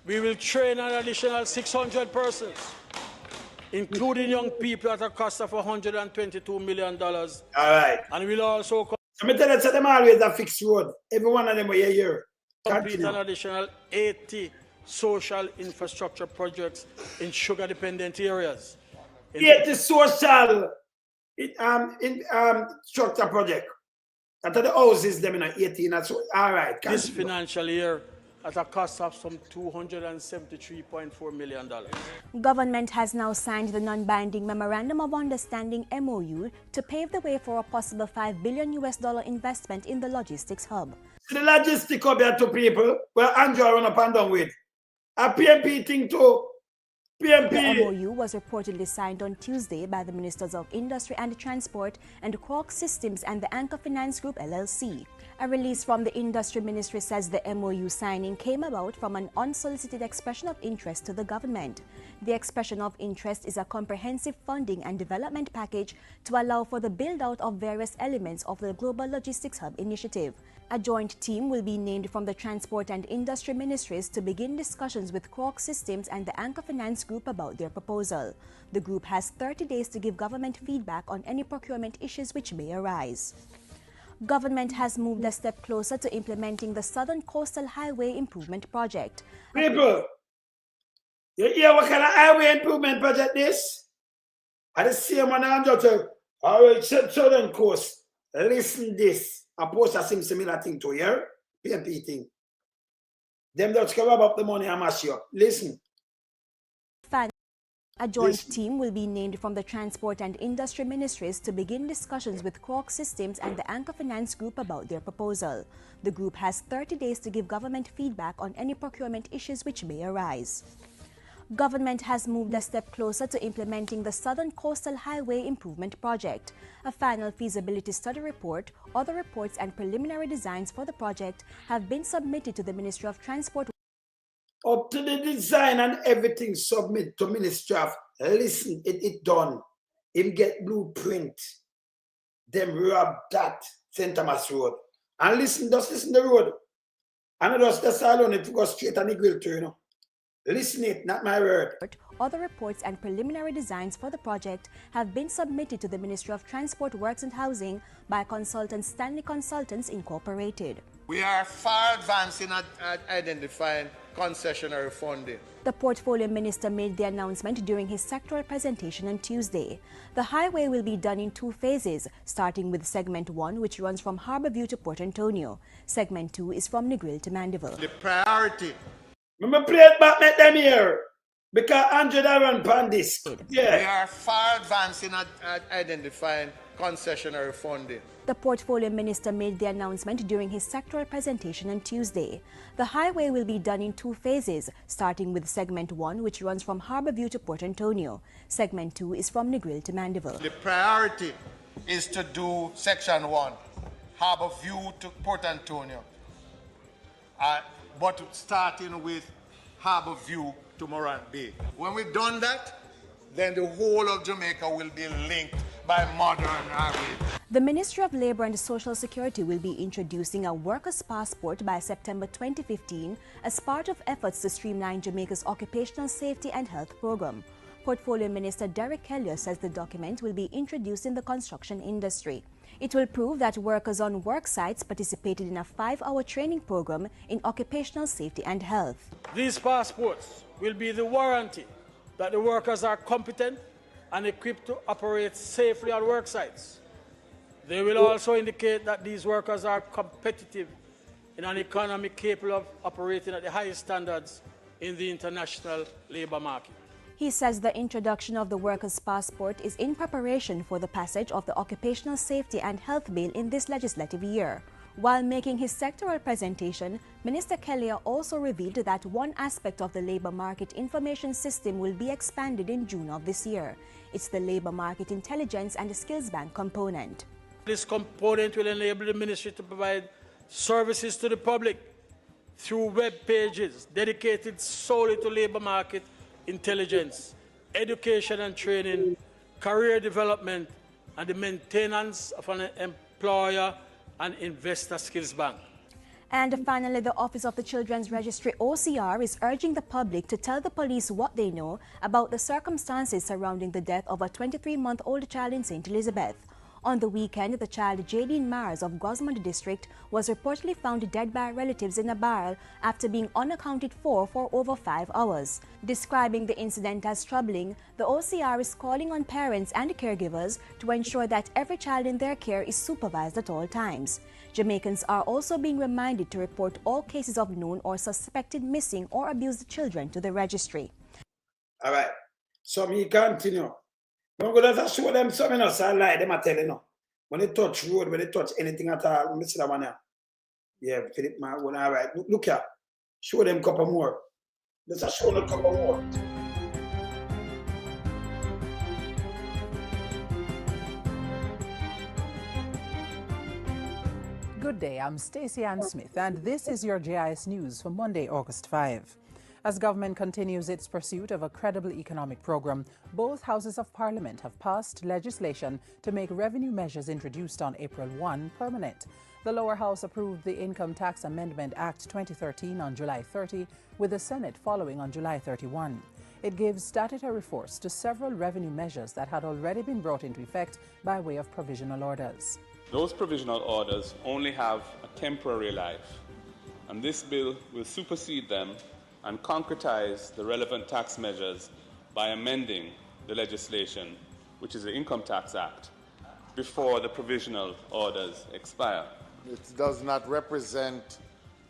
We will train an additional 600 persons, including young people at a cost of $122 million. All right. And we'll also so me tell you, them always a fixed road. Every one of them will hear. Complete an additional 80 social infrastructure projects in sugar-dependent areas. 80 social structure project. After the houses, them in 18. So, all right. This financial year, at a cost of some $273.4 million. Government has now signed the non-binding Memorandum of Understanding (MOU) to pave the way for a possible $5 billion investment in the logistics hub. The logistics hub here to people, well, Andrew run up and down with. A PNP thing too. PNP. The MOU was reportedly signed on Tuesday by the Ministers of Industry and Transport and Quark Systems and the Anchor Finance Group LLC. A release from the Industry Ministry says the MOU signing came about from an unsolicited expression of interest to the government. The expression of interest is a comprehensive funding and development package to allow for the build-out of various elements of the Global Logistics Hub initiative. A joint team will be named from the Transport and Industry Ministries to begin discussions with Quark Systems and the Anchor Finance Group about their proposal. The group has 30 days to give government feedback on any procurement issues which may arise. Government has moved a step closer to implementing the Southern Coastal Highway Improvement Project. People, you hear what kind of highway improvement project this? I the same one I'm just all right, Southern Coast. Listen this. I post a similar thing to here. Pnp thing. Them just come up the money and mash you up. Listen. A joint team will be named from the Transport and Industry Ministries to begin discussions with Quark Systems and the Anchor Finance Group about their proposal. The group has 30 days to give government feedback on any procurement issues which may arise. Government has moved a step closer to implementing the Southern Coastal Highway Improvement Project. A final feasibility study report, other reports and preliminary designs for the project have been submitted to the Ministry of Transport. Up to the design and everything submit to Ministry of. Listen, it done. Him get blueprint. Them rob that St. Thomas Road. And listen, just listen the road. And just the salon it go straight and the grill to, you know. Listen it, not my word. Other reports and preliminary designs for the project have been submitted to the Ministry of Transport, Works and Housing by consultant Stanley Consultants Incorporated. We are far advanced in identifying concessionary funding. The Portfolio Minister made the announcement during his sectoral presentation on Tuesday. The highway will be done in 2 phases, starting with Segment 1, which runs from Harborview to Port Antonio. Segment 2 is from Negril to Mandeville. The priority. Remember, play it back, make them here. Because Andrew run Pandis. Yeah. We are far advanced in identifying concessionary funding. The Portfolio Minister made the announcement during his sectoral presentation on Tuesday. The highway will be done in 2 phases, starting with Segment 1, which runs from Harborview to Port Antonio. Segment 2 is from Negril to Mandeville. The priority is to do Section 1, Harborview to Port Antonio. But starting with Harborview to Morant Bay. When we've done that, then the whole of Jamaica will be linked by modern highway. The Ministry of Labour and Social Security will be introducing a workers' passport by September 2015 as part of efforts to streamline Jamaica's occupational safety and health program. Portfolio Minister Derek Kelly says the document will be introduced in the construction industry. It will prove that workers on work sites participated in a 5-hour training program in occupational safety and health. These passports will be the warranty that the workers are competent and equipped to operate safely on work sites. They will also indicate that these workers are competitive in an economy capable of operating at the highest standards in the international labor market. He says the introduction of the workers' passport is in preparation for the passage of the Occupational Safety and Health Bill in this legislative year. While making his sectoral presentation, Minister Kelly also revealed that one aspect of the labor market information system will be expanded in June of this year. It's the Labor Market Intelligence and Skills Bank component. This component will enable the ministry to provide services to the public through web pages dedicated solely to labor market intelligence, education and training, career development, and the maintenance of an employer and investor skills bank. And finally, the Office of the Children's Registry, OCR, is urging the public to tell the police what they know about the circumstances surrounding the death of a 23-month-old child in St. Elizabeth. On the weekend, the child Jadine Mars of Gosmond District was reportedly found dead by relatives in a barrel after being unaccounted for over 5 hours. Describing the incident as troubling, the OCR is calling on parents and caregivers to ensure that every child in their care is supervised at all times. Jamaicans are also being reminded to report all cases of known or suspected missing or abused children to the registry. All right, so me continue. I'm going to show them something else I like them I tell you now. When they touch road, when they touch anything at all, let me see that one here. Yeah, Philip, man, all right. Look here. Show them a couple more. Let's show them a couple more. Good day, I'm Stacey Ann Smith, and this is your JIS News for Monday, August 5. As government continues its pursuit of a credible economic program, both houses of parliament have passed legislation to make revenue measures introduced on April 1 permanent. The lower house approved the Income Tax Amendment Act 2013 on July 30, with the Senate following on July 31. It gives statutory force to several revenue measures that had already been brought into effect by way of provisional orders. Those provisional orders only have a temporary life, and this bill will supersede them and concretize the relevant tax measures by amending the legislation, which is the Income Tax Act, before the provisional orders expire. It does not represent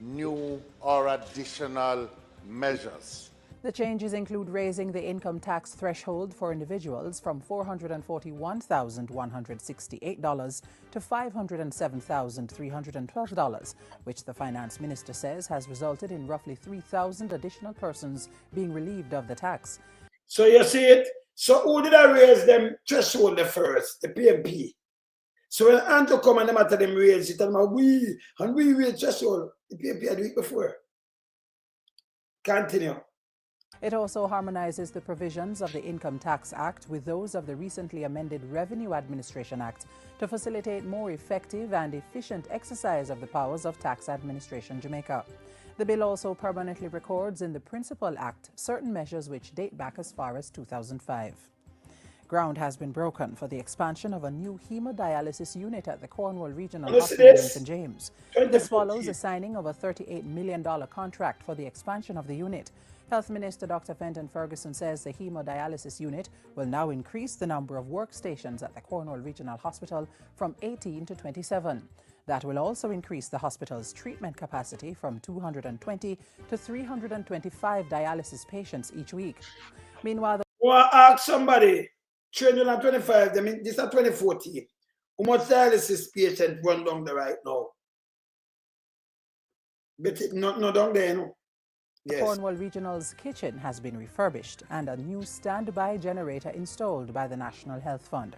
new or additional measures. The changes include raising the income tax threshold for individuals from $441,168 to $507,312, which the finance minister says has resulted in roughly 3,000 additional persons being relieved of the tax. So you see it? So who did I raise them threshold first? The PNP. So when Andrew come and them after them raise it, and we raise threshold. The PNP had do it before. Continue. It also harmonizes the provisions of the Income Tax Act with those of the recently amended Revenue Administration Act to facilitate more effective and efficient exercise of the powers of Tax Administration Jamaica. The bill also permanently records in the Principal Act certain measures which date back as far as 2005. Ground has been broken for the expansion of a new hemodialysis unit at the Cornwall Regional Hospital in St. James. This follows the signing of a $38 million contract for the expansion of the unit. Health Minister Dr. Fenton Ferguson says the hemodialysis unit will now increase the number of workstations at the Cornwall Regional Hospital from 18 to 27. That will also increase the hospital's treatment capacity from 220 to 325 dialysis patients each week. Meanwhile, Well, ask somebody, 325, I mean, this is 2014. How much dialysis patient run down the right now? But it not down there, no. The Yes. Cornwall Regional's kitchen has been refurbished and a new standby generator installed by the National Health Fund.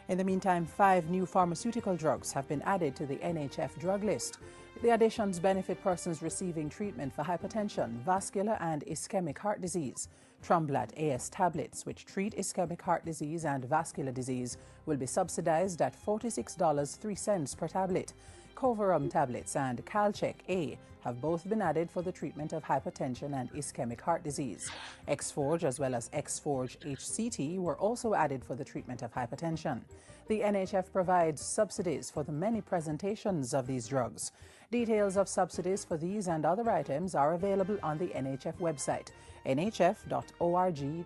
In the meantime, 5 new pharmaceutical drugs have been added to the NHF drug list. The additions benefit persons receiving treatment for hypertension, vascular and ischemic heart disease. Trumblat AS tablets, which treat ischemic heart disease and vascular disease, will be subsidized at $46.03 per tablet. Coverum tablets and Calchek A have both been added for the treatment of hypertension and ischemic heart disease. Xforge as well as Xforge HCT were also added for the treatment of hypertension. The NHF provides subsidies for the many presentations of these drugs. Details of subsidies for these and other items are available on the NHF website, nhf.org.jm.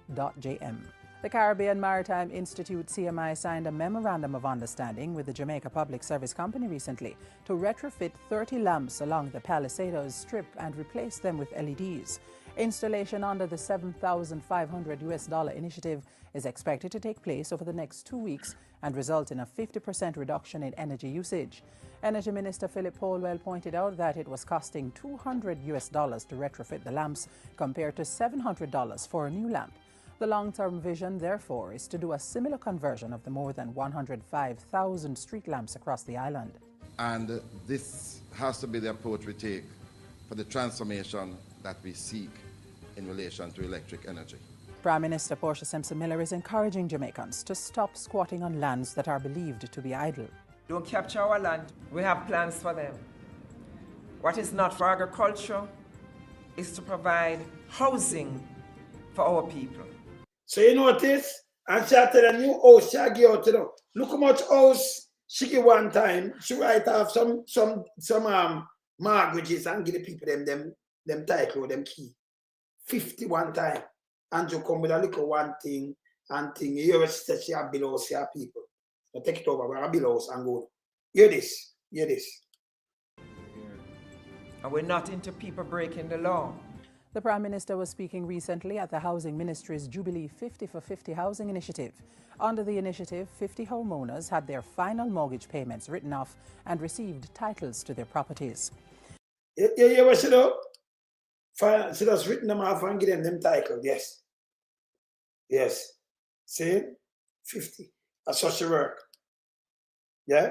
The Caribbean Maritime Institute, CMI, signed a Memorandum of Understanding with the Jamaica Public Service Company recently to retrofit 30 lamps along the Palisadoes Strip and replace them with LEDs. Installation under the $7,500 initiative is expected to take place over the next 2 weeks and result in a 50% reduction in energy usage. Energy Minister Philip Polwell pointed out that it was costing $200 to retrofit the lamps compared to $700 for a new lamp. The long-term vision, therefore, is to do a similar conversion of the more than 105,000 street lamps across the island. And this has to be the approach we take for the transformation that we seek in relation to electric energy. Prime Minister Portia Simpson-Miller is encouraging Jamaicans to stop squatting on lands that are believed to be idle. Don't capture our land. We have plans for them. What is not for agriculture is to provide housing for our people. So you notice, and she tell a new house she give out, you know. Look how much house she give one time. She write off some mortgages and give the people them title, them key. 51 time. And you come with a little one thing and thing. You ever say she have below she have people. So take it over, we have below and go. Hear this. Hear this. And we're not into people breaking the law. The Prime Minister was speaking recently at the Housing Ministry's Jubilee 50 for 50 housing initiative. Under the initiative, 50 homeowners had their final mortgage payments written off and received titles to their properties. You ever see that? She just written them off and give them titles, yes. Yes. See? 50. That's such a work. Yeah?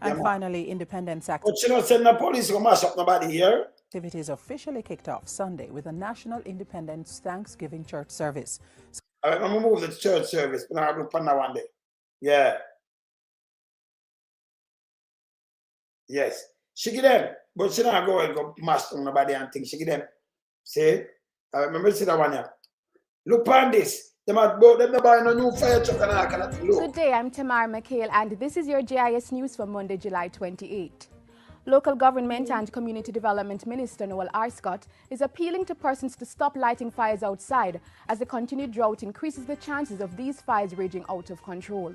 And finally, independence But you know, send the police to mash up nobody here. activities officially kicked off Sunday with a National Independence Thanksgiving church service. All right, I'm going to move the church service. But I'll do one day. Yeah. Yes. She get them. But she not go and go mash up nobody and things. She get them. See? I remember see that one here. Look on this. Them buy no new fire truck and all kind of thing. Look. Good day, I'm Tamara McHale, and this is your GIS News for Monday, July 28. Local Government and Community Development Minister Noel Arscott is appealing to persons to stop lighting fires outside as the continued drought increases the chances of these fires raging out of control.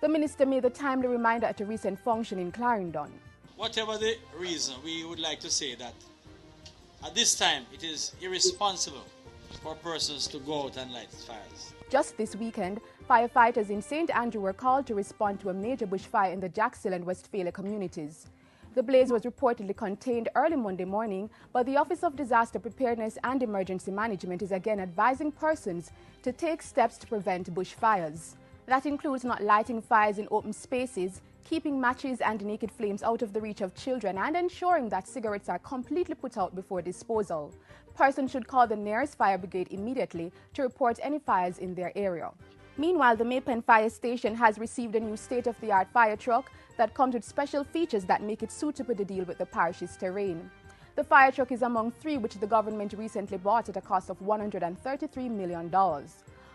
The minister made the timely reminder at a recent function in Clarendon. Whatever the reason, we would like to say that at this time it is irresponsible for persons to go out and light fires. Just this weekend, firefighters in St. Andrew were called to respond to a major bushfire in the Jacksonville and Westphalia communities. The blaze was reportedly contained early Monday morning, but the Office of Disaster Preparedness and Emergency Management is again advising persons to take steps to prevent bushfires. That includes not lighting fires in open spaces, keeping matches and naked flames out of the reach of children, and ensuring that cigarettes are completely put out before disposal. Persons should call the nearest fire brigade immediately to report any fires in their area. Meanwhile, the Maypen Fire Station has received a new state-of-the-art fire truck that comes with special features that make it suitable to deal with the parish's terrain. The fire truck is among three which the government recently bought at a cost of $133 million.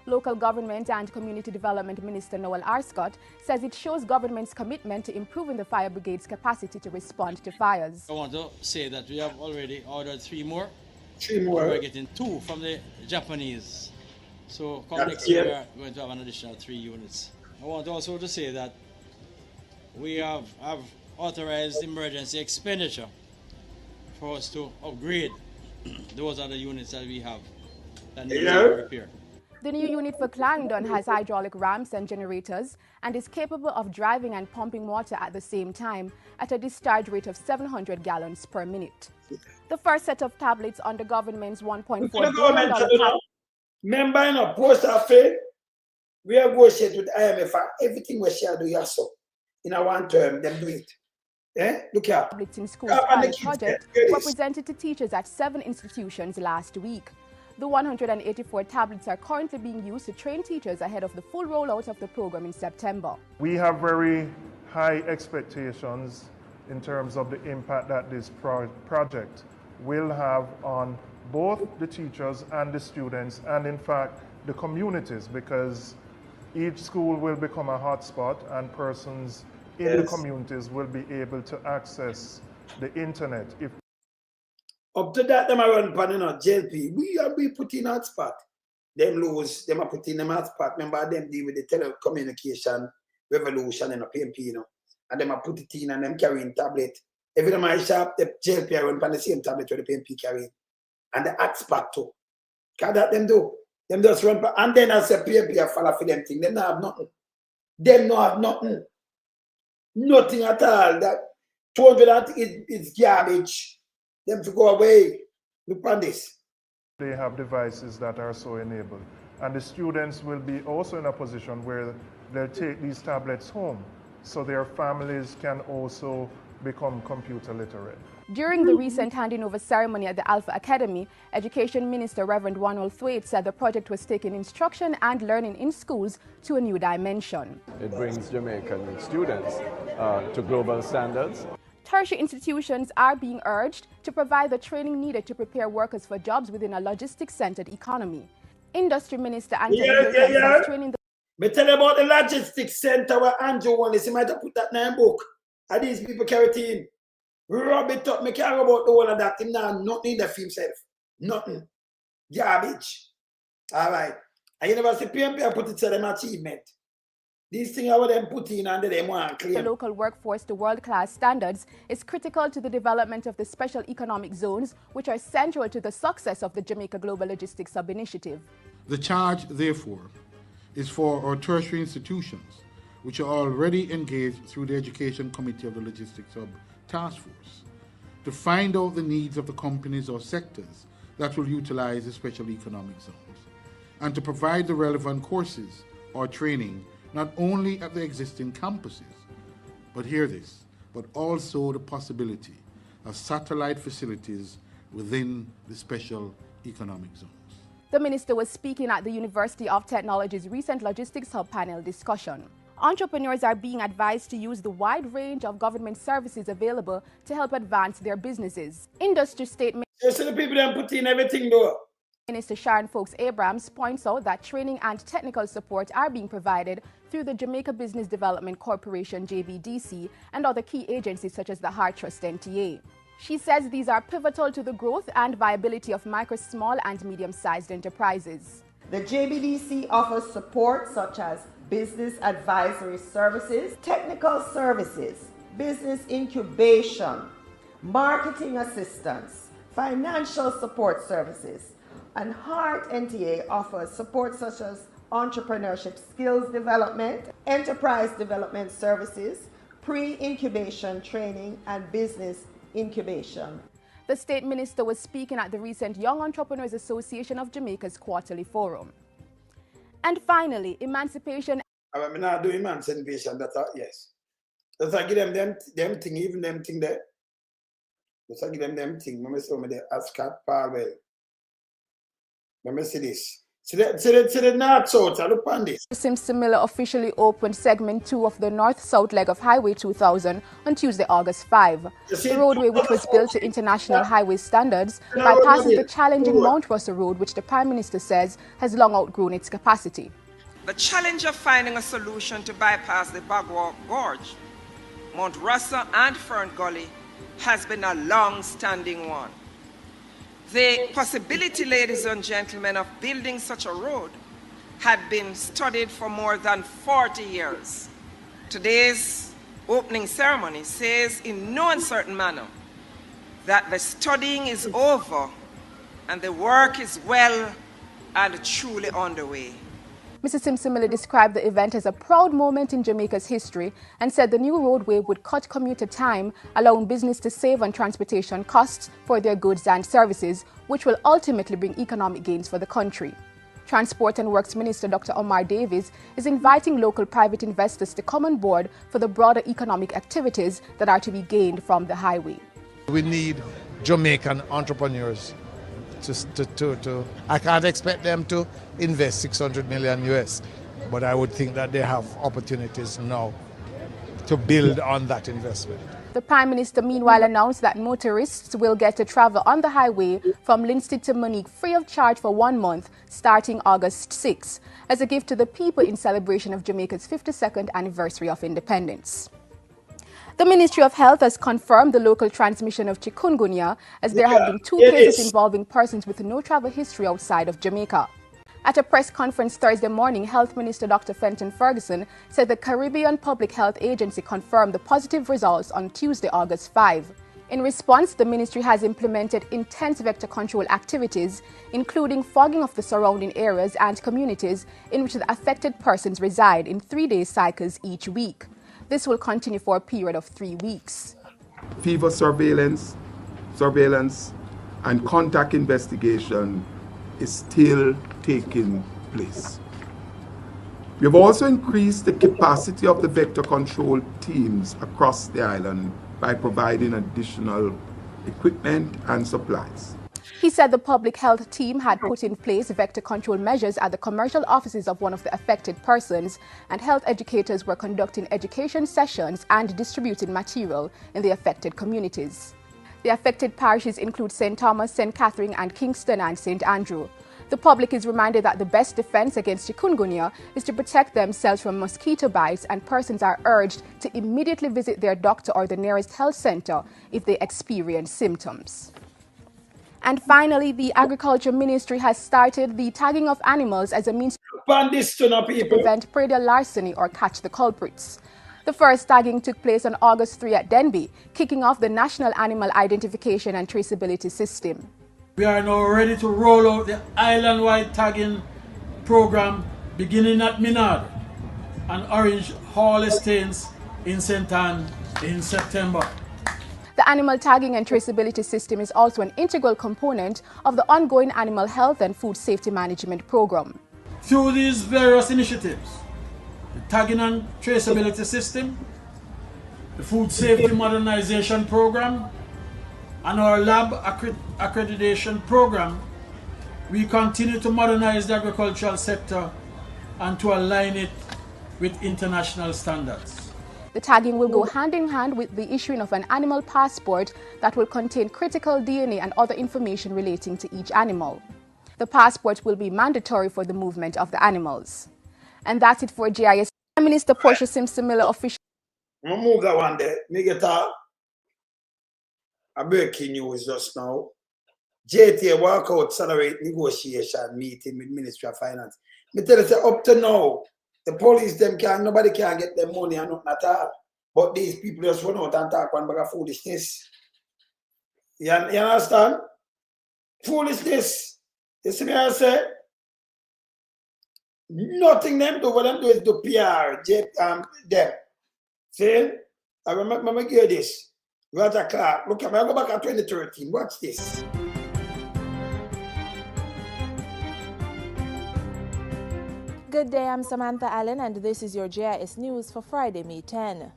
Local Government and Community Development Minister Noel Arscott says it shows government's commitment to improving the fire brigade's capacity to respond to fires. I want to say that we have already ordered 3 more. 3 more. We're getting 2 from the Japanese. So come next year, we're going to have an additional 3 units. I want also to say that we have authorized emergency expenditure for us to upgrade those other units that we have that need repair. The new unit for Clarendon has hydraulic ramps and generators and is capable of driving and pumping water at the same time at a discharge rate of 700 gallons per minute. The first set of tablets on the government's $1.4 billion. Remember, in a post affair, we are negotiate with IMF. Everything we shall do, yes, so. In a one term, them do it. Eh? Look here. Tablets in schools pilot project were presented to teachers at 7 institutions last week. The 184 tablets are currently being used to train teachers ahead of the full rollout of the program in September. We have very high expectations in terms of the impact that this project will have on both the teachers and the students, and in fact the communities, because each school will become a hotspot and persons in the communities will be able to access the internet. If up to that, them are run pan, JLP. We put in hotspot. Them lose, them are put in them hotspot. Remember them deal with the telecommunication revolution in a PNP, and them are put it in and them carrying tablet. Every time I shop, the JLP are run pan the same tablet where the PNP carrying. And the hotspot too. Can that them do? Them just run pan, and then as a PNP follow for them thing. Them not have nothing. Them not have nothing. Nothing at all. That 200 is garbage. Them to go away. Look on this. They have devices that are so enabled. And the students will be also in a position where they'll take these tablets home so their families can also become computer literate. During the recent handing over ceremony at the Alpha Academy, Education Minister Reverend Unfulfilled said the project was taking instruction and learning in schools to a new dimension. It brings Jamaican students to global standards. Tertiary institutions are being urged to provide the training needed to prepare workers for jobs within a logistics-centered economy. Industry Minister Anthony is training the... Me tell you about the logistics center where Andrew wants. He might have put that in a book. And these people carry it in. Rub it up. Me care about the whole of that. Him now nothing in the film himself. Nothing. Garbage. All right. And you never see PNP put it to them achievement. These things are what them put in and they want to claim. The local workforce to world-class standards is critical to the development of the special economic zones, which are central to the success of the Jamaica Global Logistics Sub-Initiative. The charge, therefore, is for our tertiary institutions, which are already engaged through the Education Committee of the Logistics Sub-Task Force, to find out the needs of the companies or sectors that will utilize the special economic zones, and to provide the relevant courses or training not only at the existing campuses, but hear this, but also the possibility of satellite facilities within the special economic zones. The minister was speaking at the University of Technology's recent Logistics Hub panel discussion. Entrepreneurs are being advised to use the wide range of government services available to help advance their businesses. Industry statement. So the people that put in everything though. Minister Sharon Folks Abrams points out that training and technical support are being provided through the Jamaica Business Development Corporation JBDC and other key agencies such as the Heart Trust NTA. She says these are pivotal to the growth and viability of micro, small and medium-sized enterprises. The JBDC offers support such as business advisory services, technical services, business incubation, marketing assistance, financial support services, and Heart NTA offers support such as entrepreneurship skills development, enterprise development services, pre-incubation training, and business incubation. The state minister was speaking at the recent Young Entrepreneurs Association of Jamaica's quarterly forum. And finally, emancipation. I mean, I do emancipation, that's yes. That's I give them thing, even them thing there. That's I give them thing. Let me show me the Ascot Parwell. Let me see this. See the north-south, I look on this. Simpson Miller officially opened segment 2 of the north-south leg of Highway 2000 on Tuesday, August 5. The roadway, which was built to international highway standards, bypasses the challenging Mount Russell Road, which the Prime Minister says has long outgrown its capacity. The challenge of finding a solution to bypass the Bagwalk Gorge, Mount Russell and Fern Gully has been a long-standing one. The possibility, ladies and gentlemen, of building such a road had been studied for more than 40 years. Today's opening ceremony says in no uncertain manner that the studying is over and the work is well and truly underway. Mr. Simpson Miller described the event as a proud moment in Jamaica's history and said the new roadway would cut commuter time, allowing business to save on transportation costs for their goods and services, which will ultimately bring economic gains for the country. Transport and Works Minister Dr. Omar Davies is inviting local private investors to come on board for the broader economic activities that are to be gained from the highway. We need Jamaican entrepreneurs. I can't expect them to invest $600 million US, but I would think that they have opportunities now to build on that investment. The Prime Minister meanwhile announced that motorists will get to travel on the highway from Linstead to Monique free of charge for 1 month starting August 6 as a gift to the people in celebration of Jamaica's 52nd anniversary of independence. The Ministry of Health has confirmed the local transmission of chikungunya as there have been 2 cases involving persons with no travel history outside of Jamaica. At a press conference Thursday morning, Health Minister Dr. Fenton Ferguson said the Caribbean Public Health Agency confirmed the positive results on Tuesday, August 5. In response, the ministry has implemented intense vector control activities, including fogging of the surrounding areas and communities in which the affected persons reside in 3-day cycles each week. This will continue for a period of 3 weeks. Fever surveillance, and contact investigation is still taking place. We have also increased the capacity of the vector control teams across the island by providing additional equipment and supplies. He said the public health team had put in place vector control measures at the commercial offices of one of the affected persons, and health educators were conducting education sessions and distributing material in the affected communities. The affected parishes include St. Thomas, St. Catherine and Kingston and St. Andrew. The public is reminded that the best defense against chikungunya is to protect themselves from mosquito bites, and persons are urged to immediately visit their doctor or the nearest health center if they experience symptoms. And finally, the Agriculture Ministry has started the tagging of animals as a means to prevent predial larceny or catch the culprits. The first tagging took place on August 3 at Denby, kicking off the National Animal Identification and Traceability System. We are now ready to roll out the island-wide tagging program beginning at Minard and Orange Hall Estates in St. Anne in September. The animal tagging and traceability system is also an integral component of the ongoing animal health and food safety management program. Through these various initiatives, the tagging and traceability system, the Food Safety Modernization Program, and our lab accreditation program, we continue to modernize the agricultural sector and to align it with international standards. The tagging will go hand in hand with the issuing of an animal passport that will contain critical DNA and other information relating to each animal. The passport will be mandatory for the movement of the animals. And that's it for GIS. Prime Minister Portia Simpson Miller officially. I'm move that one day. Me get a breaking news just now. JTA walkout salary negotiation meeting with Ministry of Finance. Me tell you, say, up to now, the police nobody can get their money and nothing at all. But these people just run out and talk one bag of foolishness. You understand? Foolishness. You see me I say? Nothing them do. What them do is do PR. Them. See? I remember give you this. Roger Clark. Look at me. I go back at 2013. Watch this. Good day, I'm Samantha Allen, and this is your GIS News for Friday, May 10.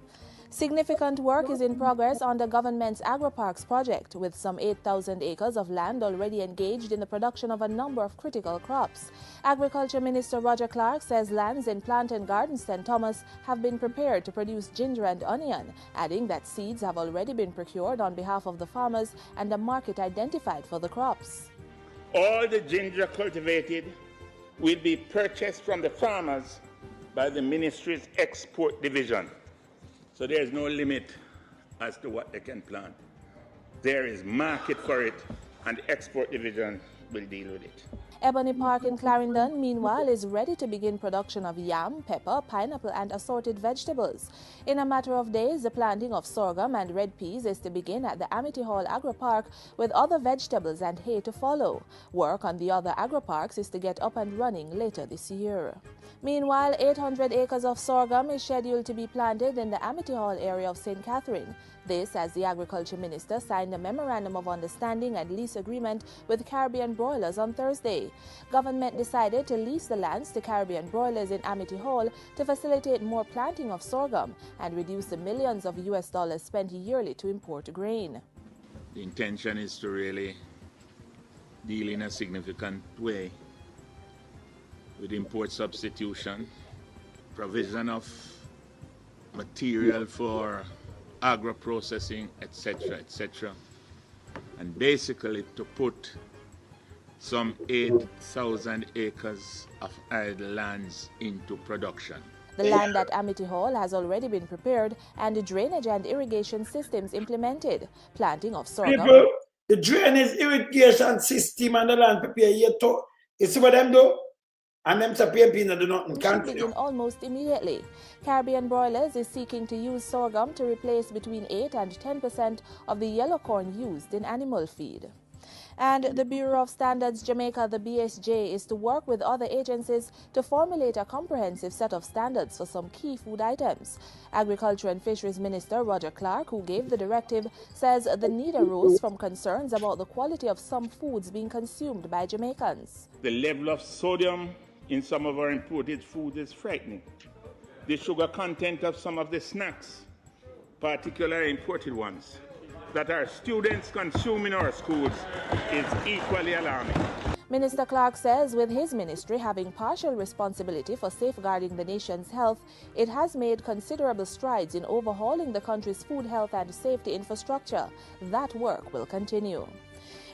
Significant work is in progress on the government's agri-parks project, with some 8,000 acres of land already engaged in the production of a number of critical crops. Agriculture Minister Roger Clark says lands in Plantain Gardens, St. Thomas, have been prepared to produce ginger and onion, adding that seeds have already been procured on behalf of the farmers and a market identified for the crops. All the ginger cultivated will be purchased from the farmers by the ministry's export division. So there is no limit as to what they can plant. There is market for it, and the export division will deal with it. Ebony Park in Clarendon, meanwhile, is ready to begin production of yam, pepper, pineapple and assorted vegetables. In a matter of days, the planting of sorghum and red peas is to begin at the Amity Hall Agri-Park, with other vegetables and hay to follow. Work on the other agri-parks is to get up and running later this year. Meanwhile, 800 acres of sorghum is scheduled to be planted in the Amity Hall area of St. Catherine. This as the Agriculture Minister signed a Memorandum of Understanding and Lease Agreement with Caribbean Broilers on Thursday. Government decided to lease the lands to Caribbean Broilers in Amity Hall to facilitate more planting of sorghum and reduce the millions of US dollars spent yearly to import grain. The intention is to really deal in a significant way with import substitution, provision of material for agro-processing, etc., etc., and basically to put some 8,000 acres of idle lands into production. The land at Amity Hall has already been prepared and the drainage and irrigation systems implemented. Planting of sorghum. People, the drainage irrigation system and the land prepared yet to, you see what them do? And them Pnp do nothing. Should begin almost immediately. Caribbean Broilers is seeking to use sorghum to replace between 8 and 10% of the yellow corn used in animal feed. And the Bureau of Standards Jamaica, the BSJ, is to work with other agencies to formulate a comprehensive set of standards for some key food items. Agriculture and Fisheries Minister Roger Clark, who gave the directive, says the need arose from concerns about the quality of some foods being consumed by Jamaicans. The level of sodium in some of our imported foods is frightening. The sugar content of some of the snacks, particularly imported ones, that our students consume in our schools is equally alarming. Minister Clark says with his ministry having partial responsibility for safeguarding the nation's health, it has made considerable strides in overhauling the country's food health and safety infrastructure. That work will continue.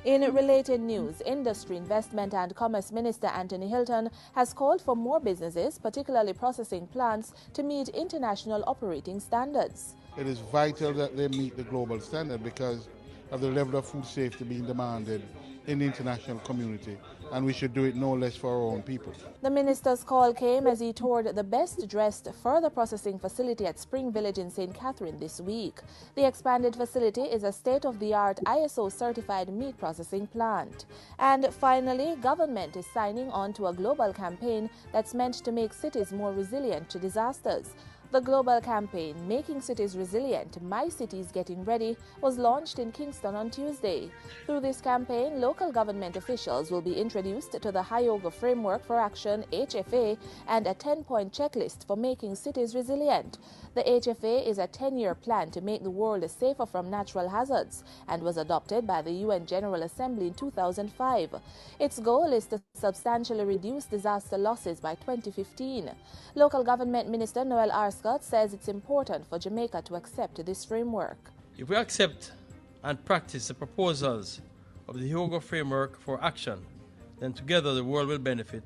In related news, Industry, Investment and Commerce Minister Anthony Hilton has called for more businesses, particularly processing plants, to meet international operating standards. It is vital that they meet the global standard because of the level of food safety being demanded in the international community, and we should do it no less for our own people. The minister's call came as he toured the best-dressed further processing facility at Spring Village in St. Catherine this week. The expanded facility is a state-of-the-art ISO-certified meat processing plant. And finally, government is signing on to a global campaign that's meant to make cities more resilient to disasters. The global campaign, Making Cities Resilient, My Cities Getting Ready, was launched in Kingston on Tuesday. Through this campaign, local government officials will be introduced to the Hyogo Framework for Action, HFA, and a 10-point checklist for making cities resilient. The HFA is a 10-year plan to make the world safer from natural hazards and was adopted by the UN General Assembly in 2005. Its goal is to substantially reduce disaster losses by 2015. Local Government Minister Noel Arscott says it's important for Jamaica to accept this framework. If we accept and practice the proposals of the Hyogo Framework for Action, then together the world will benefit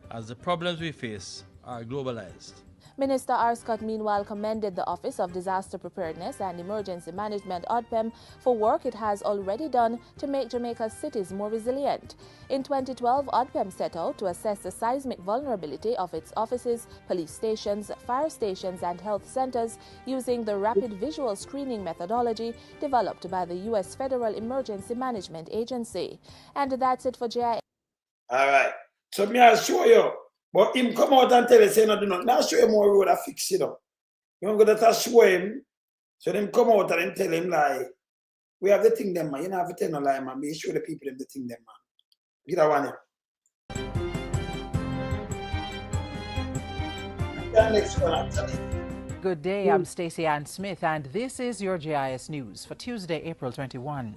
as the problems we face are globalized. Minister Arscott meanwhile commended the Office of Disaster Preparedness and Emergency Management (ODPEM) for work it has already done to make Jamaica's cities more resilient. In 2012, ODPEM set out to assess the seismic vulnerability of its offices, police stations, fire stations and health centers using the rapid visual screening methodology developed by the U.S. Federal Emergency Management Agency. And that's it for JI. All right. So me I'll show you. But him come out and tell us, say no do not. Now show him more road I fix it up. You don't got to show him. So them come out and tell him like, we have the thing them man. You don't have to tell no lie, man. Be show the people them the thing them man. Get that one here. Next one actually. Good day, I'm Stacey Ann Smith and this is your GIS News for Tuesday, April 21.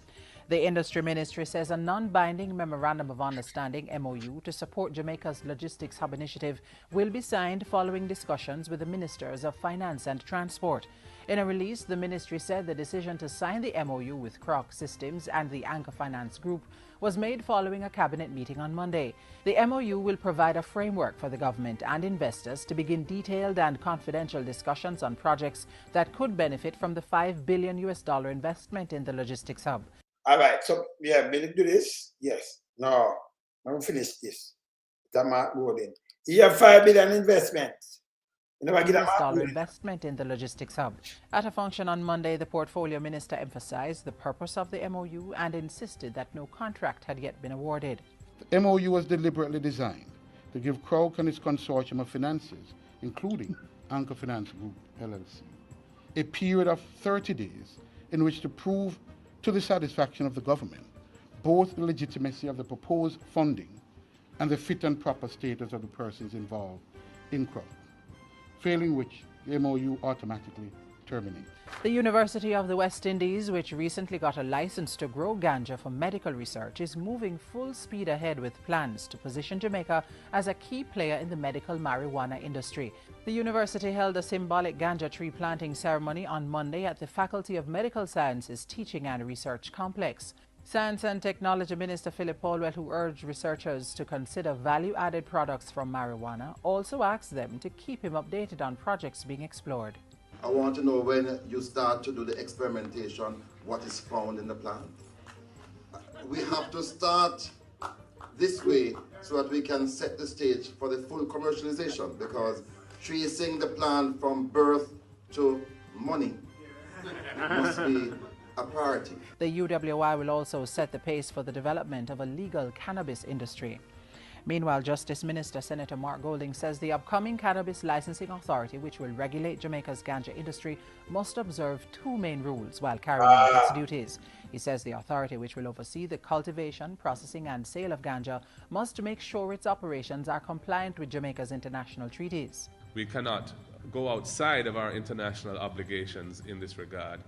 The Industry Ministry says a non-binding Memorandum of Understanding MOU to support Jamaica's Logistics Hub initiative will be signed following discussions with the Ministers of Finance and Transport. In a release, the ministry said the decision to sign the MOU with Croc Systems and the Anchor Finance Group was made following a cabinet meeting on Monday. The MOU will provide a framework for the government and investors to begin detailed and confidential discussions on projects that could benefit from the $5 billion investment in the logistics hub. All right, so yeah, will it do this? Yes. No, I'm finish this. I'm not going. You have $5 billion investment. You never get $5 investment in the logistics hub. At a function on Monday, the portfolio minister emphasized the purpose of the MOU and insisted that no contract had yet been awarded. The MOU was deliberately designed to give Croc and its consortium of financiers, including Anchor Finance Group, LLC, a period of 30 days in which to prove to the satisfaction of the government both the legitimacy of the proposed funding and the fit and proper status of the persons involved in Croc, failing which the MOU automatically terminates. The University of the West Indies, which recently got a license to grow ganja for medical research, is moving full speed ahead with plans to position Jamaica as a key player in the medical marijuana industry. The university held a symbolic ganja tree planting ceremony on Monday at the Faculty of Medical Sciences Teaching and Research Complex. Science and Technology Minister Philip Polwell, who urged researchers to consider value-added products from marijuana, also asked them to keep him updated on projects being explored. I want to know when you start to do the experimentation, what is found in the plant. We have to start this way so that we can set the stage for the full commercialization, because tracing the plant from birth to money must be a priority. The UWI will also set the pace for the development of a legal cannabis industry. Meanwhile, Justice Minister Senator Mark Golding says the upcoming Cannabis Licensing Authority, which will regulate Jamaica's ganja industry, must observe two main rules while carrying out its duties. He says the authority, which will oversee the cultivation, processing and sale of ganja, must make sure its operations are compliant with Jamaica's international treaties. We cannot go outside of our international obligations in this regard.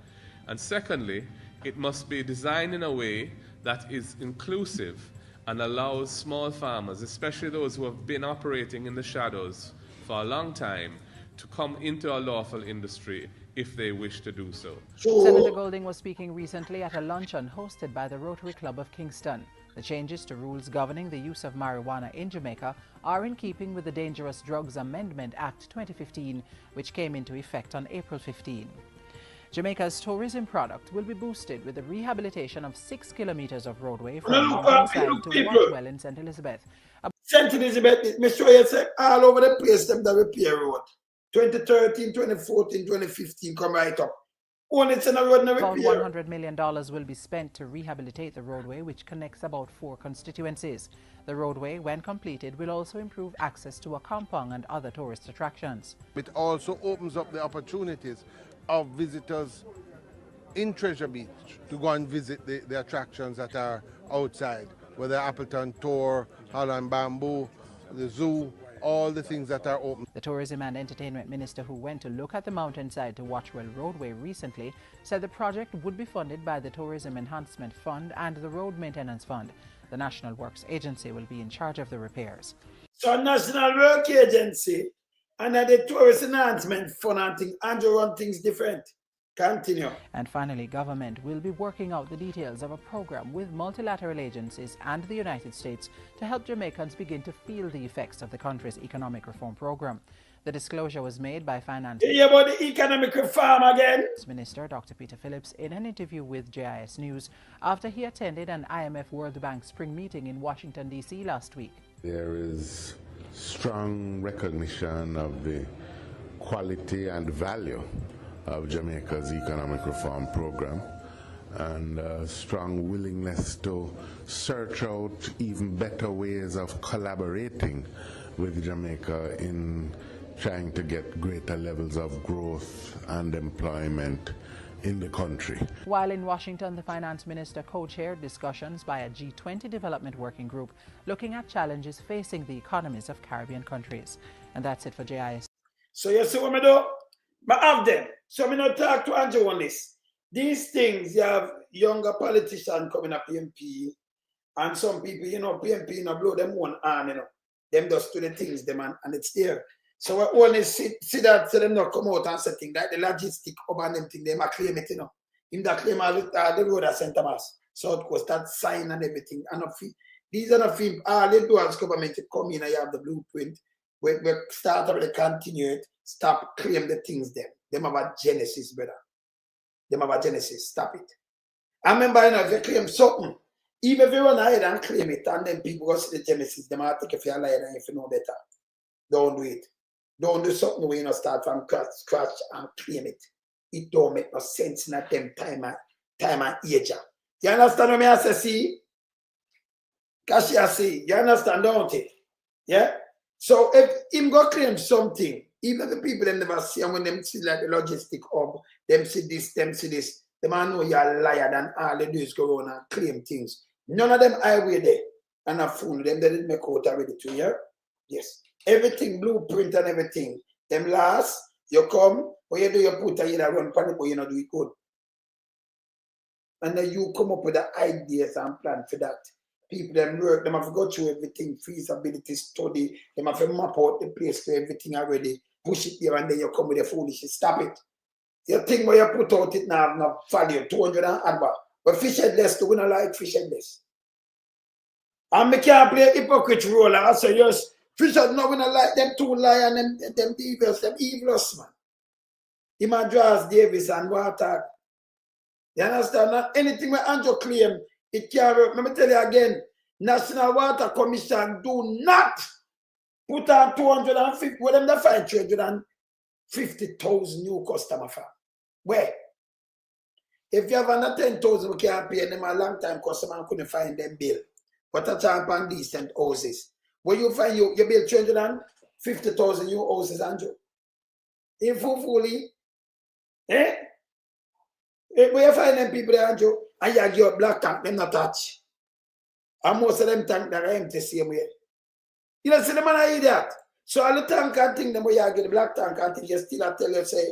And secondly, it must be designed in a way that is inclusive and allows small farmers, especially those who have been operating in the shadows for a long time, to come into a lawful industry if they wish to do so. Senator Golding was speaking recently at a luncheon hosted by the Rotary Club of Kingston. The changes to rules governing the use of marijuana in Jamaica are in keeping with the Dangerous Drugs Amendment Act 2015, which came into effect on April 15. Jamaica's tourism product will be boosted with the rehabilitation of 6 kilometers of roadway from Mountainside to Watwell in St. Elizabeth. St. Elizabeth, me show you all over the place them that repair road. 2013, 2014, 2015 come right up. Only it's in a road About $100 million will be spent to rehabilitate the roadway, which connects about 4 constituencies. The roadway, when completed, will also improve access to a compound and other tourist attractions. It also opens up the opportunities of visitors in Treasure Beach to go and visit the attractions that are outside, whether Appleton Tour, Holland Bamboo, the zoo, all the things that are open. The Tourism and Entertainment Minister, who went to look at the mountainside to Watchwell Roadway recently, said the project would be funded by the Tourism Enhancement Fund and the Road Maintenance Fund. The National Works Agency will be in charge of the repairs. So National Work Agency and the Tourist Enhancement Fund and things, Andrew run things different. Continue. And finally, government will be working out the details of a program with multilateral agencies and the United States to help Jamaicans begin to feel the effects of the country's economic reform program. The disclosure was made by Finance about the economic reform again. Minister Dr. Peter Phillips in an interview with JIS News after he attended an IMF World Bank spring meeting in Washington, D.C. last week. There is strong recognition of the quality and value of Jamaica's economic reform program, and a strong willingness to search out even better ways of collaborating with Jamaica in trying to get greater levels of growth and employment in the country. While in Washington, the finance minister co-chaired discussions by a G20 development working group looking at challenges facing the economies of Caribbean countries. And that's it for JIS. So you see what I do? I have them. So I not talk to Andrew on this. These things, you have younger politicians coming up PNP, and some people, PNP, blow them one arm, them just do the things, them and it's there. So I only see that, so them not come out and say things like the logistic urban them thing, they might claim it, Him that claim the road at St. Thomas, South Coast, that sign and everything. And these are not film, all they do as government to come in and you have the blueprint. We start already continue it, stop claim the things them. Them have a genesis, brother. Them have a genesis, stop it. I remember, if you claim something, even if you run ahead and claim it, and then people go see the genesis, they might think if you're lying and if you know better. Don't do it. Don't do something where you start from scratch and claim it. It don't make no sense in a them time and age. You understand what I say? See? Because I see, you understand, don't you? Yeah? So if him go claim something, even the people them never see, and when them see like the logistic hub, them see this, they might know you're a liar, and all they do is go around and claim things. None of them highway there and a fool them, they didn't make out already to hear. Yes. Everything, blueprint and everything. Them last, you come, when you do your put you run panic, but you not do it good. And then you come up with the ideas and plan for that. People them work, them have to go through everything, feasibility study, them have to map out the place for everything already, push it there, and then you come with the foolishness. Stop it. You think where you put out it now have no value, 200 and add back. But fish headless, we don't like fish headless. And we can't play a hypocrite role. I say, yes, fish head no, we don't like them two liars and them devils, them evilous, man. Him and Draws Davis and Water. You understand? Not anything where Andrew claim, it can't work. Let me tell you again, National Water Commission do not put on 250, where them they find 350,000 new customer farm. Where? If you have under 10,000, we can't pay them a long time customer and couldn't find them bill. But a time on decent houses. Where you find you build 350,000 new houses, Andrew. In fully, eh? Where you find them people there, Andrew, and you give black tank, them not touch. And most of them tank that are empty same way. You don't see them and I idiot. So all the tank and thing them where you get the black tank and thing, you still tell you say,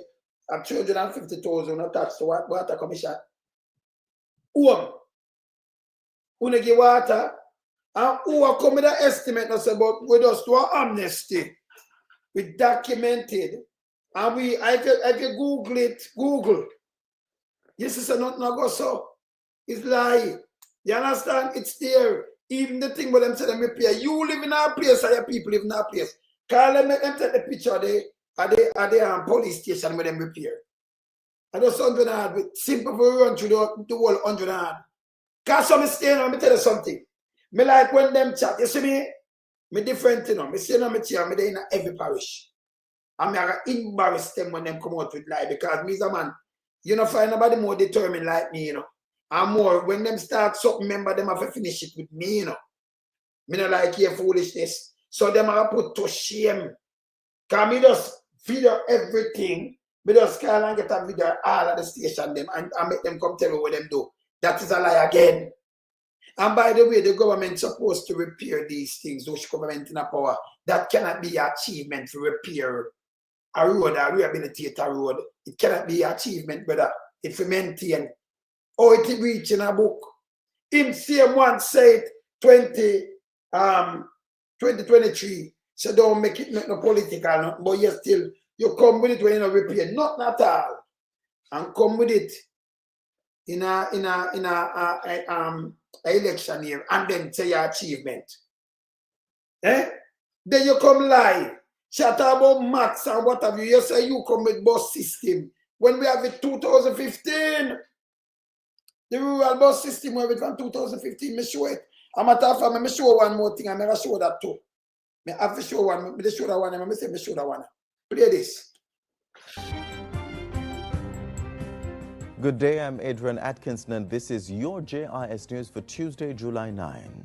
I'm 350,000 attached to water commission. Who give water? And who come with an estimate and say, but we just do an amnesty. We documented. And if you Google it, Google. Yes, it's not go so. It's lie. You understand? It's there. Even the thing with them say them repair. You live in our place or your people live in our place. Call them, make them take the picture of the police station where them repair. I just 100 hard with simple for run through the whole 100 hard. Cause some stay let me tell you something. Me like when them chat, you see me? Me different, Me stay on my chair, me in every parish. And me embarrass them when them come out with lie because me's a man. You know, find nobody more determined like me, And more when them start something, remember them have to finish it with me, Me not like your foolishness. So them are put to shame. Can me just video everything. Me just call and get a video all of the station them and make them come tell me what them do. That is a lie again. And by the way, the government supposed to repair these things, those government in a power. That cannot be an achievement to repair a road or rehabilitate a road. It cannot be an achievement, brother. If you maintain. Oh, it reach in a book. Him same one said 2023. So don't make it no political, no, but you come with it when you know repair. Not at all. And come with it in a election year and then say your achievement. Then you come lie. Chat about maths and what have you. You say you come with bus system. When we have it 2015, the rural bus system we have it from 2015, me show it. I'm a matter of fact, me show one more thing, I never show that too. Me have to show one, me show that one, me say me show that one. Play this. Good day, I'm Adrian Atkinson and this is your JIS News for Tuesday, July 9.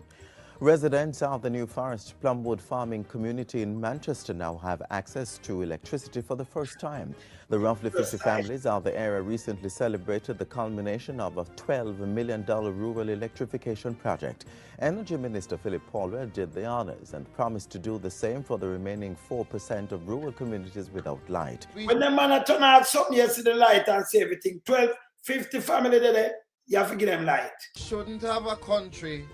Residents of the New Forest Plumwood farming community in Manchester now have access to electricity for the first time. The roughly 50 families of the area recently celebrated the culmination of a $12 million rural electrification project. Energy Minister Philip Floyd did the honors and promised to do the same for the remaining 4% of rural communities without light. When the man turn out something, you see the light and see everything. 50 family there, you have to give them light. Shouldn't have a country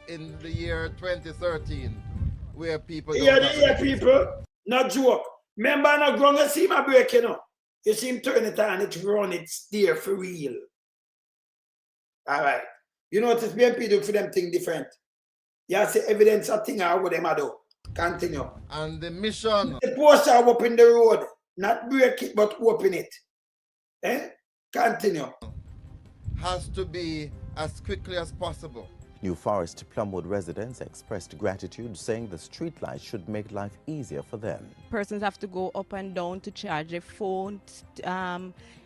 in the year 2013 where people don't people, not joke. Remember, I'm going to see my break, you know. You see him turn it on, it's run, it's there for real. All right. You notice BNP do for them thing different. You see evidence of thing how them do. Continue. And the mission. The post are open the road, not break it, but open it. Continue. Has to be as quickly as possible. New Forest Plumwood residents expressed gratitude, saying the streetlights should make life easier for them. Persons have to go up and down to charge their phones.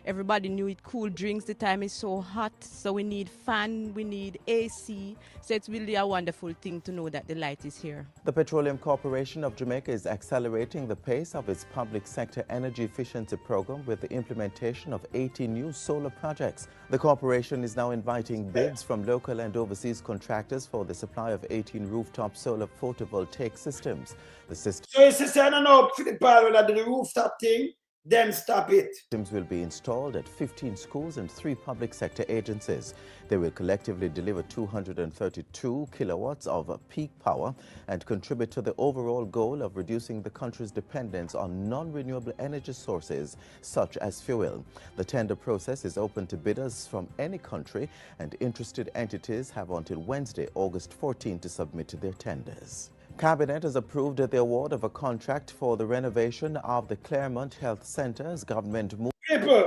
Everybody knew it. Cool drinks, the time is so hot, so we need fan, we need AC. So it's really a wonderful thing to know that the light is here. The Petroleum Corporation of Jamaica is accelerating the pace of its public sector energy efficiency program with the implementation of 18 new solar projects. The corporation is now inviting bids from local and overseas contractors for the supply of 18 rooftop solar photovoltaic systems. The system so it's a sign up for the power that the rooftop thing, then stop it. Systems will be installed at 15 schools and 3 public sector agencies. They will collectively deliver 232 kilowatts of peak power and contribute to the overall goal of reducing the country's dependence on non-renewable energy sources such as fuel. The tender process is open to bidders from any country, and interested entities have until Wednesday, August 14 to submit their tenders. Cabinet has approved the award of a contract for the renovation of the Claremont Health Centre's government move. People,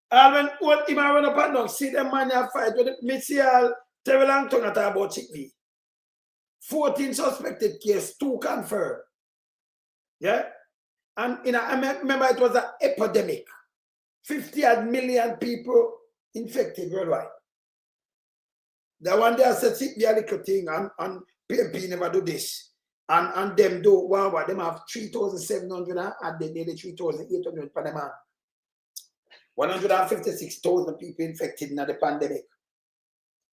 when what if I run up and down, see them man fight with me see all terrible long tongue at about chickpea. 14 suspected case, 2 confirmed. Yeah? And I remember it was an epidemic. 50 million people infected worldwide. The one day I said, chickpea a little thing, and Pnp never do this. And them do wow, them have 3,700 and they nearly 3,800 per man. 156,000 people infected in the pandemic.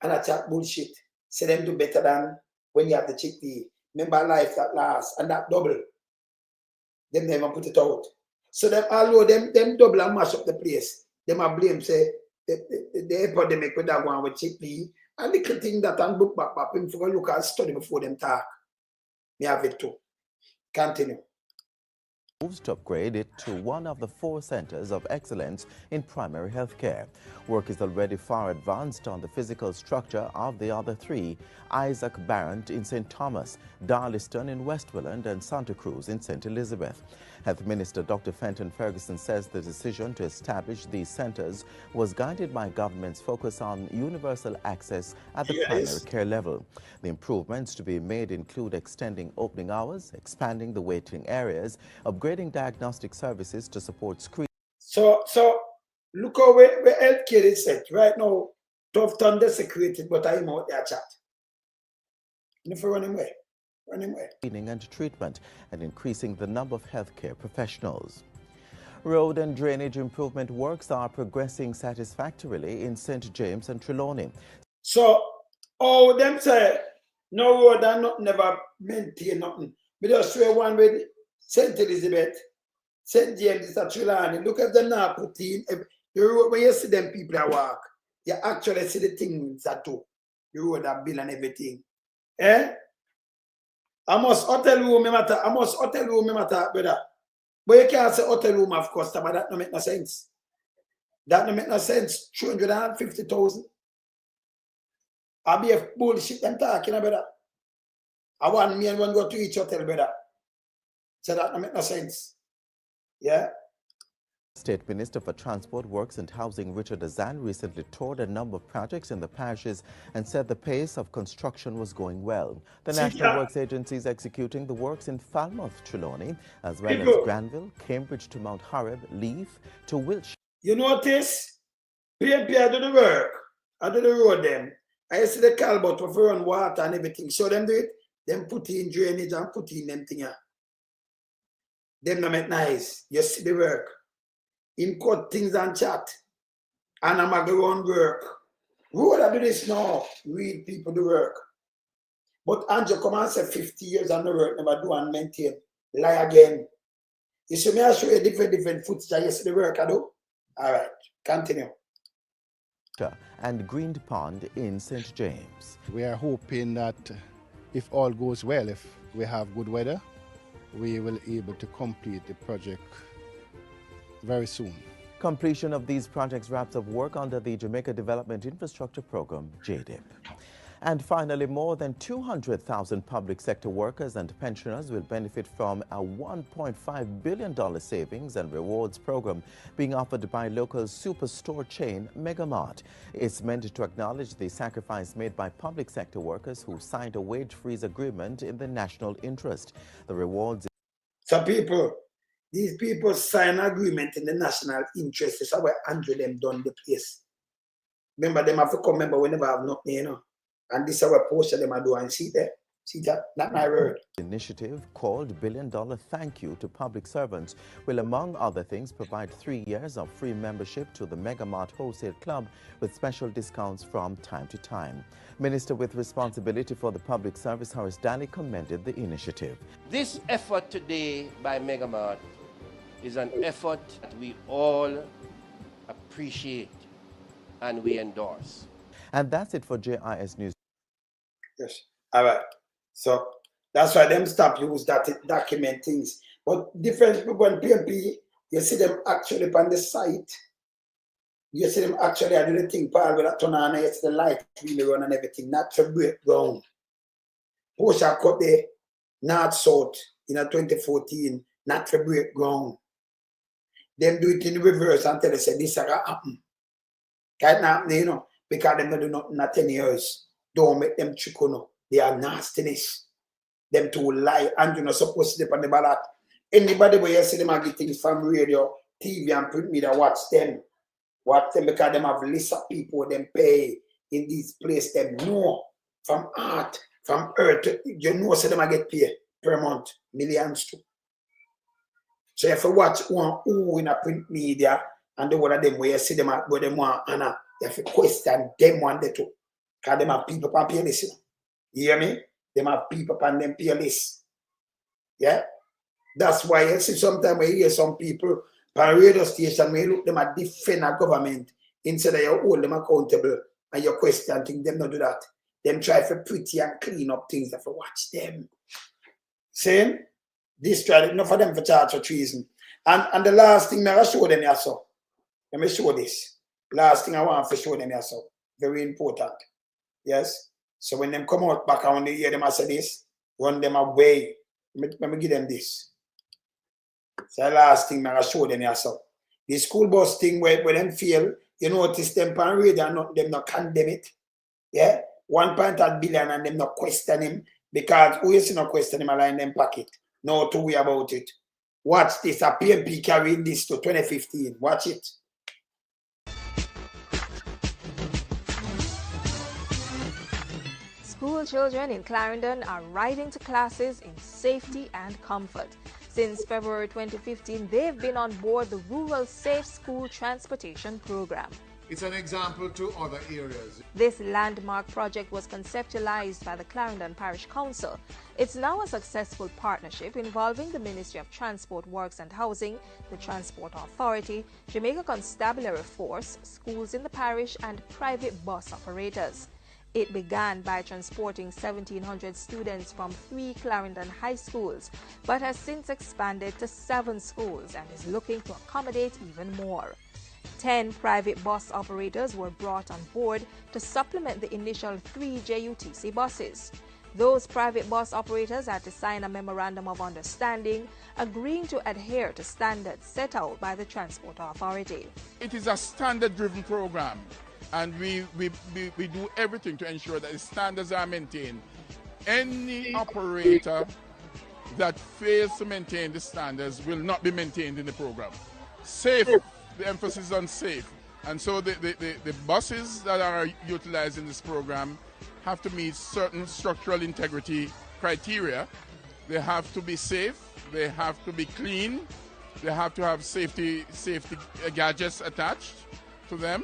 And that's that bullshit. Say them do better than when you have the chickpea. Remember life that lasts and that double. Them never put it out. So them although them double and mash up the place. Them are blame say the epidemic with that one with chickpea. And the thing that and book back him for look and study before them talk. Me have it too. Continue. Moves to upgrade it to one of the 4 centers of excellence in primary health care. Work is already far advanced on the physical structure of the other 3, Isaac Barrett in St. Thomas, Darliston in Westmoreland, and Santa Cruz in St. Elizabeth. Health Minister Dr. Fenton Ferguson says the decision to establish these centers was guided by government's focus on universal access at the primary care level. The improvements to be made include extending opening hours, expanding the waiting areas, upgrading diagnostic services to support screening. So look how where healthcare is set right now. Tufton desecrated, but I'm out there chat. If you run away, run away. Screening and treatment and increasing the number of healthcare professionals. Road and drainage improvement works are progressing satisfactorily in St. James and Trelawney. So, them say, no road and not never maintain nothing. We just swear one with St. Elizabeth, St. James, and Trelawney. Look at them now put in. The road, when you see them people that walk, you actually see the things that do. The road that build and everything. Eh? I must hotel room, brother. But you can't say hotel room of customer, that don't make no sense. That don't make no sense. 250,000. I be a bullshit them talking, brother. I want me and one go to each hotel, brother. So that don't make no sense. Yeah? State Minister for Transport, Works and Housing Richard Azan recently toured a number of projects in the parishes and said the pace of construction was going well. The National Works Agency is executing the works in Falmouth, Trelawney, as well as Granville, Cambridge to Mount Horeb, Leith to Wiltshire. You notice? Pnp, I do the work. I do the road them. I see the calbut for run water and everything. So them do it. Them put in drainage and put in them thing here. Them not make nice. You see the work. Him cut things and chat. And I'm go on work. Road I do this now. Read people do work. But Andrew come and say 50 years on the work, never do and maintain. Lie again. You see me I show you different footage that you see the work I do? Alright, continue. And Green Pond in St. James. We are hoping that if all goes well, if we have good weather, we will be able to complete the project very soon. Completion of these projects wraps up work under the Jamaica Development Infrastructure Program, JDIP. And finally, more than 200,000 public sector workers and pensioners will benefit from a $1.5 billion savings and rewards program being offered by local superstore chain Megamart. It's meant to acknowledge the sacrifice made by public sector workers who signed a wage freeze agreement in the national interest. The rewards... So these people sign agreement in the national interest. That's how Andrew them done the place. Remember, them have to come, remember, we never have nothing, you know. And this is our post them I do and see that. See that? Not my word. Initiative called $1 Billion Thank You to Public Servants will, among other things, provide 3 years of free membership to the Megamart Wholesale Club with special discounts from time to time. Minister with responsibility for the public service, Horace Daly, commended the initiative. This effort today by Megamart is an effort that we all appreciate and we endorse. And that's it for JIS News. Yes. All right. So that's why them stop use that document things. But different people when PNP, you see them actually on the site. You see them actually I do the thing part with that turn on and you see the light really run and everything, not to break ground. Portia cut the north south in 2014, not to break ground. Them do it in reverse until they say this is gonna happen. Can't happen, you know, because them don't do nothing in 10 years. Don't make them trick, no. They are nastiness. Them two lie and you're not supposed to sleep on the ballot. Anybody where you see them are getting from radio, TV and print media, watch them. Watch them because them have list of people them pay in this place. Them know from art, from earth, you know so them are get paid per month, millions too. So if you watch one who in a print media and the one of them where you see them at where them want Anna, you have to question them one day too. Because them have people on pay list. You hear me? Them have people on them pay list. Yeah? That's why you see sometimes when you hear some people on radio station, when you look them at defend a government, instead of you hold them accountable and you question things, them not do that. Them try for pretty and clean up things if you watch them. Saying? This tried enough for them for charge of treason. And the last thing I show them here, so. Let me show this. Last thing I want to show them here, so. Very important. Yes? So when them come out back on the hear them I say this, run them away. Let me give them this. So the last thing I show them here, so. The school bus thing where them fail, you notice them on radio and them not condemn it. Yeah? 1.8 billion and them not question him because who is not question him in them pocket. No to worry about it. Watch this. A PNP carried this to 2015. Watch it. School children in Clarendon are riding to classes in safety and comfort. Since February 2015, they've been on board the Rural Safe School Transportation Program. It's an example to other areas. This landmark project was conceptualized by the Clarendon Parish Council. It's now a successful partnership involving the Ministry of Transport, Works and Housing, the Transport Authority, Jamaica Constabulary Force, schools in the parish and private bus operators. It began by transporting 1,700 students from 3 Clarendon high schools, but has since expanded to 7 schools and is looking to accommodate even more. 10 private bus operators were brought on board to supplement the initial 3 JUTC buses. Those private bus operators had to sign a memorandum of understanding, agreeing to adhere to standards set out by the Transport Authority. It is a standard-driven program, and we do everything to ensure that the standards are maintained. Any operator that fails to maintain the standards will not be maintained in the program. Safe. The emphasis is on safe, and so the buses that are utilized in this program have to meet certain structural integrity criteria. They have to be safe, they have to be clean, they have to have safety gadgets attached to them.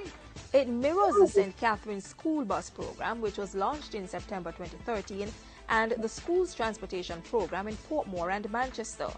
It mirrors the St. Catherine's school bus program, which was launched in September 2013, and the school's transportation program in Portmore and Manchester.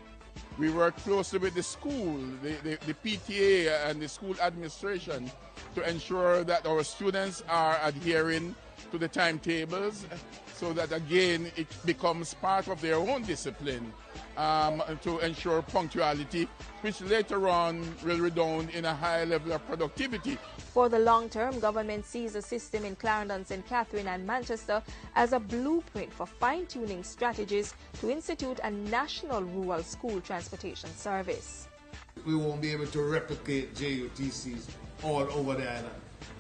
We work closely with the school, the PTA and the school administration to ensure that our students are adhering to the timetables so that again it becomes part of their own discipline to ensure punctuality, which later on will redound in a high level of productivity. For the long term, government sees the system in Clarendon, St. Catherine and Manchester as a blueprint for fine-tuning strategies to institute a national rural school transportation service. We won't be able to replicate JUTCs all over the island,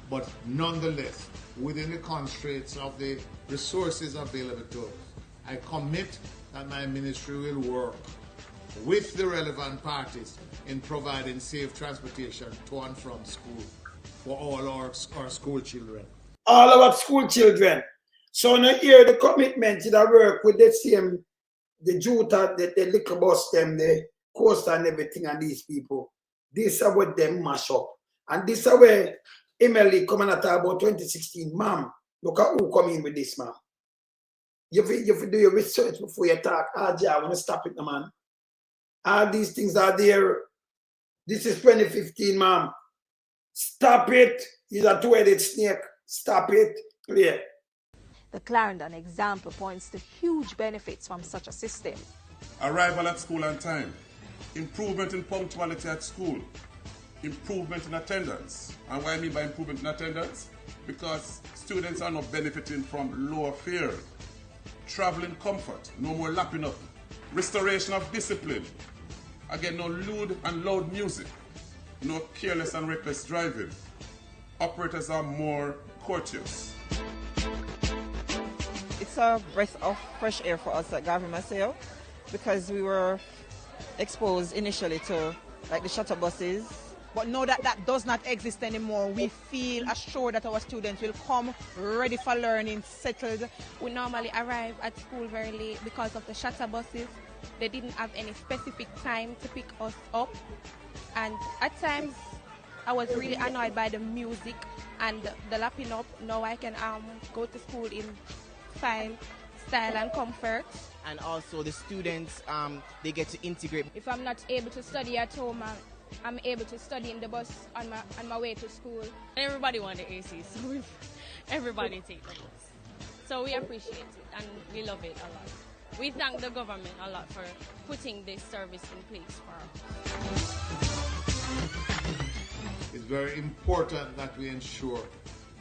but nonetheless, within the constraints of the resources available to us, I commit that my ministry will work with the relevant parties in providing safe transportation to and from school for all our school children. All our school children. So now here the commitment that work with the same, the Juta, the little bus, them, the coast and everything, and these people. This is what them mash up. And this is where Emily coming at about 2016. Ma'am, look at who come in with this, ma'am. You have to do your research before you talk. I want to stop it, man. All these things are there. This is 2015, ma'am. Stop it. He's a two-headed snake. Stop it. Clear. The Clarendon example points to huge benefits from such a system. Arrival at school on time. Improvement in punctuality at school. Improvement in attendance. And what I mean by improvement in attendance? Because students are not benefiting from lower fare. Traveling comfort, no more lapping up. Restoration of discipline. Again, no lewd and loud music. No careless and reckless driving. Operators are more courteous. It's a breath of fresh air for us at Gavin Maceo because we were exposed initially to like the shuttle buses. But now that that does not exist anymore, we feel assured that our students will come ready for learning, settled. We normally arrive at school very late because of the shuttle buses. They didn't have any specific time to pick us up. And at times, I was really annoyed by the music and the lapping up. Now I can go to school in style and comfort. And also the students, they get to integrate. If I'm not able to study at home, I'm able to study in the bus on my way to school. Everybody want the AC, so everybody take the bus. So we appreciate it and we love it a lot. We thank the government a lot for putting this service in place for us. It's very important that we ensure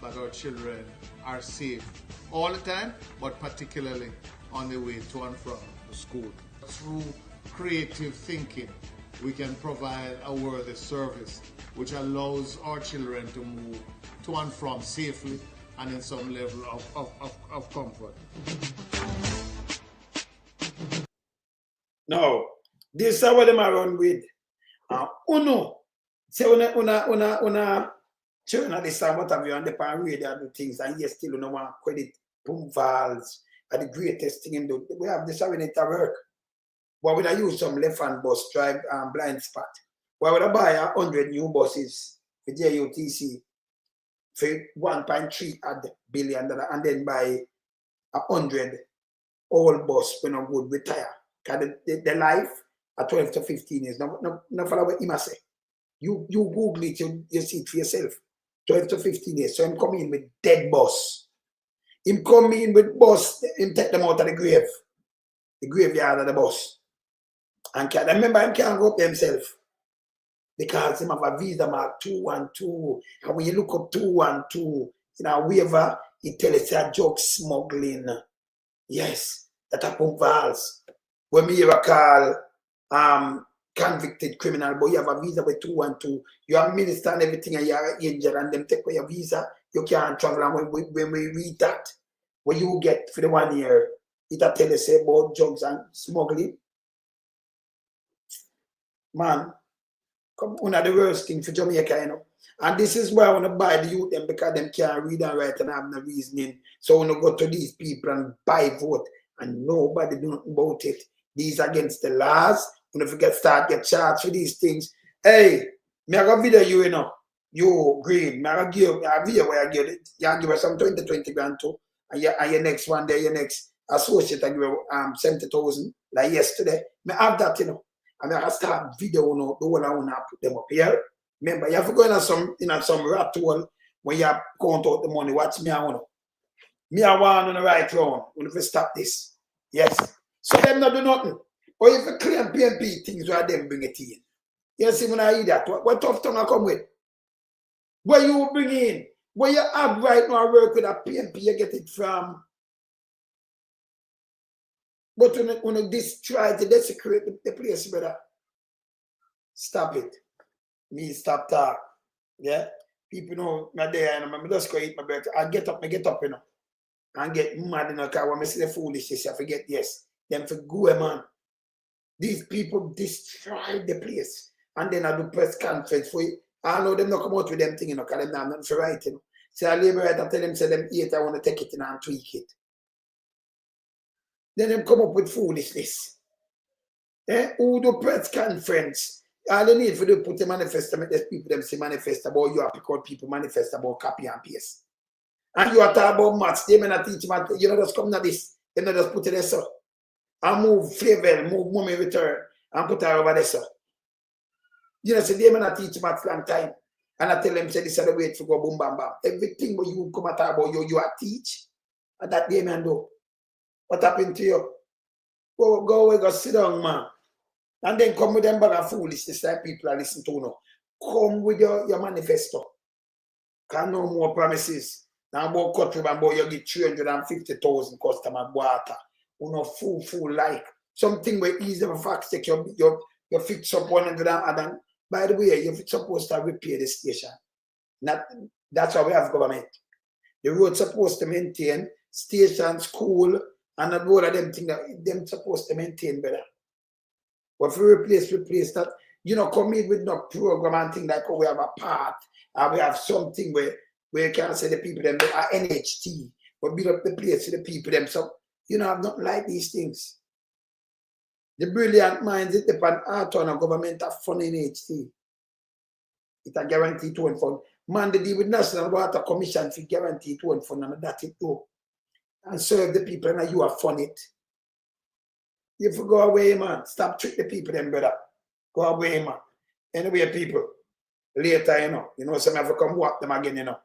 that our children are safe all the time, but particularly on the way to and from the school. Through creative thinking, we can provide a worthy service which allows our children to move to and from safely and in some level of comfort. Now, this is what them are run with. Uno, say una children at this time, what have you on the pan radio do things, and yes, still no one credit pump valves are the greatest thing in the world. We have this already to work. Why would I use some left-hand bus drive blind spot? Why would I buy 100 new buses for JUTC for $1.3 billion and then buy 100 old bus when I'm good retire? Because the life at 12 to 15 years. No follow what him say. You Google it, you see it for yourself. 12 to 15 years. So I'm coming in with dead bus. Him come in with bus, him take them out of the graveyard of the bus. And remember, him can't go up himself. Because him have a visa mark 212. And when you look up 212, waiver, it tells us a drug smuggling. Yes, that a pump valves. When me ever call convicted criminal, but you have a visa with 212, you are minister and everything, and you are injured, and them take away your visa, you can't travel. And when we read that, what you get for the 1 year, it tell us about drugs and smuggling. Man, come one of the worst thing for Jamaica, And this is why I want to buy the youth them, because them can't read and write and have no reasoning. So I want to go to these people and buy vote, and nobody do nothing about it. These against the laws. When you forget get charged for these things. Hey, me I got video you, you green. Me I got give a video where I give it. You give us some 20 grand too. And your next one day, your next associate I give you 70,000 like yesterday. Me have that, And I start video, the one I want to put them up here. Remember, you have to go in some rat hole when you count out the money. Watch me, I want to. Me, I want on the right round. We have to stop this. Yes. So them not do nothing. Or if you claim PNP things where them bring it in. You see when I hear that, what tough tongue I come with? Where you bring in? Where you have right now work with a PNP, you get it from. But when you try to desecrate the place, brother, stop it. Me stop talk. Yeah? People know my day, and I just go eat my breakfast. I get up, and get mad in the car when I see the foolishness. I forget, yes. Them for go, man. These people destroy the place. And then I do press conference for it. I know them not come out with them thing, because them not nothing for writing. So I labor right and tell them, say them eat, I want to take it and tweak it. Then them come up with foolishness. Who do press conference? All they need for them put a manifesto, make these people them say manifesto about you have to call people manifesto about copy and paste. And you are talking about maths, they may not teach maths, just come to this, they not just put it there, so. And move Flavel, move Mommy Return, and put her over there, so. So they may not teach maths long time. And I tell them, say this is the way to go boom, bam, bam. Everything what you come at about you are teach. And that they man do. What happened to you? Go away, go sit down, man. And then come with them bag of foolishness like people are listening to now. Come with your manifesto. Can no more promises. Now about country and boy, you get 350,000 customer water. You know, fool like. Something where easy of a fact take you fix up 100 and by the way, you're supposed to repair the station. That's how we have government. The road's supposed to maintain station, school, and all of them things that them supposed to maintain better. But if we replace that, come in with no program and thing like, oh, we have a path, and we have something where you can say the people them are NHT, but build up the place for the people them. So, I've not like these things. The brilliant minds, it depends on a government of fund NHT. It's a guaranteed to fund. Man, they deal with National Water Commission for guaranteed to fund, and that's it too. And serve the people, and you have fund it. You have to go away, man. Stop trick the people, them brother. Go away, man. Anyway, people, later, some have to come walk them again,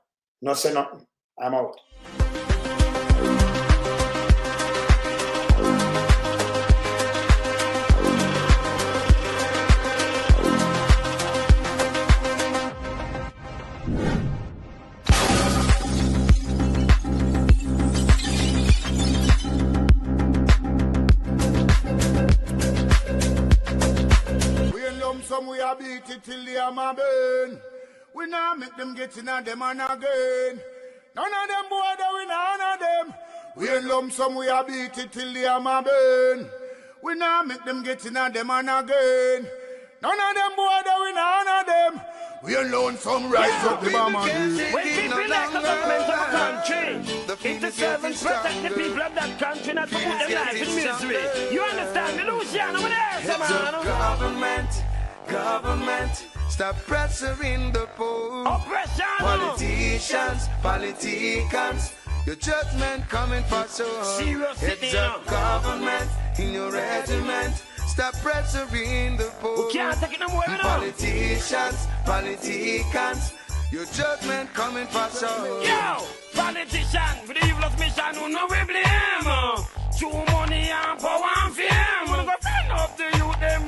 No say nothing. I'm out. We are beat it till they are my burn. We now make them get in on them and again. None of them boy that we not honor them. We in lump sum we are beat it till they are my burn. We now make them get in on them and again. None of them boy that we not honor them. We alone some rise up the bomber. When people elect the government of a country, it's to serve and protect the people of that country, not to put their life in misery. You understand me, Luciano? Over there, man. Government, stop pressuring the poor. Oppression. Politicians, your judgment coming for sure. Serious Heads up, government, in your regiment. Stop pressuring the poor. We can't take it no more, Politicians, your judgment coming for sure. Yo, politician, with the evilest mission, who know we blame. True money and power and fame. We're going to find up the youth, them